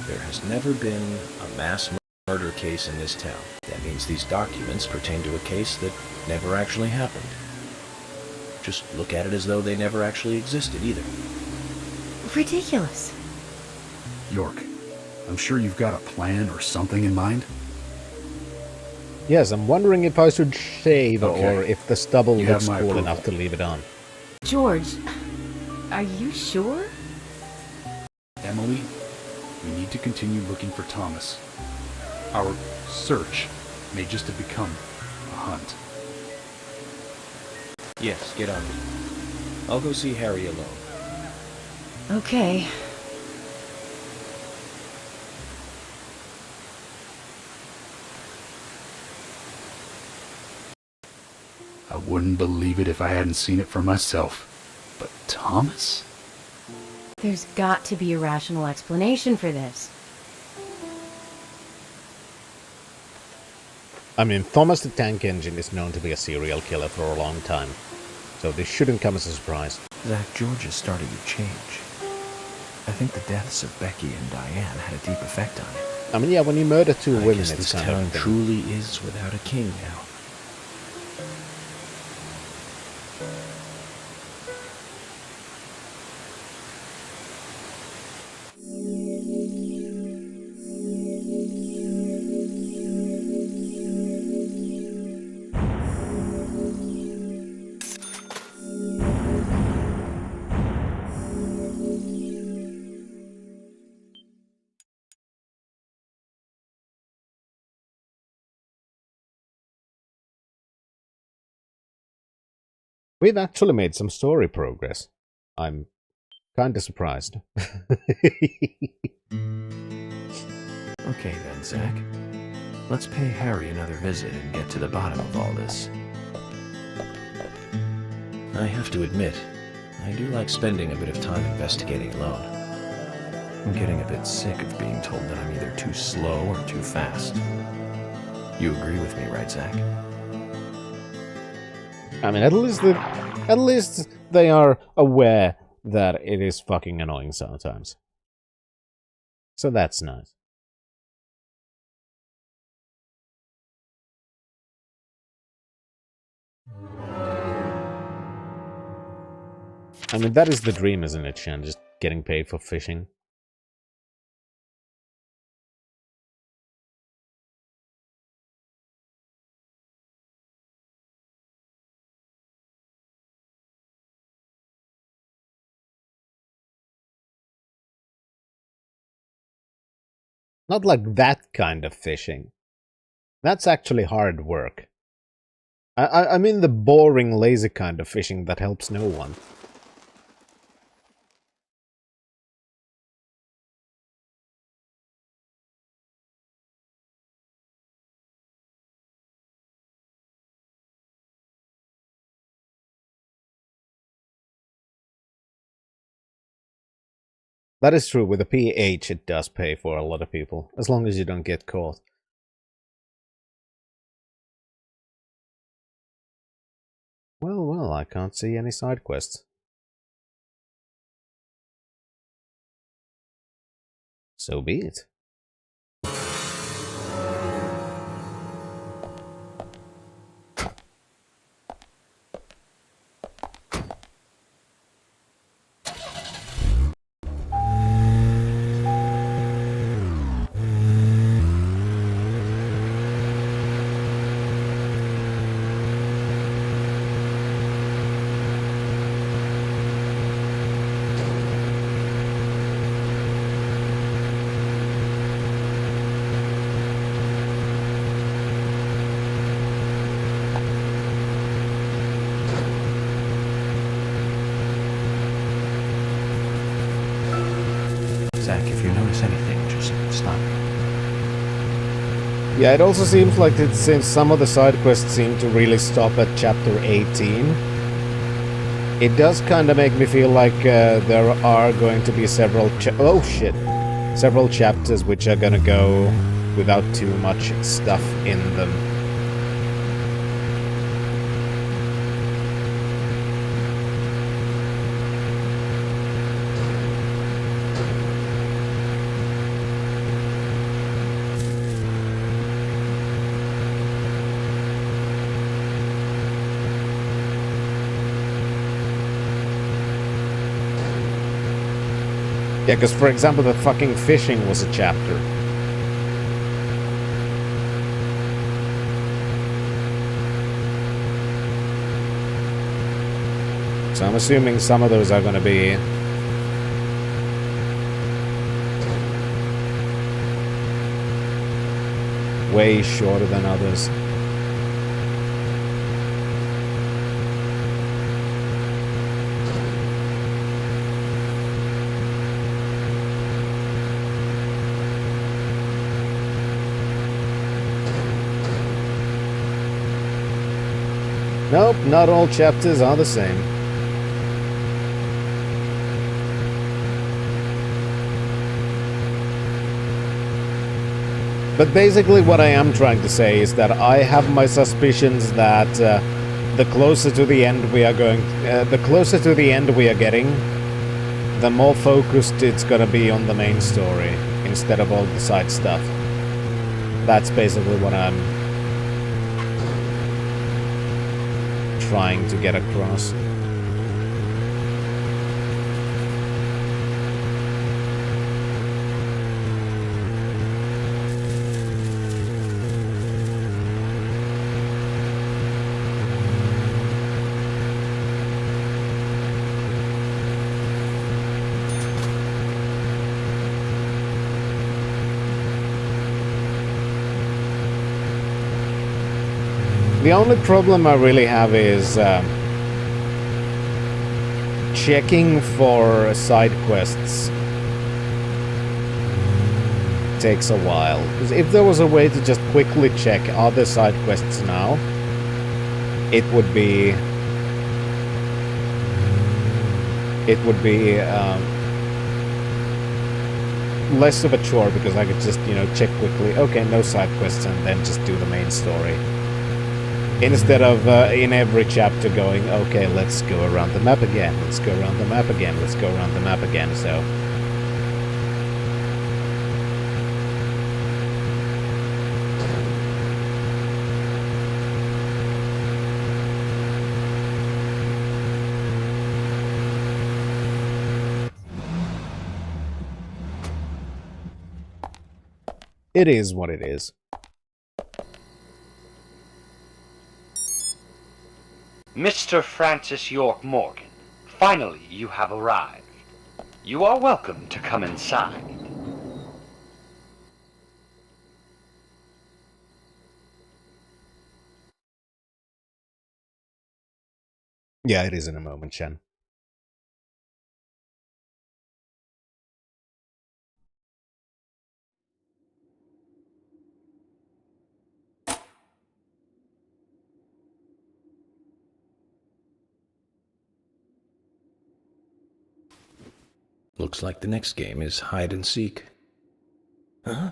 There has never been a mass murder case in this town. That means these documents pertain to a case that never actually happened. Just look at it as though they never actually existed either.
Ridiculous.
York, I'm sure you've got a plan or something in mind?
Yes, I'm wondering if I should shave or if the stubble
You
looks
have my
cool
approval.
enough to leave it on.
George, are you sure?
Emily, we need to continue looking for Thomas. Our search may just have become a hunt.
Yes, get on it. I'll go see Harry alone.
Okay.
I wouldn't believe it if I hadn't seen it for myself. But Thomas?
There's got to be a rational explanation for this.
I mean, Thomas the Tank Engine is known to be a serial killer for a long time, so this shouldn't come as a surprise.
Zach, George is starting to change. I think the deaths of Becky and Diane had a deep effect on him.
I mean, yeah, when you murder two women,
guess
it's
this
kind
town
of thing.
truly is without a king now.
We've actually made some story progress. I'm kind of surprised.
Okay then, Zach. Let's pay Harry another visit and get to the bottom of all this.
I have to admit, I do like spending a bit of time investigating alone.
I'm getting a bit sick of being told that I'm either too slow or too fast. You agree with me, right, Zach?
I mean, at least they are aware that it is fucking annoying sometimes. So that's nice. I mean, that is the dream, isn't it, Shan? Just getting paid for fishing. Not like that kind of fishing. That's actually hard work. I mean the boring, lazy kind of fishing that helps no one. That is true, with a PH it does pay for a lot of people, as long as you don't get caught. Well, well, I can't see any side quests. So be it.
back. If you notice anything, just stop me.
Yeah, it also seems like since some of the side quests seem to really stop at chapter 18, it does kind of make me feel like there are going to be several several chapters which are gonna go without too much stuff in them. Yeah, because for example, the fucking fishing was a chapter. So I'm assuming some of those are gonna be way shorter than others. Nope, not all chapters are the same. But basically what I am trying to say is that I have my suspicions that the closer to the end we are getting, the more focused it's gonna be on the main story instead of all the side stuff. That's basically what I'm trying to get across. The only problem I really have is checking for side quests takes a while. Because if there was a way to just quickly check other side quests now, it would be less of a chore, because I could just, you know, check quickly, okay, no side quests, and then just do the main story. Instead of in every chapter going, okay, let's go around the map again, let's go around the map again, let's go around the map again, so... It is what it is.
Mr. Francis York Morgan, finally you have arrived. You are welcome to come inside.
Yeah, it is in a moment, Shen.
Looks like the next game is hide and seek. Huh?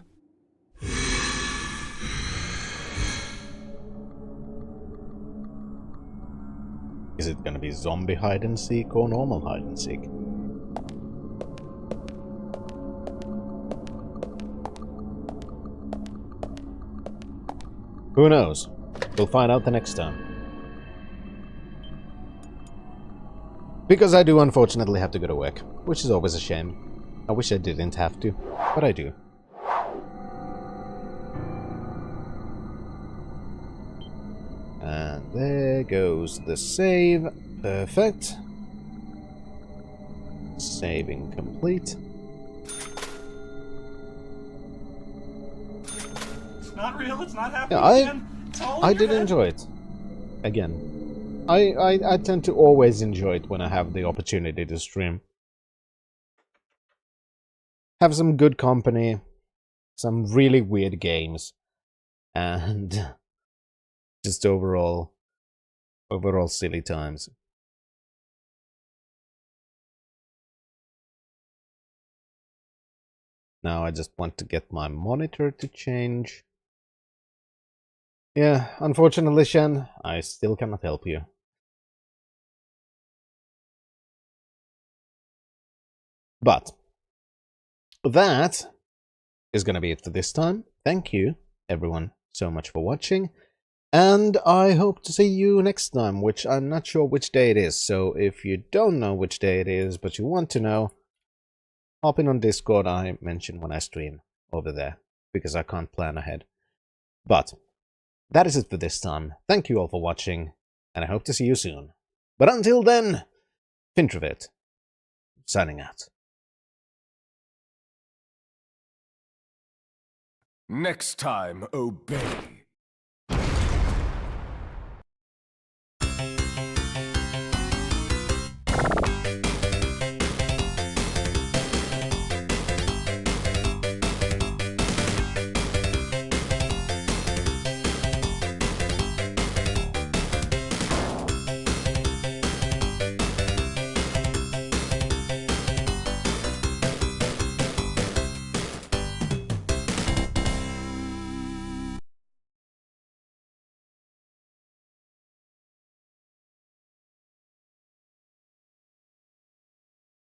Is it gonna be zombie hide and seek or normal hide and seek? Who knows? We'll find out the next time. Because I do unfortunately have to go to work, which is always a shame. I wish I didn't have to, but I do. And there goes the save. Perfect. Saving complete.
It's not real, it's not happening
Yeah,
again. It's all
I
in your
did
head.
enjoy it. Again. I tend to always enjoy it when I have the opportunity to stream. have some good company, some really weird games, and just overall silly times. Now I just want to get my monitor to change. Yeah, unfortunately, Shen, I still cannot help you. But that is gonna be it for this time. Thank you, everyone, so much for watching. And I hope to see you next time, which I'm not sure which day it is. So if you don't know which day it is, but you want to know, hop in on Discord. I mention when I stream over there, because I can't plan ahead. But that is it for this time. Thank you all for watching, and I hope to see you soon. But until then, Fintrovit, signing out.
Next time, obey.